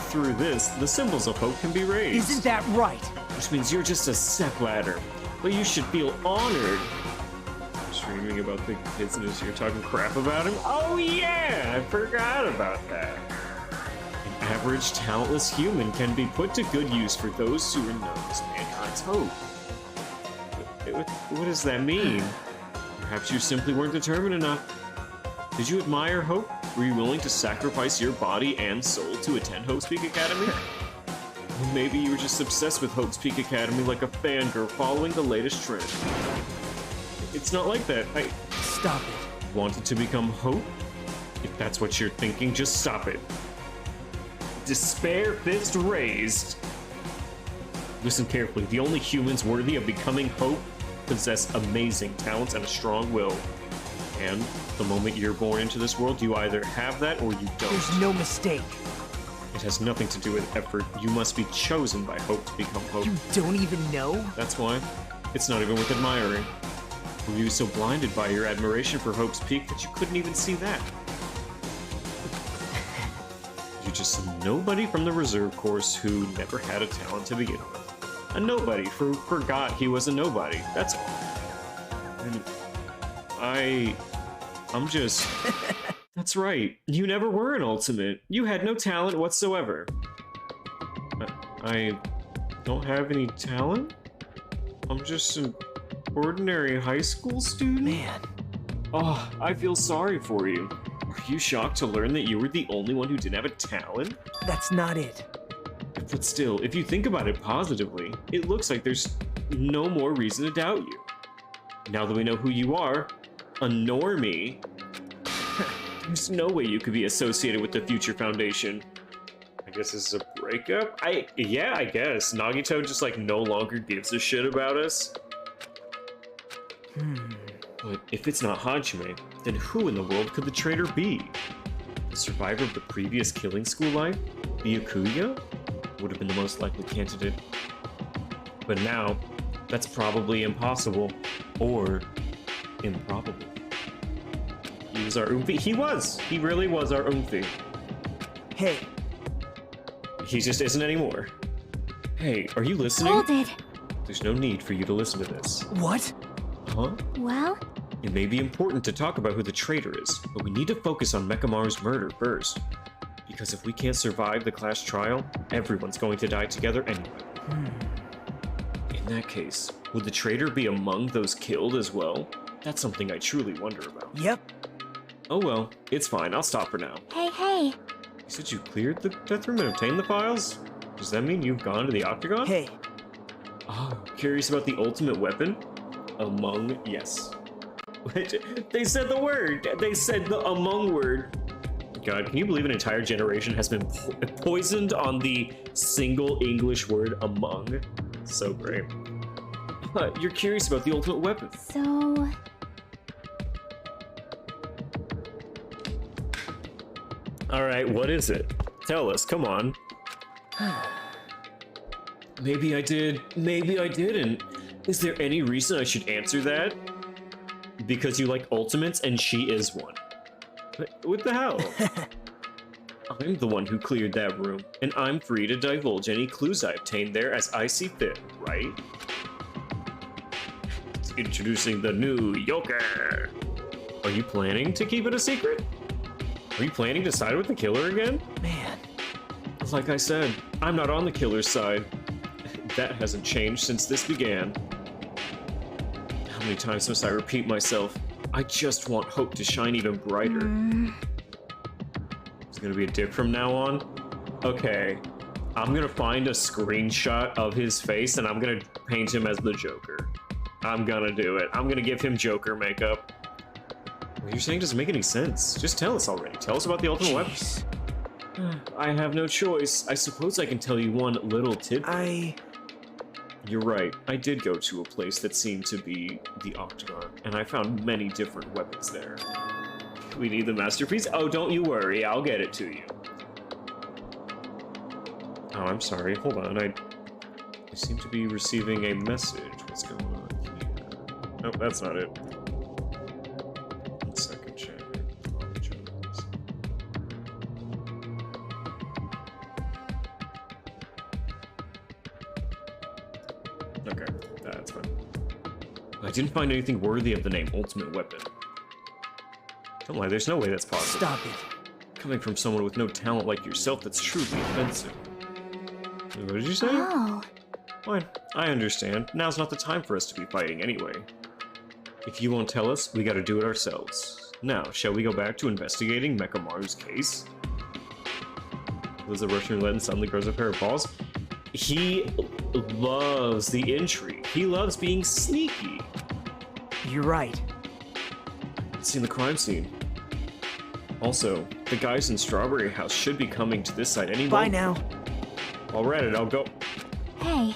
Through this, the symbols of hope can be raised. isn't that right? Which means you're just a stepladder. But you should feel honored. Streaming about big business, you're talking crap about him? Oh yeah, I forgot about that. An average, talentless human can be put to good use for those who are known as mankind's hope. What does that mean? Perhaps you simply weren't determined enough. Did you admire hope? Were you willing to sacrifice your body and soul to attend Hope's Peak Academy? Or maybe you were just obsessed with Hope's Peak Academy like a fangirl following the latest trend. It's not like that. I Stop it. wanted to become Hope? If that's what you're thinking, just stop it. Despair fist raised. Listen carefully. The only humans worthy of becoming Hope possess amazing talents and a strong will. And the moment you're born into this world, you either have that or you don't. There's no mistake. It has nothing to do with effort. You must be chosen by Hope to become Hope. You don't even know? That's why. It's not even worth admiring. Were you so blinded by your admiration for Hope's Peak that you couldn't even see that? You're just a nobody from the reserve course who never had a talent to begin with. A nobody who forgot he was a nobody. That's all. And I'm just... That's right. You never were an ultimate. You had no talent whatsoever. I don't have any talent? I'm just an ordinary high school student? Man. Oh, I feel sorry for you. Are you shocked to learn that you were the only one who didn't have a talent? That's not it. But still, if you think about it positively, it looks like there's no more reason to doubt you. Now that we know who you are, a normie, there's no way you could be associated with the Future Foundation. I guess this is a breakup? Yeah, I guess. Nagito just like no longer gives a shit about us. But if it's not Hajime, then who in the world could the traitor be? The survivor of the previous killing school life? The Yakuya? Would have been the most likely candidate. But now, that's probably impossible. Or improbable. He was our Umfi. He was! He really was our Umfi. Hey, He just isn't anymore. Hey, are you listening? Hold it. There's no need for you to listen to this. what? Huh? Well, It may be important to talk about who the traitor is, but we need to focus on Mekamaru's murder first. Because if we can't survive the class trial, everyone's going to die together anyway. In that case, would the traitor be among those killed as well? That's something I truly wonder about. Yep. Oh well, it's fine, I'll stop for now. hey. You said you cleared the death room and obtained the files? Does that mean you've gone to the Octagon? Hey, Oh, curious about the ultimate weapon? Among, yes. They said the word! They said the among word. God, can you believe an entire generation has been poisoned on the single English word among? So great. You're curious about the ultimate weapon. So, Alright, what is it? Tell us, come on. Maybe I did, maybe I didn't. Is there any reason I should answer that? Because you like ultimates and she is one. What the hell? I'm the one who cleared that room, and I'm free to divulge any clues I obtained there as I see fit, right? Introducing the new Yoker. Are you planning to keep it a secret? Are you planning to side with the killer again? man. Like I said, I'm not on the killer's side. That hasn't changed since this began. How many times must I repeat myself? I just want hope to shine even brighter. It's gonna be a dick from now on? Okay. I'm gonna find a screenshot of his face and I'm gonna paint him as the Joker. I'm gonna do it. I'm gonna give him Joker makeup. What you're saying doesn't make any sense. Just tell us already. Tell us about the ultimate weapon. I have no choice. I suppose I can tell you one little tidbit. You're right. I did go to a place that seemed to be the Octagon, and I found many different weapons there. We need the masterpiece? Oh, don't you worry. I'll get it to you. Oh, I'm sorry. Hold on. I seem to be receiving a message. What's going on here? Nope, that's not it. 1 second, chat. Okay, that's fine. I didn't find anything worthy of the name Ultimate Weapon. Don't lie, there's no way that's possible. Stop it. Coming from someone with no talent like yourself, that's truly offensive. What did you say? Oh. Fine, I understand. Now's not the time for us to be fighting anyway. If you won't tell us, we gotta do it ourselves. Now, shall we go back to investigating Mechamaru's case? Was the Russian roulette and suddenly grows a pair of balls? He loves the intrigue. He loves being sneaky. You're right. It's in the crime scene. Also, the guys in Strawberry House should be coming to this side anyway. Bye now. While we're at it, I'll go. Hey.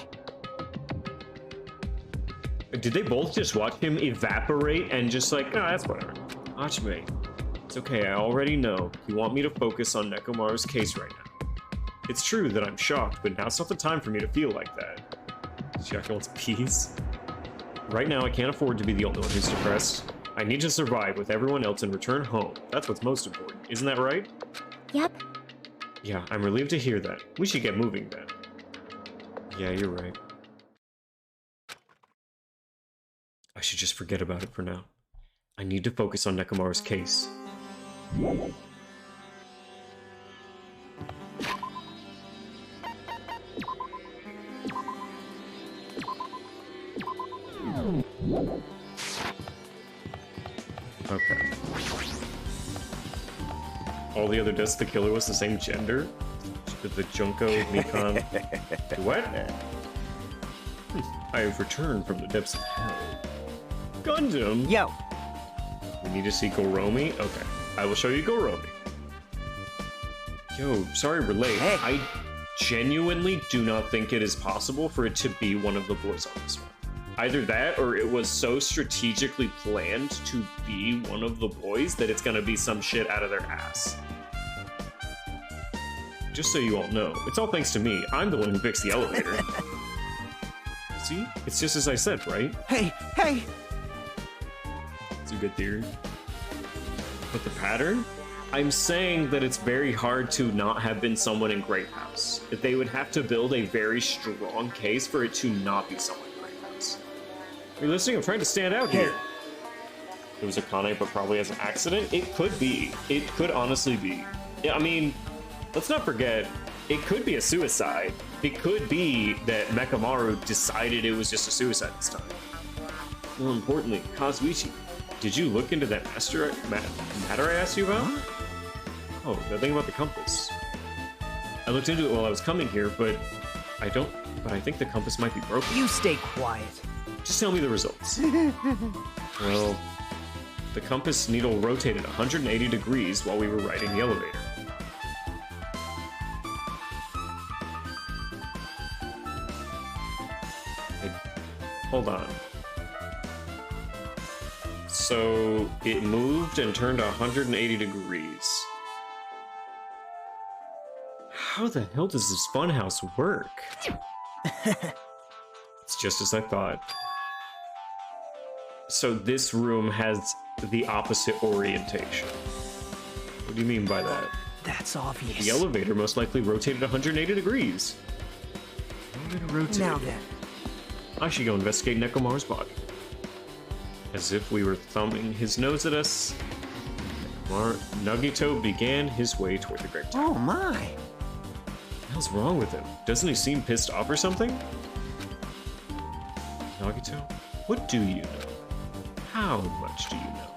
Did they both just watch him evaporate and just like, oh, that's whatever. Watch me. It's okay, I already know. You want me to focus on Nekomaru's case right now. It's true that I'm shocked, but now's not the time for me to feel like that. Jack wants peace. Right now, I can't afford to be the only one who's depressed. I need to survive with everyone else and return home. That's what's most important. Isn't that right? Yep. Yeah, I'm relieved to hear that. We should get moving then. Yeah, you're right. I should just forget about it for now. I need to focus on Nekomaru's case. Okay. All the other deaths, the killer was the same gender? The Junko, Nikon... What? I have returned from the depths of hell. Gundam! Yo. We need to see Goromi? Okay. I will show you Goromi. Yo, sorry we're late. Hey. I genuinely do not think it is possible for it to be one of the boys on this one. Either that, or it was so strategically planned to be one of the boys that it's gonna be some shit out of their ass. Just so you all know, it's all thanks to me. I'm the one who fixed the elevator. See? It's just as I said, right? Hey, hey! It's a good theory. But the pattern? I'm saying that it's very hard to not have been someone in Grape House. That they would have to build a very strong case for it to not be someone in Grape House. Are you listening? I'm trying to stand out here. It was a Kane, but probably as an accident? It could be. It could honestly be. Yeah, I mean, let's not forget, it could be a suicide. It could be that Mechamaru decided it was just a suicide this time. More importantly, Kazuichi, did you look into that matter I asked you about? Oh, the thing about the compass. I looked into it while I was coming here, but I think the compass might be broken. You stay quiet. Just tell me the results. Well, the compass needle rotated 180 degrees while we were riding the elevator. Hold on. So it moved and turned 180 degrees. How the hell does this funhouse work? It's just as I thought. So this room has the opposite orientation. What do you mean by that? That's obvious. The elevator most likely rotated 180 degrees. Elevator rotated. Now then. I should go investigate Nekomaru's body. As if we were thumbing his nose at us, Nagito began his way toward the grape tower. Oh my. hell's wrong with him? Doesn't he seem pissed off or something? Nagito, what do you know? How much do you know?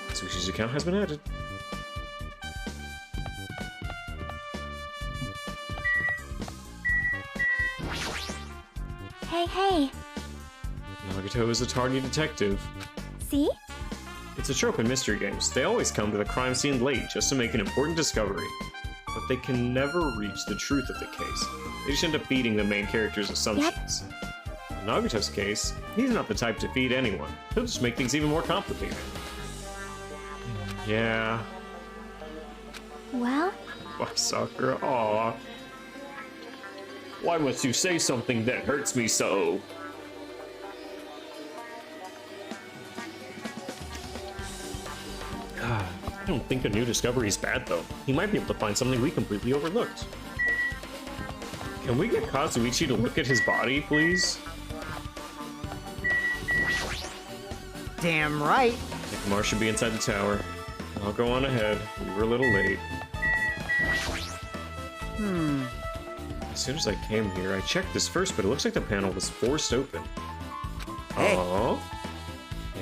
Sushi's account has been added. Hey. Nagito is a tardy detective. See? It's a trope in mystery games. They always come to the crime scene late just to make an important discovery. But they can never reach the truth of the case. They just end up feeding the main character's assumptions. In Nagito's case, he's not the type to feed anyone. He'll just make things even more complicated. Yeah. Well? Why, Sakura? Aw. Why must you say something that hurts me so? I don't think a new discovery is bad, though. He might be able to find something we completely overlooked. Can we get Kazuichi to look at his body, please? Damn right. Nekomar should be inside the tower. I'll go on ahead. We were a little late. As soon as I came here, I checked this first, but it looks like the panel was forced open. Hey. Aww.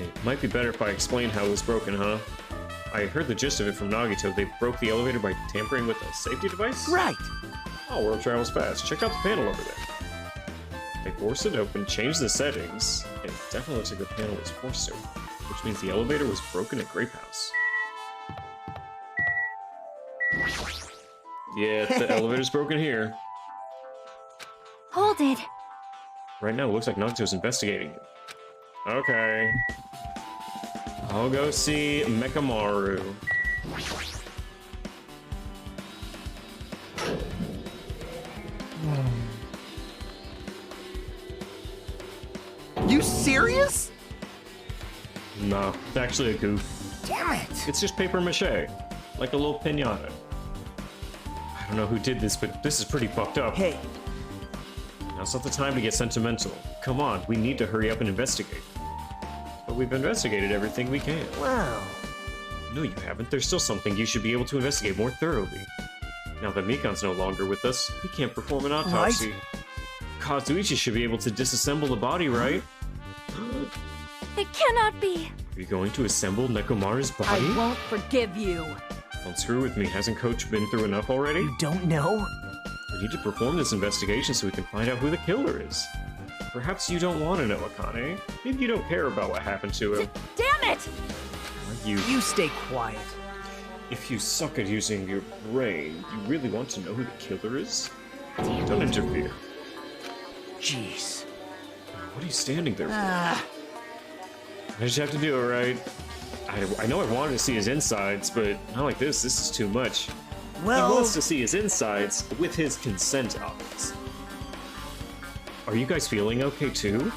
It might be better if I explain how it was broken, huh? I heard the gist of it from Nagito. They broke the elevator by tampering with a safety device? Right. Oh, world travels fast. Check out the panel over there. They forced it open, changed the settings, and it definitely looks like the panel was forced open, which means the elevator was broken at Grape House. Yeah, the elevator's broken here. Hold it. Right now, it looks like Nagito's investigating it. Okay. I'll go see Mekamaru. You serious? No, it's actually a goof. Damn it. It's just paper mache, like a little piñata. I don't know who did this, but this is pretty fucked up. Hey. Now's not the time to get sentimental. Come on, we need to hurry up and investigate. But we've investigated everything we can. Well. No, you haven't. There's still something you should be able to investigate more thoroughly. Now that Mikan's no longer with us, we can't perform an autopsy. Right. Kazuichi should be able to disassemble the body, right? It cannot be. Are you going to assemble Nekomaru's body? I won't forgive you. Don't screw with me. Hasn't Coach been through enough already? You don't know? We need to perform this investigation so we can find out who the killer is. Perhaps you don't want to know, Akane. Maybe you don't care about what happened to him. Damn it! You stay quiet. If you suck at using your brain, you really want to know who the killer is? Don't interfere. Jeez. What are you standing there for? Ah. I just have to do it, right? I know I wanted to see his insides, but not like this. This is too much. Well. He wants to see his insides with his consent, obviously. Are you guys feeling okay too?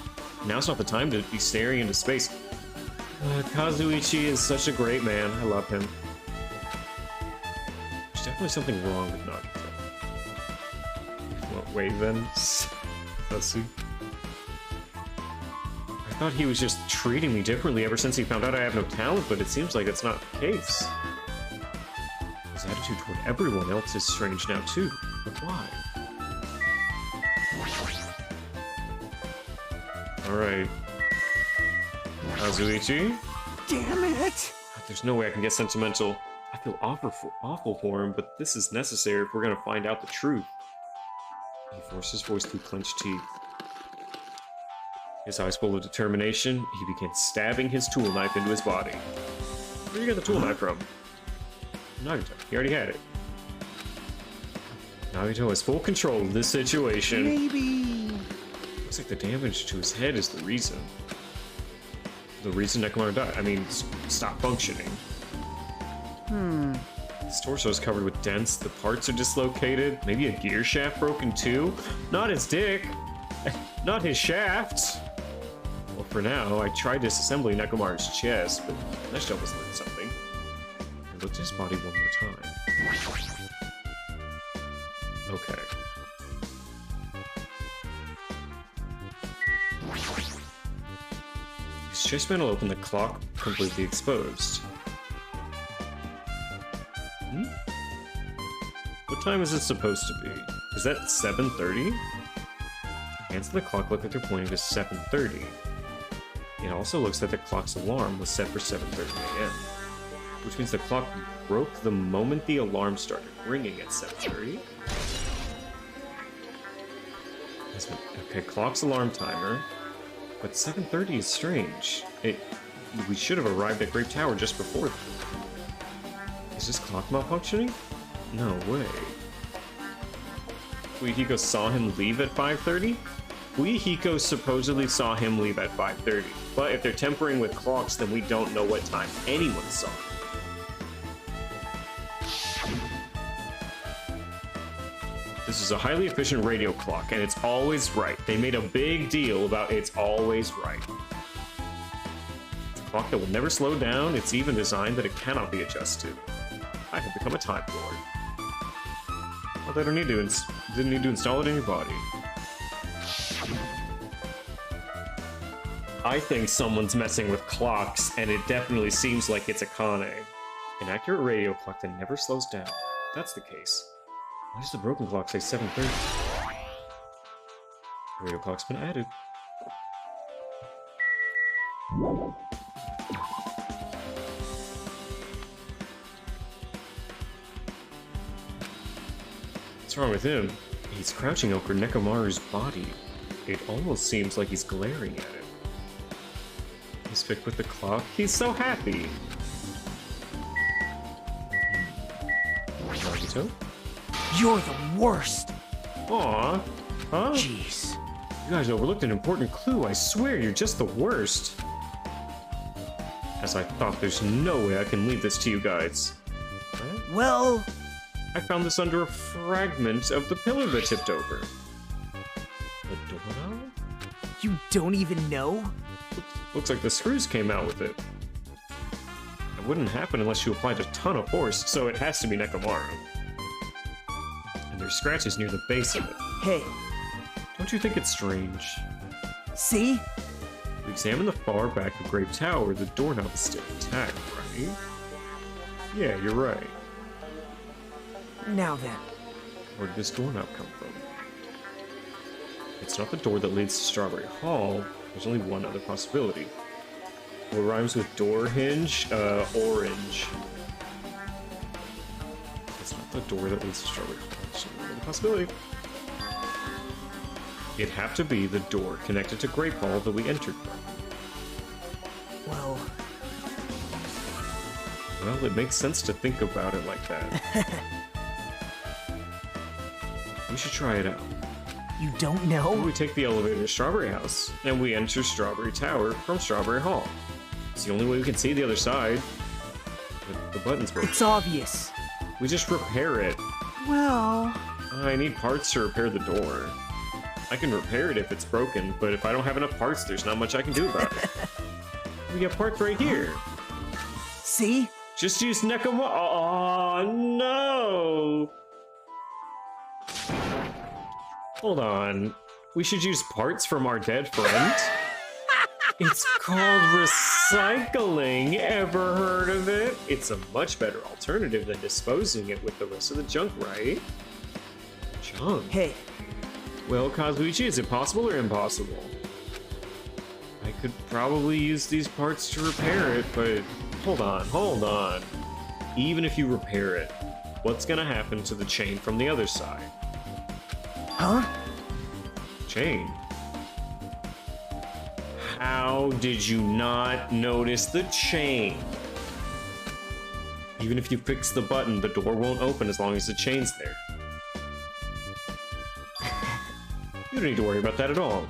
Now's not the time to be staring into space. Kazuichi is such a great man. I love him. There's definitely something wrong with Nagito. Well, wait then. Let's see. I thought he was just treating me differently ever since he found out I have no talent, but it seems like that's not the case. His attitude toward everyone else is strange now too. But why? Alright. Kazuichi? Damn it! There's no way I can get sentimental. I feel awful for him, but this is necessary if we're gonna find out the truth. He forced his voice through clenched teeth. His eyes full of determination, he began stabbing his tool knife into his body. Where you get the tool knife from? Nagito. He already had it. Nagito has full control of this situation. Maybe. Looks like the damage to his head is the reason. The reason Nekomaru died. I mean, stopped functioning. His torso is covered with dents, the parts are dislocated, maybe a gear shaft broken too? Not his dick! Not his shaft! Well, for now, I tried disassembling Nekomaru's chest, but that shell was learning something. I looked at his body one more time. Okay. His chest panel opened, the clock completely exposed. time is it supposed to be? Is that 7:30? Hands on the clock look like they're pointing to 7:30. It also looks like the clock's alarm was set for 7:30 a.m. Which means the clock broke the moment the alarm started ringing at 7:30. Okay, clock's alarm timer. But 7:30 is strange. We should have arrived at Grape Tower just before. Is this clock malfunctioning? No way. Fuihiko saw him leave at 5:30? Fuihiko supposedly saw him leave at 5:30. But if they're tempering with clocks, then we don't know what time anyone saw him. This is a highly efficient radio clock, and it's always right. They made a big deal about it's always right. It's a clock that will never slow down. It's even designed that it cannot be adjusted. I have become a Time Lord. Well, they didn't need to install it in your body. I think someone's messing with clocks, and it definitely seems like it's Akane. An accurate radio clock that never slows down. If that's the case. Why does the broken clock say 7:30? Radio clock's been added. What's wrong with him? He's crouching over Nekomaru's body. It almost seems like he's glaring at it. He's picked with the clock. He's so happy. Nagito? You're the worst! Aw. Huh? Jeez. You guys overlooked an important clue. I swear you're just the worst. As I thought, there's no way I can leave this to you guys. What? Well... I found this under a fragment of the pillar that tipped over. The doorknob? You don't even know? Looks like the screws came out with it. It wouldn't happen unless you applied a ton of force, so it has to be Nekomaru. And there's scratches near the base of it. Hey. Don't you think it's strange? See? We examine the far back of Grape Tower, the doorknob is still intact, right? Yeah, you're right. Now then. Where did this doorknob come from? It's not the door that leads to Strawberry Hall. There's only one other possibility. What rhymes with door hinge? Orange. It's not the door that leads to Strawberry Hall. There's only one other possibility. It'd have to be the door connected to Grape Hall that we entered from. Well... Well, it makes sense to think about it like that. We should try it out. You don't know? We take the elevator to Strawberry House, and we enter Strawberry Tower from Strawberry Hall. It's the only way we can see the other side. The button's broken. It's obvious. We just repair it. Well... I need parts to repair the door. I can repair it if it's broken, but if I don't have enough parts, there's not much I can do about it. We got parts right here. See? Just use Nekomaru. Oh, no! Hold on. We should use parts from our dead friend? It's called recycling. Ever heard of it? It's a much better alternative than disposing it with the rest of the junk, right? Junk? Hey. Well, Kazuichi, is it possible or impossible? I could probably use these parts to repair it, but hold on. Even if you repair it, what's gonna happen to the chain from the other side? Huh? Chain? How did you not notice the chain? Even if you fix the button, the door won't open as long as the chain's there. You don't need to worry about that at all.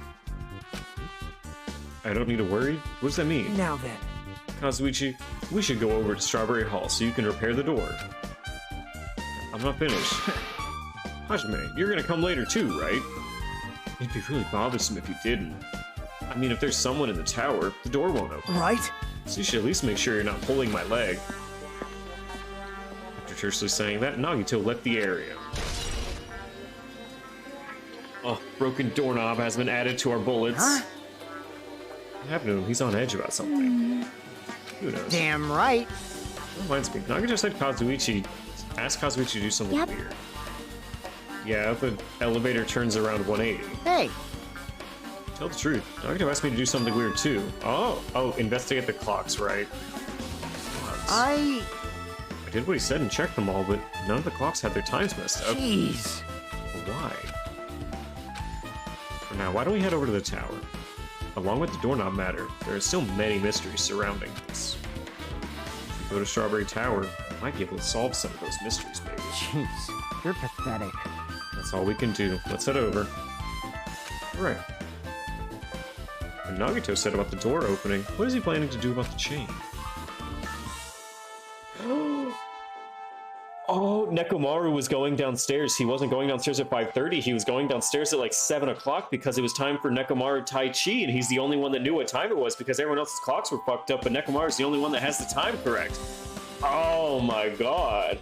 I don't need to worry? What does that mean? Now then. Kazuichi, we should go over to Strawberry Hall so you can repair the door. I'm not finished. Hajime, you're gonna come later too, right? It'd be really bothersome if you didn't. I mean, if there's someone in the tower, the door won't open. Right? So you should at least make sure you're not pulling my leg. After tersely saying that, Nagito left the area. Oh, broken doorknob has been added to our bullets. Huh? What happened to him? He's on edge about something. Who knows? Damn right. Reminds me, Nagito said Kazuichi, ask Kazuichi to do something Yep. weird. Yeah, the elevator turns around 180. Hey, Tell the truth. Nagito asked me to do something weird too. Oh, investigate the clocks, right? I did what he said and checked them all, but none of the clocks had their times messed up. Jeez. Why? For now, why don't we head over to the tower? Along with the doorknob matter, there are still many mysteries surrounding this. If we go to Strawberry Tower, we might be able to solve some of those mysteries, maybe. Jeez, you're pathetic. That's all we can do. Let's head over. Alright. And Nagito said about the door opening. What is he planning to do about the chain? Oh, Nekomaru was going downstairs. He wasn't going downstairs at 5:30. He was going downstairs at like 7 o'clock because it was time for Nekomaru Tai Chi, and he's the only one that knew what time it was because everyone else's clocks were fucked up, but Nekomaru's the only one that has the time correct. Oh my god.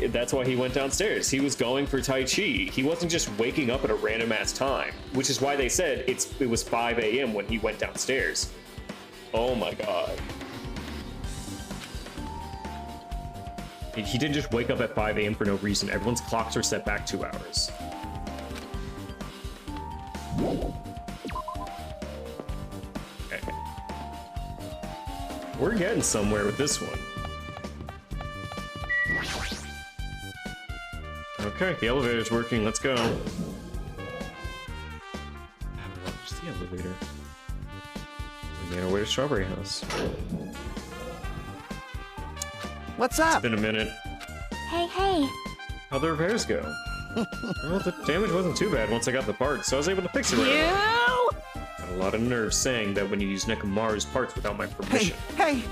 That's why he went downstairs. He was going for Tai Chi. He wasn't just waking up at a random ass time, which is why they said it was 5 a.m. when he went downstairs. Oh my god. He didn't just wake up at 5 a.m. for no reason. Everyone's clocks are set back 2 hours. Okay. We're getting somewhere with this one. Okay, the elevator's working. Let's go. Where's the elevator? We made our way to Strawberry House. What's It's up? been a minute. Hey. How'd the repairs go? Well, the damage wasn't too bad once I got the parts, so I was able to fix it right away. Got a lot of nerve saying that when you use Nekomaru's parts without my permission. Hey,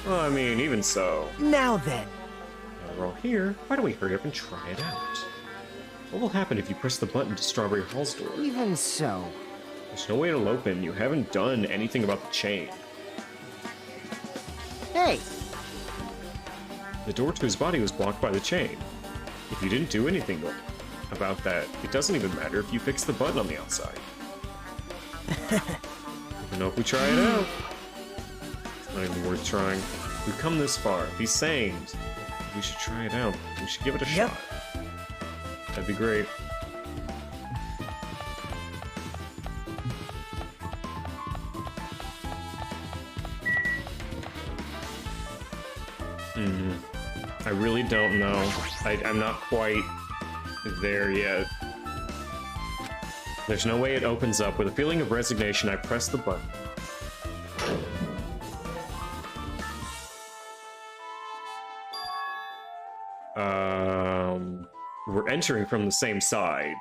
Well, I mean, even so. now then. Now we're all here, why don't we hurry up and try it out? What will happen if you press the button to Strawberry Hall's door? Even so. There's no way it'll open. You haven't done anything about the chain. Hey, The door to his body was blocked by the chain. If you didn't do anything about that, it doesn't even matter if you fix the button on the outside. Even though if we try it out, it's not even worth trying. We've come this far. If he's saying we should try it out, we should give it a Yep. shot. That'd be great. I really don't know. I'm not quite there yet. There's no way it opens up. With a feeling of resignation, I press the button. We're entering from the same side.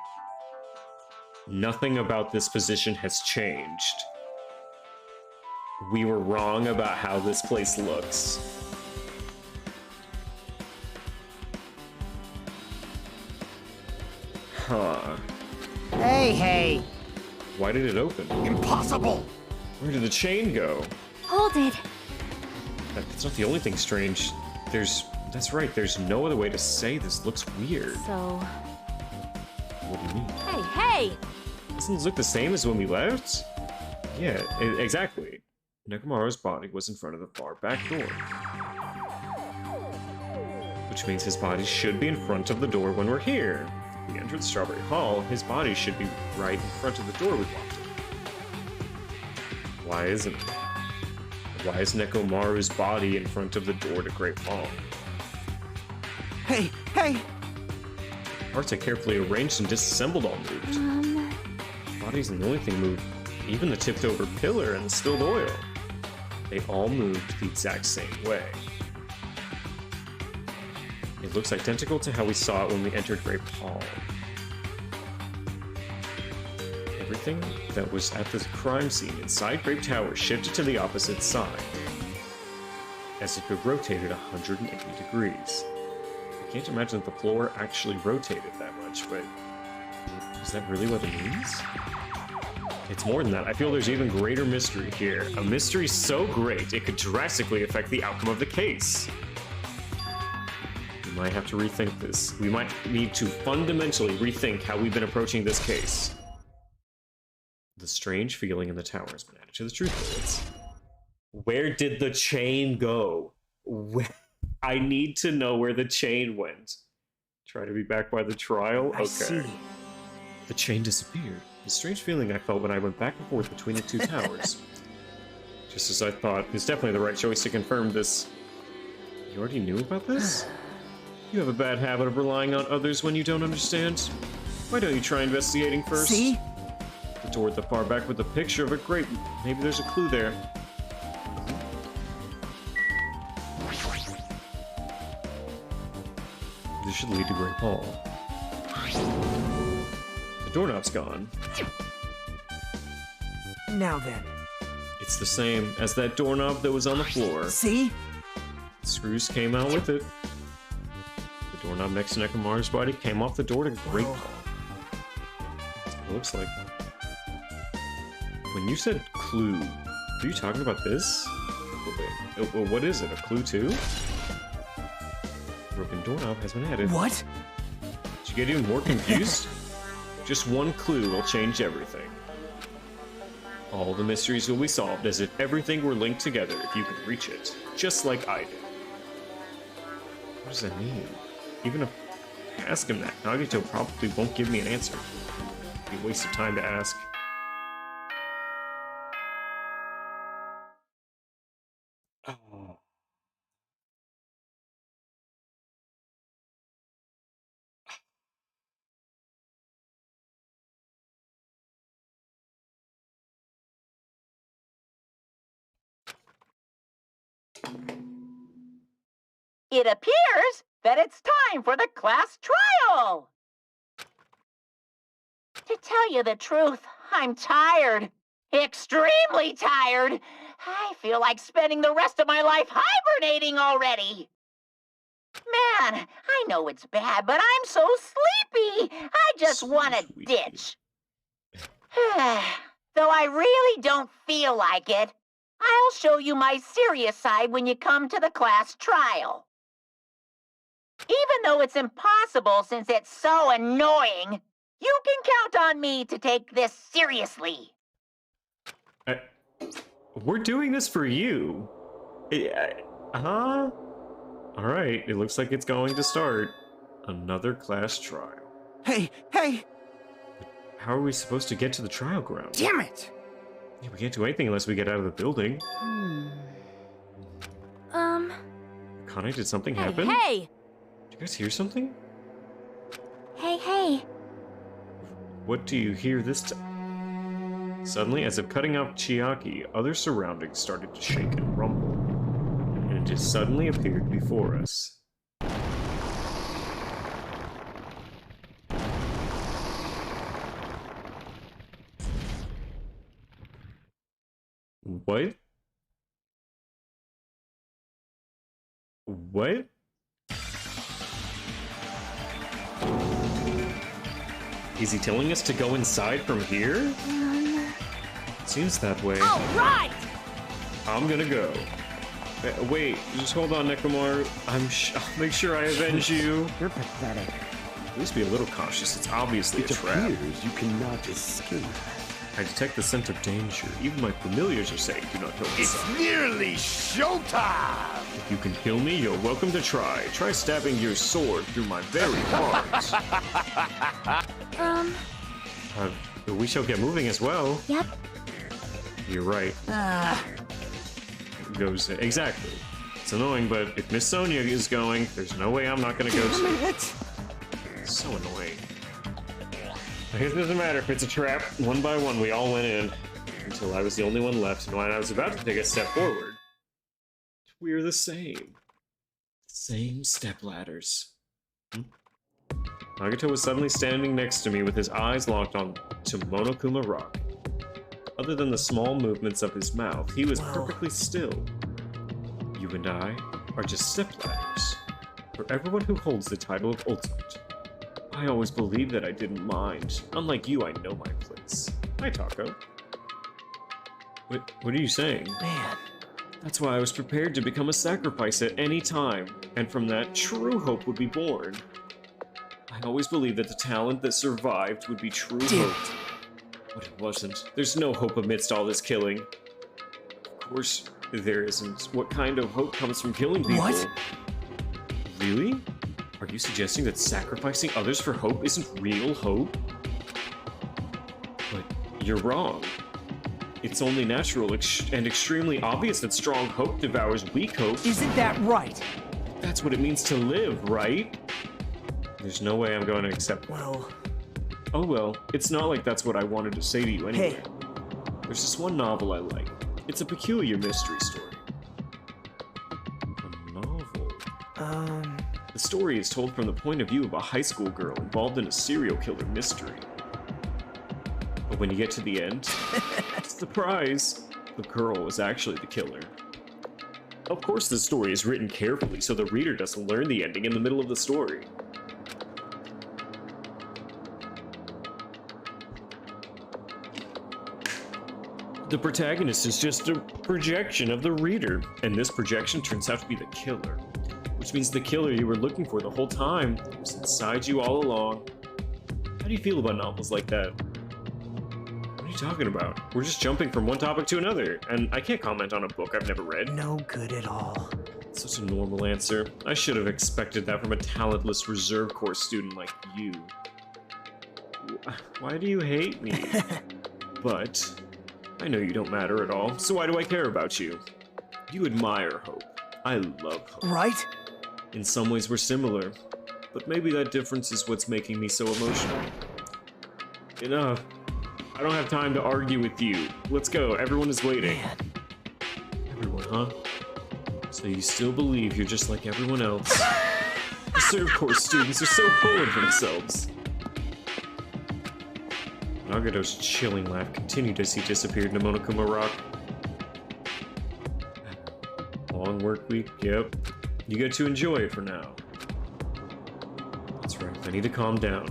Nothing about this position has changed. We were wrong about how this place looks. Huh. hey. Why did it open? Impossible! Where did the chain go? Hold it. That's not the only thing strange. That's right, there's no other way to say this looks weird. So, What do you mean? hey! Doesn't it look the same as when we left? Yeah, exactly. Nekomaru's body was in front of the far back door. Which means his body should be in front of the door when we're here. If we entered Strawberry Hall, his body should be right in front of the door we walked in. Why isn't it? Why is Nekomaru's body in front of the door to Great Hall? Hey. Parts I carefully arranged and disassembled all moved. Body isn't the only thing moved. Even the tipped over pillar and the spilled oil. They all moved the exact same way. It looks identical to how we saw it when we entered Grape Hall. Everything that was at the crime scene inside Grape Tower shifted to the opposite side, as if it rotated 180 degrees. I can't imagine that the floor actually rotated that much, but is that really what it means? It's more than that. I feel there's even greater mystery here. A mystery so great it could drastically affect the outcome of the case. We might have to rethink this. We might need to fundamentally rethink how we've been approaching this case. The strange feeling in the tower has been added to the truth bullets. Where did the chain go? I need to know where the chain went. Try to be back by the trial? Okay. I see. The chain disappeared. The strange feeling I felt when I went back and forth between the two towers. Just as I thought, it's definitely the right choice to confirm this. You already knew about this? You have a bad habit of relying on others when you don't understand. Why don't you try investigating first? See? The door at the far back with a picture of a grape. Maybe there's a clue there. This should lead to Great Hall. The doorknob's gone. Now then. It's the same as that doorknob that was on the floor. See? Screws came out with it. The doorknob next to Nekomaru's body came off the door to Great Hall. That's what it looks like. When you said clue, are you talking about this? Well, what is it? A clue too? Broken doorknob has been added. What? Did you get even more confused? Just one clue will change everything. All the mysteries will be solved as if everything were linked together if you can reach it, just like I did. What does that mean? Even if I ask him that, Nagito probably won't give me an answer. It'd be a waste of time to ask. Oh. It appears that it's time for the class trial. To tell you the truth, I'm tired. Extremely tired. I feel like spending the rest of my life hibernating already. Man, I know it's bad, but I'm so sleepy. I just want to Sleepy. ditch. Though I really don't feel like it, I'll show you my serious side when you come to the class trial. Even though it's impossible since it's so annoying, you can count on me to take this seriously. We're doing this for you. Huh? Alright, it looks like it's going to start. Another class trial. Hey, hey! How are we supposed to get to the trial ground? Damn it! Yeah, we can't do anything unless we get out of the building. Connie, did something happen? Hey! Did you guys hear something? Hey. What do you hear this time? Suddenly, as if cutting off Chiaki, other surroundings started to shake and rumble. And it just suddenly appeared before us. What? What? Is he telling us to go inside from here? Seems that way. All right! I'm gonna go. Wait, just hold on, Nekomaru. I'll make sure I avenge you. You're pathetic. At least be a little cautious. It's obviously It a trap. appears you cannot escape. I detect the scent of danger. Even my familiars are saying, do not go It's inside. nearly showtime! If you can kill me, you're welcome to try. Try stabbing your sword through my very heart. We shall get moving as well. Yep. You're right. Goes exactly. It's annoying, but if Miss Sonia is going, there's no way I'm not gonna go too. So annoying. I guess it doesn't matter if it's a trap. One by one, we all went in until I was the only one left, and when I was about to take a step forward, we're the same. Same step ladders. Nagito was suddenly standing next to me with his eyes locked on to Monokuma Rock. Other than the small movements of his mouth, he was perfectly still. You and I are just step ladders. For everyone who holds the title of Ultimate. I always believed that I didn't mind. Unlike you, I know my place. Hi, Taco. What are you saying? Man. That's why I was prepared to become a sacrifice at any time, and from that, true hope would be born. I always believed that the talent that survived would be true hope. But it wasn't. There's no hope amidst all this killing. Of course, there isn't. What kind of hope comes from killing people? What? Really? Are you suggesting that sacrificing others for hope isn't real hope? But you're wrong. It's only natural and extremely obvious that strong hope devours weak hope. Isn't that right? That's what it means to live, right? There's no way I'm going to accept that. Well... Oh well, it's not like that's what I wanted to say to you anyway. Hey. There's this one novel I like. It's a peculiar mystery story. A novel? The story is told from the point of view of a high school girl involved in a serial killer mystery. But when you get to the end, surprise, the girl was actually the killer. Of course the story is written carefully so the reader doesn't learn the ending in the middle of the story. The protagonist is just a projection of the reader, and this projection turns out to be the killer. Which means the killer you were looking for the whole time was inside you all along. How do you feel about novels like that? What are you talking about? We're just jumping from one topic to another, and I can't comment on a book I've never read. No good at all. Such a normal answer. I should have expected that from a talentless Reserve Corps student like you. Why do you hate me? But... I know you don't matter at all, so why do I care about you? You admire hope. I love hope. Right? In some ways we're similar, but maybe that difference is what's making me so emotional. Enough. I don't have time to argue with you. Let's go, everyone is waiting. Man. Everyone, huh? So you still believe you're just like everyone else? Reserve Corps students are so full of themselves. Nagato's chilling laugh continued as he disappeared into Monokuma Rock. Long work week, yep. You get to enjoy it for now. That's right, I need to calm down.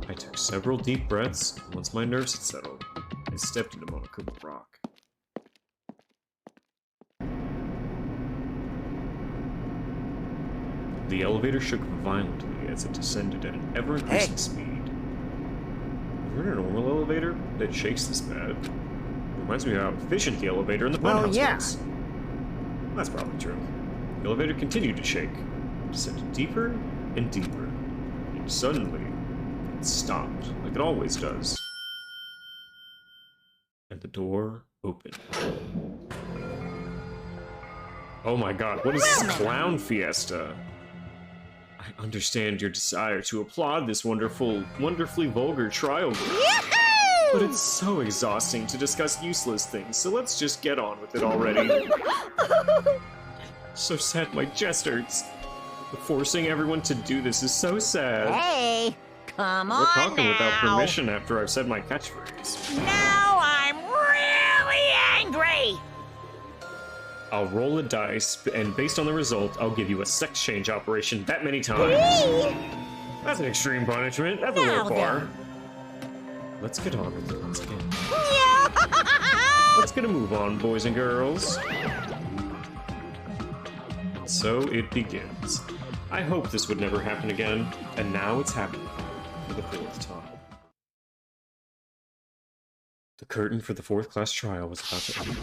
I took several deep breaths, and once my nerves had settled, I stepped into Monokuma Rock. The elevator shook violently as it descended at an ever-increasing speed. We're in a normal elevator that shakes this bad. Reminds me of how efficient the elevator in the penthouse was. That's probably true. The elevator continued to shake, descended deeper and deeper, and suddenly it stopped, like it always does. And the door opened. Oh my god, what is this clown fiesta? I understand your desire to applaud this wonderfully vulgar trial group. But it's so exhausting to discuss useless things, so let's just get on with it already. So sad my chest hurts. Forcing everyone to do this is so sad. Hey, come on We're talking now. without permission after I've said my catchphrase. Now I'm really angry. I'll roll a dice, and based on the result, I'll give you a sex change operation that many times. That's an extreme punishment. That's a little far. Let's get on with it once again. Let's get a move on, boys and girls. And so it begins. I hope this would never happen again, and now it's happening for the 4th time. The curtain for the 4th class trial was about to open.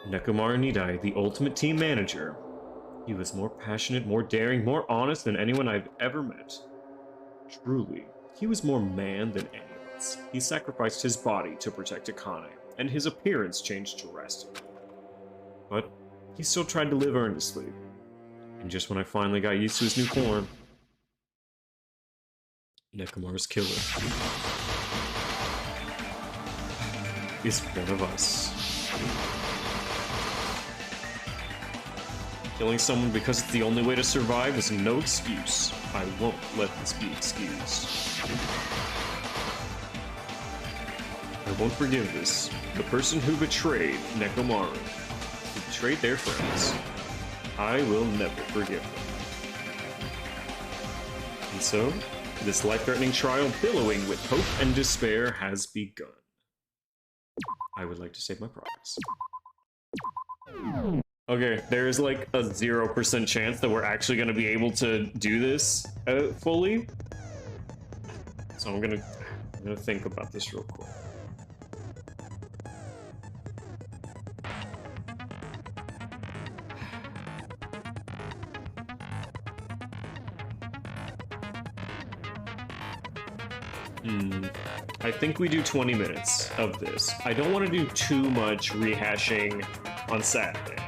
Nekomaru Nidai, the ultimate team manager. He was more passionate, more daring, more honest than anyone I've ever met. Truly, he was more man than any of us. He sacrificed his body to protect Akane, and his appearance changed drastically. But he still tried to live earnestly. And just when I finally got used to his new form, Nekomaru's killer is one of us. Killing someone because it's the only way to survive is no excuse. I won't let this be excused. I won't forgive this. The person who betrayed Nekomaru, who betrayed their friends, I will never forgive them. And so, this life-threatening trial billowing with hope and despair has begun. I would like to save my progress. Okay, there's like a 0% chance that we're actually going to be able to do this fully. So I'm gonna think about this real quick. I think we do 20 minutes of this. I don't want to do too much rehashing on Saturday.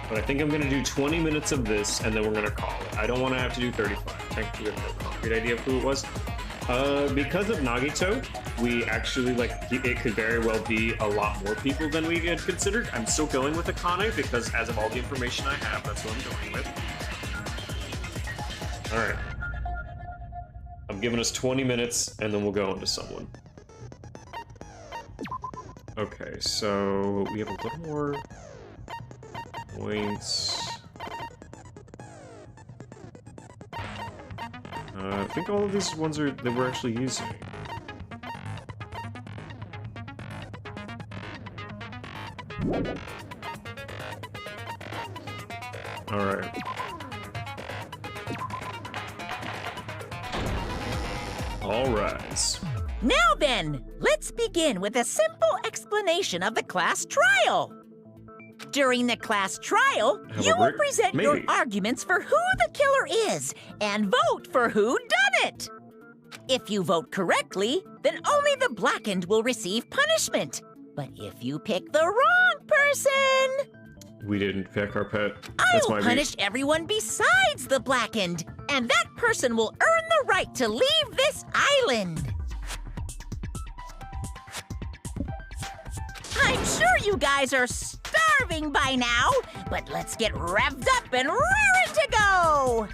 But I think I'm going to do 20 minutes of this, and then we're going to call it. I don't want to have to do 35. Technically, we have no concrete idea of who it was. Because of Nagito, we actually, it could very well be a lot more people than we had considered. I'm still going with Akane, because as of all the information I have, that's what I'm going with. Alright. I'm giving us 20 minutes, and then we'll go into someone. Okay, so we have a little more points. I think all of these ones are that we're actually using. Alright. All rise. Now then, let's begin with a simple explanation of the class trial. During the class trial, you will present your arguments for who the killer is and vote for who done it. If you vote correctly, then only the blackened will receive punishment. But if you pick the wrong person, we didn't pick our pet. I will punish everyone besides the blackened, and that person will earn the right to leave this island. I'm sure you guys are starving by now, but let's get revved up and raring to go.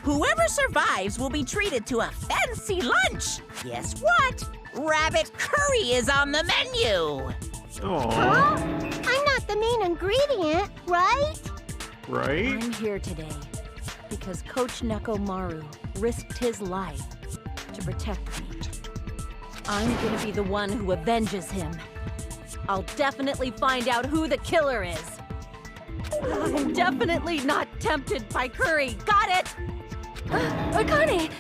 Whoever survives will be treated to a fancy lunch. Guess what? Rabbit curry is on the menu. Aww. Huh? I'm not the main ingredient, right? Right? I'm here today because Coach Nekomaru risked his life to protect me. I'm gonna be the one who avenges him. I'll definitely find out who the killer is. I'm definitely not tempted by curry. Got it? Akane!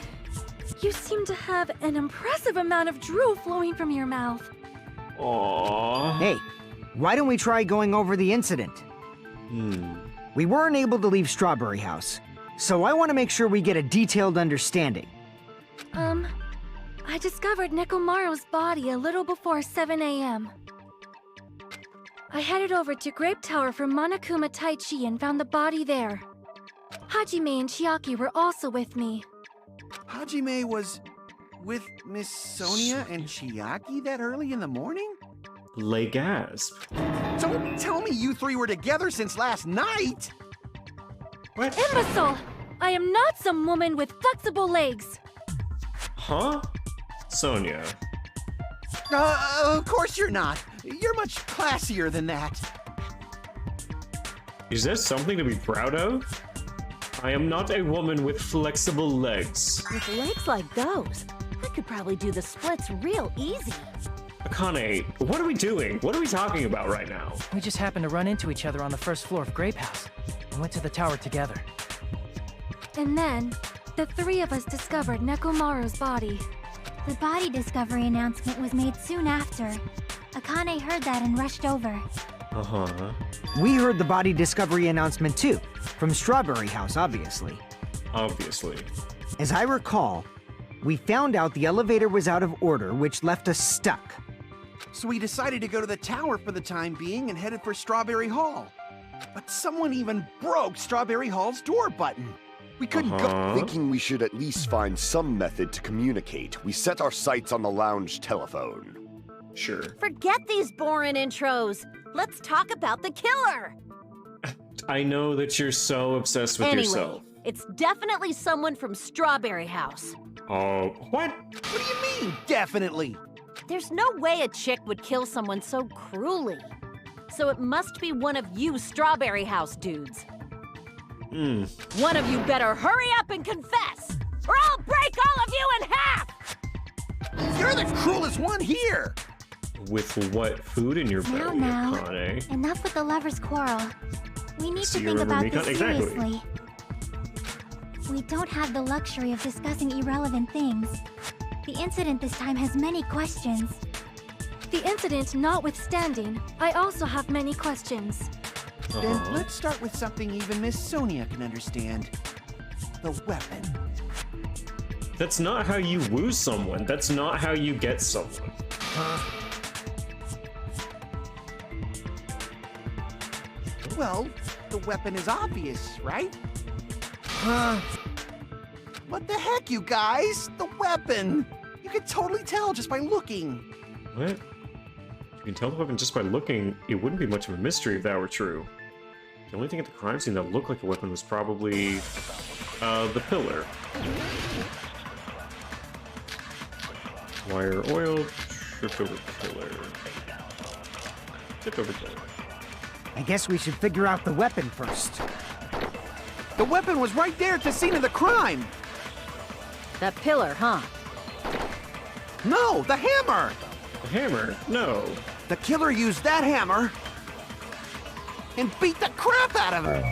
You seem to have an impressive amount of drool flowing from your mouth. Aww. Hey, why don't we try going over the incident? We weren't able to leave Strawberry House, so I want to make sure we get a detailed understanding. I discovered Nekomaru's body a little before 7 a.m. I headed over to Grape Tower from Monokuma Taichi and found the body there. Hajime and Chiaki were also with me. Hajime was with Miss Sonia and Chiaki that early in the morning? Lay gasp. Don't tell me you three were together since last night! What? Imbecile! I am not some woman with flexible legs. Huh? Sonia. Of course you're not. You're much classier than that. Is that something to be proud of? I am not a woman with flexible legs. With legs like those, I could probably do the splits real easy. Akane, what are we doing? What are we talking about right now? We just happened to run into each other on the first floor of Grape House. We went to the tower together. And then, the three of us discovered Nekomaru's body. The body discovery announcement was made soon after. Akane heard that and rushed over. Uh-huh. We heard the body discovery announcement too, from Strawberry House, obviously. Obviously. As I recall, we found out the elevator was out of order, which left us stuck. So we decided to go to the tower for the time being and headed for Strawberry Hall. But someone even broke Strawberry Hall's door button. We couldn't go. Thinking we should at least find some method to communicate, we set our sights on the lounge telephone. Sure. Forget these boring intros. Let's talk about the killer. I know that you're so obsessed with yourself. It's definitely someone from Strawberry House. Oh, what? What do you mean, definitely? There's no way a chick would kill someone so cruelly. So it must be one of you Strawberry House dudes. One of you better hurry up and confess, or I'll break all of you in half! You're the cruelest one here! With what food in your belly, Akane? Enough with the lovers' quarrel. We need So to you think about remember this Mika? seriously. We don't have the luxury of discussing irrelevant things. The incident this time has many questions. The incident notwithstanding, I also have many questions. Then let's start with something even Miss Sonia can understand. The weapon. That's not how you woo someone. That's not how you get someone. Well, the weapon is obvious, right? What the heck, you guys? The weapon! You can totally tell just by looking. What? You can tell the weapon just by looking. It wouldn't be much of a mystery if that were true. The only thing at the crime scene that looked like a weapon was probably the pillar. Wire oil, tripped over pillar. Tripped over pillar. I guess we should figure out the weapon first. The weapon was right there at the scene of the crime! That pillar, huh? No, the hammer! The hammer? No. The killer used that hammer and beat the crap out of her!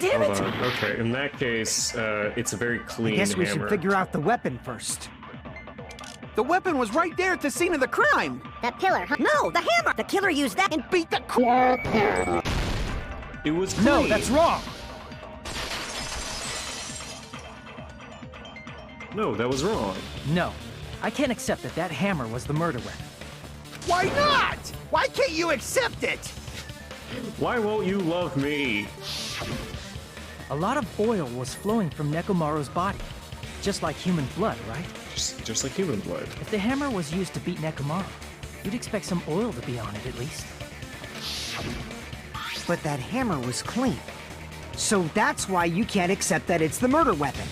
Damn it! Hold on. Okay, in that case, it's a very clean I guess we hammer. should figure out the weapon first. The weapon was right there at the scene of the crime! That pillar, huh? No, the hammer! The killer used that And beat the crap. It was clean. No, that's wrong! No, that was wrong. No, I can't accept that hammer was the murder weapon. Why not? Why can't you accept it? Why won't you love me? A lot of oil was flowing from Nekomaru's body, just like human blood, right? Just like human blood. If the hammer was used to beat Nekomaru, you'd expect some oil to be on it at least. But that hammer was clean. So that's why you can't accept that it's the murder weapon.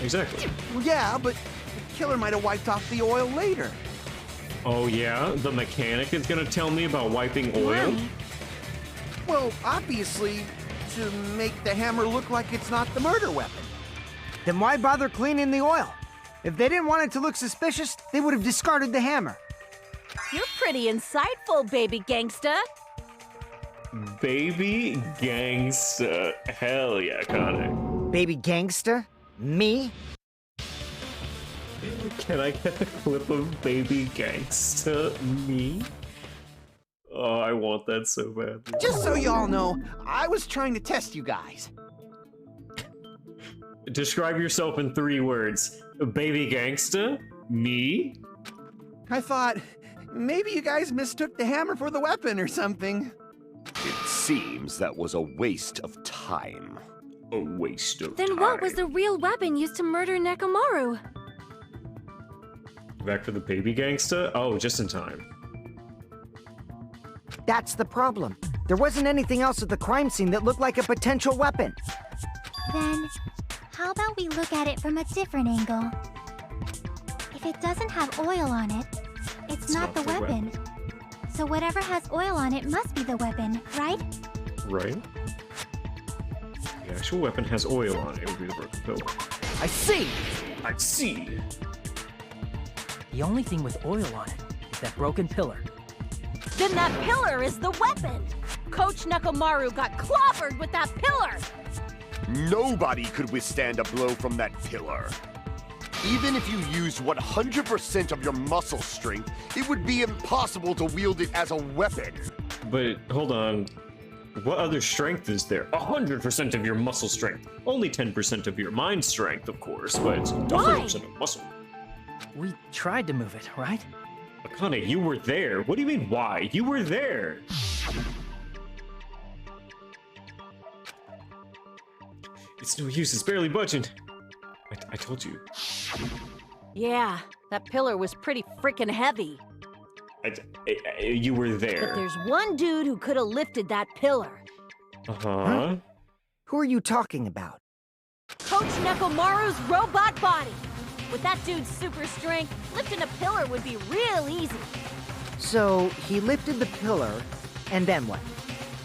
Exactly. Well, yeah, but the killer might have wiped off the oil later. Oh yeah? The mechanic is gonna tell me about wiping oil? Why? Well, obviously, to make the hammer look like it's not the murder weapon. Then why bother cleaning the oil? If they didn't want it to look suspicious, they would have discarded the hammer. You're pretty insightful, baby gangsta. Baby gangsta. Hell yeah, Connor. Baby gangsta? Me? Can I get a clip of baby gangsta me? Oh, I want that so badly. Just so y'all know, I was trying to test you guys. Describe yourself in 3 words. Baby gangsta? Me? I thought, maybe you guys mistook the hammer for the weapon or something. It seems that was a waste of time. A waste of Then time. what was the real weapon used to murder Nekomaru? Back for the baby gangsta? Oh, just in time. That's the problem. There wasn't anything else at the crime scene that looked like a potential weapon. Then, how about we look at it from a different angle? If it doesn't have oil on it, it's not the weapon. So whatever has oil on it must be the weapon, right? Right? The actual weapon has oil on it. It would be the broken pillar. I see! I see! The only thing with oil on it is that broken pillar. Then that pillar is the weapon! Coach Nekomaru got clobbered with that pillar! Nobody could withstand a blow from that pillar. Even if you used 100% of your muscle strength, it would be impossible to wield it as a weapon. But, hold on. What other strength is there? 100% of your muscle strength. Only 10% of your mind strength, of course, but 100% of muscle. We tried to move it, right? Akane, you were there. What do you mean, why? You were there. It's no use. It's barely budging. I told you. Yeah, that pillar was pretty freaking heavy. You were there. But there's one dude who could have lifted that pillar. Uh-huh. Who are you talking about? Coach Nekomaru's robot body. With that dude's super strength, lifting a pillar would be real easy. So, he lifted the pillar, and then what?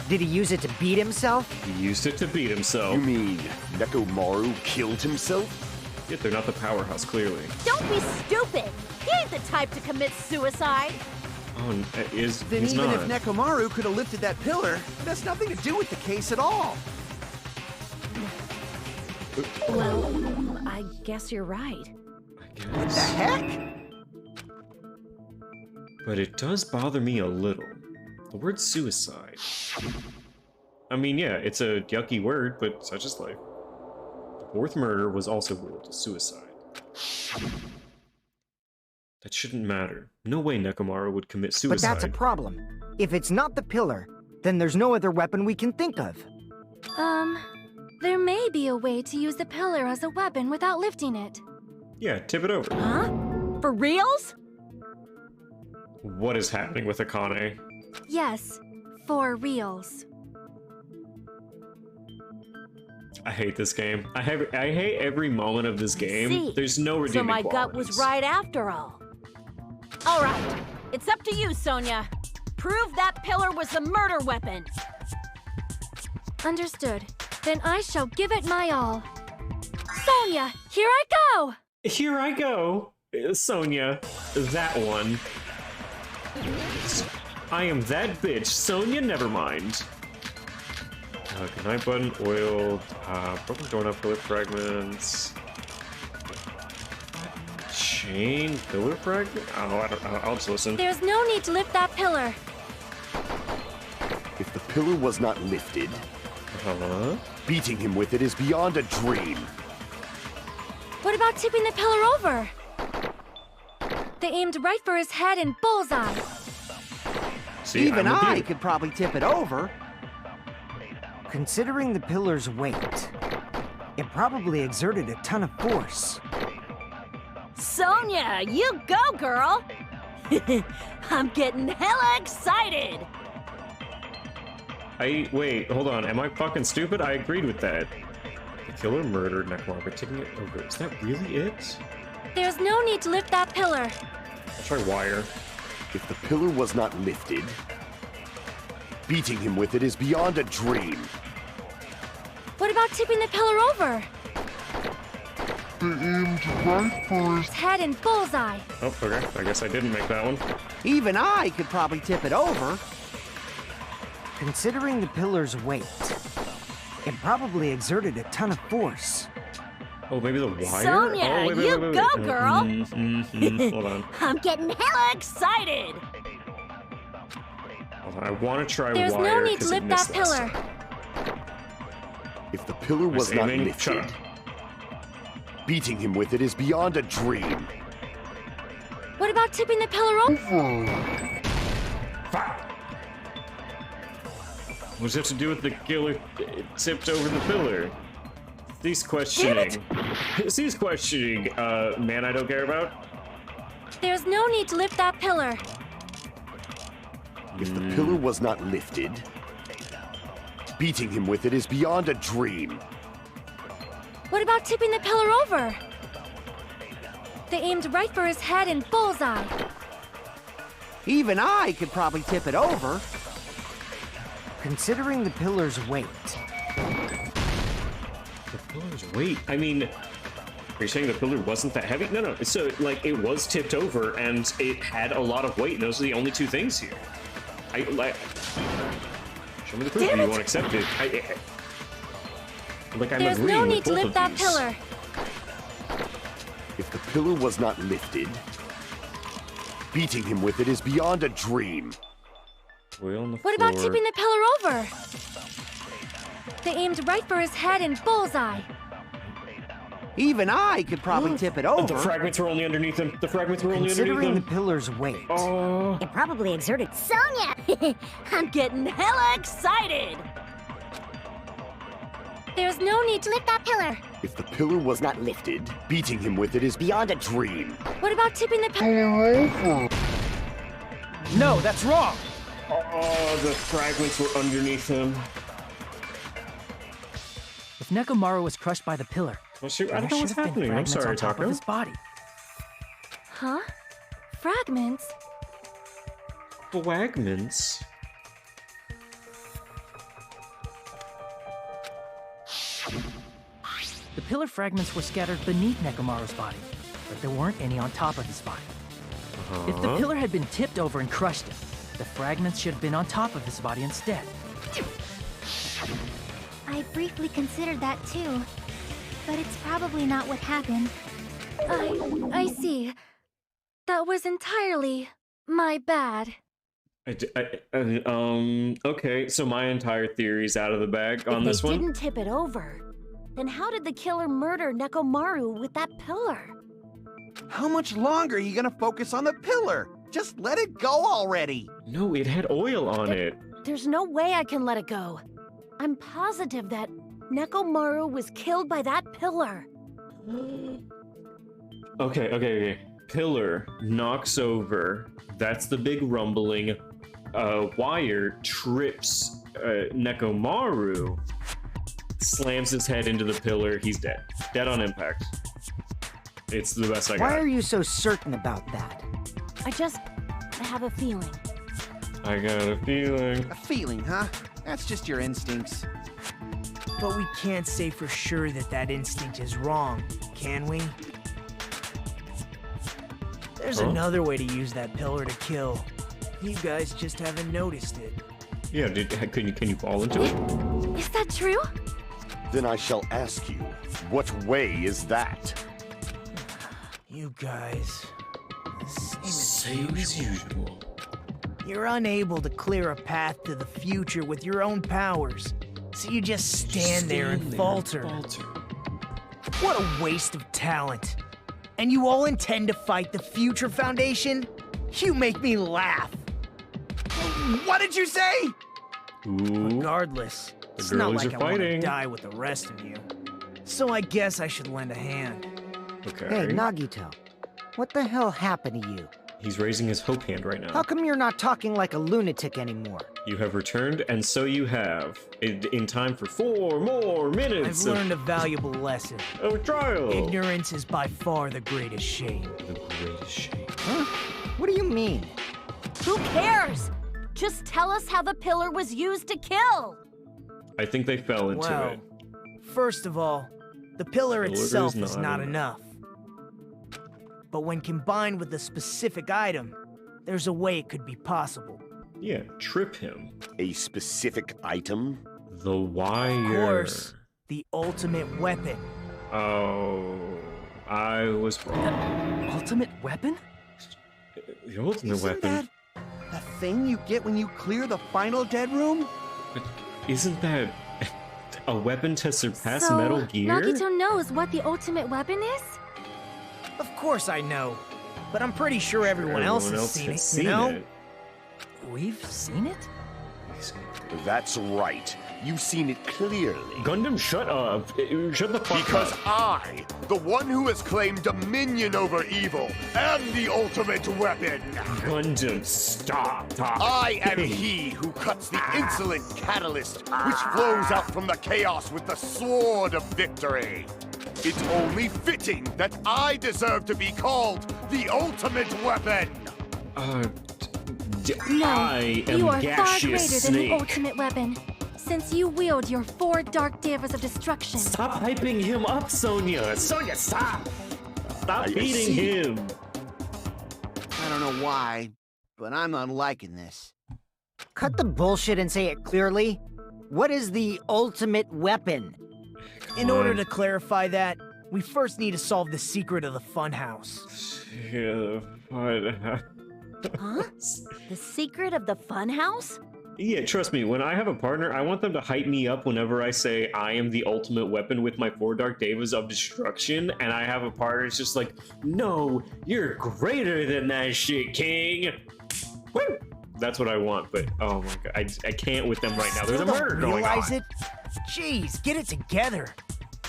Did he use it to beat himself? He used it to beat himself. You mean Nekomaru killed himself? Yet they're not the powerhouse, clearly. Don't be stupid! He ain't the type to commit suicide! Oh, Then he's even not. if Nekomaru could have lifted that pillar, it has nothing to do with the case at all. Well, I guess you're right. What the heck? But it does bother me a little. The word suicide. I mean, yeah, it's a yucky word, but such is life. The fourth murder was also ruled a suicide. That shouldn't matter. No way Nekomaru would commit suicide. But that's a problem. If it's not the pillar, then there's no other weapon we can think of. There may be a way to use the pillar as a weapon without lifting it. Yeah, tip it over. Huh? For reals? What is happening with Akane? Yes, for reals. I hate this game. I hate every moment of this game. See, There's no redeeming so my gut qualities. was right after all. All right, it's up to you, Sonia. Prove that pillar was the murder weapon. Understood. Then I shall give it my all. Sonia, here I go! Here I go, Sonia. That one. I am that bitch, Sonia. Never mind. Good night button, oiled, broken doorknob, pillar fragments. Chain, pillar fragment? Oh, I'll just listen. There's no need to lift that pillar. If the pillar was not lifted, beating him with it is beyond a dream. What about tipping the pillar over? They aimed right for his head and bullseye. See, even I could probably tip it over. Considering the pillar's weight, it probably exerted a ton of force. Sonia, you go, girl! I'm getting hella excited! Wait, hold on. Am I fucking stupid? I agreed with that. The killer murdered Nekomaru by tipping it over. Is that really it? There's no need to lift that pillar. I'll try wire. If the pillar was not lifted, beating him with it is beyond a dream. What about tipping the pillar over? They aimed right for his head and bullseye. Oh, okay. I guess I didn't make that one. Even I could probably tip it over. Considering the pillar's weight, it probably exerted a ton of force. Oh, maybe the wire? Sonia, oh, wait, you wait. go, girl! Hold on. I'm getting hella excited! Hold on. I want to try There's wire. No need to lift that last pillar. time. If the pillar was not aiming. lifted, beating him with it is beyond a dream. What about tipping the pillar over? What does it have to do with the killer tipped over the pillar? Cease questioning. Cease questioning, man I don't care about. There's no need to lift that pillar. If the pillar was not lifted, beating him with it is beyond a dream. What about tipping the pillar over? They aimed right for his head and bullseye. Even I could probably tip it over. Considering the pillar's weight. The pillar's weight? I mean, are you saying the pillar wasn't that heavy? No. So, like, it was tipped over and it had a lot of weight, and those are the only two things here. Show me the proof if you won't accept it. I'm There's agreeing no with need to both lift of that these. pillar. If the pillar was not lifted, beating him with it is beyond a dream. What about tipping the pillar over? They aimed right for his head and bullseye. Even I could probably tip it over. The fragments were only underneath him. The fragments were only Considering underneath the him. pillar's weight. Oh. It probably exerted. Sonia! I'm getting hella excited! There's no need to lift that pillar. If the pillar was not lifted, beating him with it is beyond a dream. What about tipping the pillar over? No, that's wrong. Oh, the fragments were underneath him. If Nekomaru was crushed by the pillar, Well, shoot, I don't know what's happening. I'm sorry, on top Taco. of his body. Huh? Fragments? Fragments? The pillar fragments were scattered beneath Nekomaru's body, but there weren't any on top of his body. If the pillar had been tipped over and crushed him, the fragments should have been on top of his body instead. I briefly considered that too, but it's probably not what happened. I see. That was entirely my bad. Okay, so my entire theory's out of the bag on this one. If they didn't tip it over, then how did the killer murder Nekomaru with that pillar? How much longer are you gonna focus on the pillar? Just let it go already. No, it had oil on it. There's no way I can let it go. I'm positive that Nekomaru was killed by that pillar. Okay. Pillar knocks over. That's the big rumbling. Wire trips Nekomaru, slams his head into the pillar. He's dead. Dead on impact. It's the best I got. Why are you so certain about that? I have a feeling. I got a feeling. A feeling, huh? That's just your instincts. But we can't say for sure that that instinct is wrong, can we? There's another way to use that pillar to kill. You guys just haven't noticed it. Yeah, can you fall into it? Is that true? Then I shall ask you, what way is that? You guys, Same as usual. You're unable to clear a path to the future with your own powers, so you just stand there and falter. What a waste of talent. And you all intend to fight the Future Foundation? You make me laugh. What did you say? Ooh. Regardless, it's not like I want to die with the rest of you. So I guess I should lend a hand. Okay. Hey, Nagito. What the hell happened to you? He's raising his hope hand right now. How come you're not talking like a lunatic anymore? You have returned, and so you have. In time for 4 more minutes. I've learned a valuable lesson. Of trial. Ignorance is by far the greatest shame. The greatest shame. Huh? What do you mean? Who cares? Just tell us how the pillar was used to kill. I think they fell into it. First of all, the pillar itself is not enough. But when combined with a specific item, there's a way it could be possible. Yeah, trip him. A specific item? The wire. Of course, the ultimate weapon. Oh, I was wrong. Ultimate weapon? The ultimate Isn't weapon? that the thing you get when you clear the final dead room? But isn't that a weapon to surpass So, Metal Gear? Nagito knows what the ultimate weapon is? Of course I know, but I'm pretty sure everyone else has seen it, you know? We've seen it? That's right. You've seen it clearly. Gundam, shut up. Shut the fuck because up. I, the one who has claimed dominion over evil, am the ultimate weapon. Gundam, stop talking. I am he who cuts the insolent catalyst which flows out from the chaos with the sword of victory. It's only fitting that I deserve to be called the ultimate weapon. No, I am you are far Gaseous greater Snake. than the ultimate weapon, since you wield your 4 dark davas of destruction. Stop hyping him up, Sonia. Sonia, stop. Stop beating him. I don't know why, but I'm not liking this. Cut the bullshit and say it clearly. What is the ultimate weapon? In order to clarify that, we first need to solve the secret of the funhouse. Yeah, the Huh? The secret of the funhouse? Yeah, trust me, when I have a partner, I want them to hype me up whenever I say I am the ultimate weapon with my 4 dark davas of destruction, and I have a partner that's just like, no, you're greater than that shit, king. Woo! That's what I want, but oh my god, I can't with them right now. There's a murder going on. Realize it? Jeez, get it together.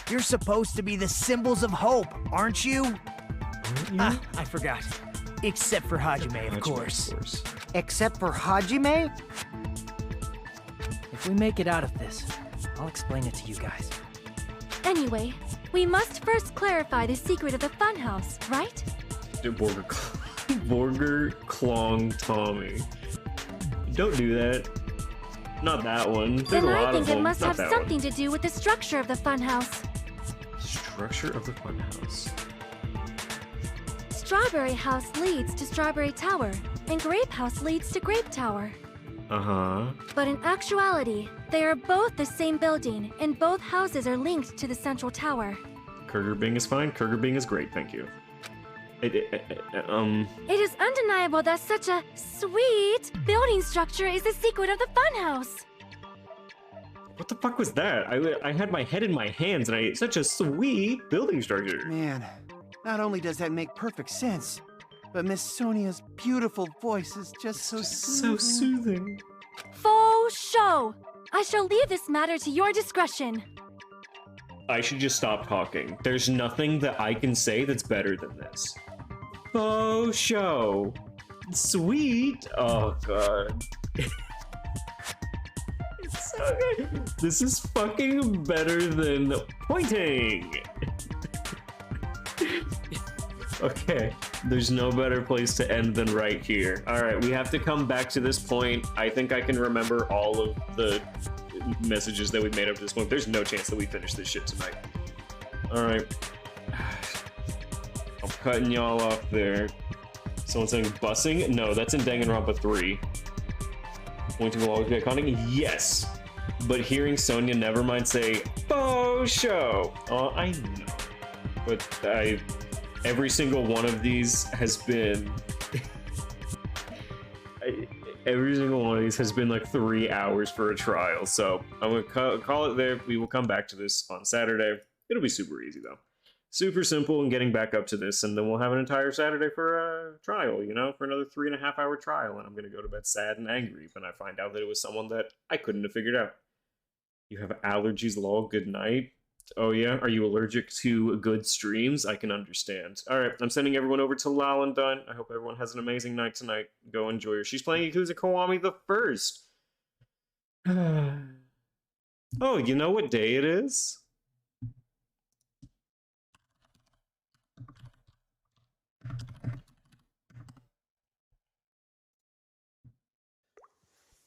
You're supposed to be the symbols of hope, aren't you? Ah, I forgot. Except for Hajime, of course. Except for Hajime? If we make it out of this, I'll explain it to you guys. Anyway, we must first clarify the secret of the funhouse, right? Borger Klong Tommy. Don't do that. Not that one. There's Then a lot I think of it them. must Not have that something one. to do with the structure of the funhouse. Structure of the funhouse. Strawberry House leads to Strawberry Tower, and Grape House leads to Grape Tower. Uh-huh. But in actuality, they are both the same building, and both houses are linked to the central tower. Kurger Bing is fine. Kurger Bing is great, thank you. It is undeniable that such a sweet building structure is the secret of the funhouse. What the fuck was that? I had my head in my hands and such a sweet building structure. Man, not only does that make perfect sense, but Miss Sonia's beautiful voice is just so soothing. Faux show! I shall leave this matter to your discretion. I should just stop talking. There's nothing that I can say that's better than this. Faux show. Sweet. Oh, God. It's so good. This is fucking better than pointing. Okay, there's no better place to end than right here. All right, we have to come back to this point. I think I can remember all of the messages that we made up to this point. There's no chance that we finish this shit tonight. All right. I'm cutting y'all off there. Someone saying busing? No, that's in Danganronpa 3. Pointing will always be iconic? Yes! But hearing Sonia Nevermind say, faux show! I know. But every single one of these has been... every single one of these has been like 3 hours for a trial, so I'm gonna call it there. We will come back to this on Saturday. It'll be super easy though. Super simple in getting back up to this, and then we'll have an entire Saturday for a trial, you know, for another 3.5 hour trial, and I'm gonna go to bed sad and angry when I find out that it was someone that I couldn't have figured out. You have allergies, lol, good night. Oh yeah, are you allergic to good streams? I can understand. Alright, I'm sending everyone over to Lal and Done. I hope everyone has an amazing night tonight. Go enjoy her. She's playing Yakuza Kiwami the First. Oh, you know what day it is?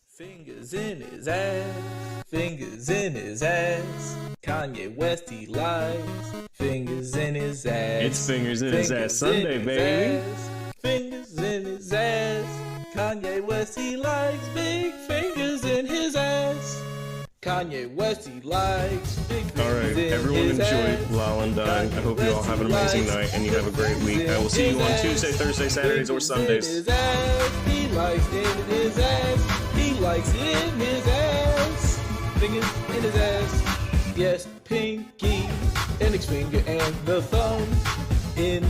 Fingers in his ass, fingers in his ass. Kanye West, he likes fingers in his ass. It's Fingers in His Ass Sunday, baby. Fingers in his ass. Kanye West, he likes big fingers in his ass. Kanye West, he likes big fingers. Alright, everyone enjoy Lal and Dine. I hope you all have an amazing night and you have a great week. I will see you on Tuesday, Thursday, Saturdays, or Sundays. He likes it in his ass. He likes it in his ass. Fingers in his ass. Yes, pinky, index finger, and the thumb in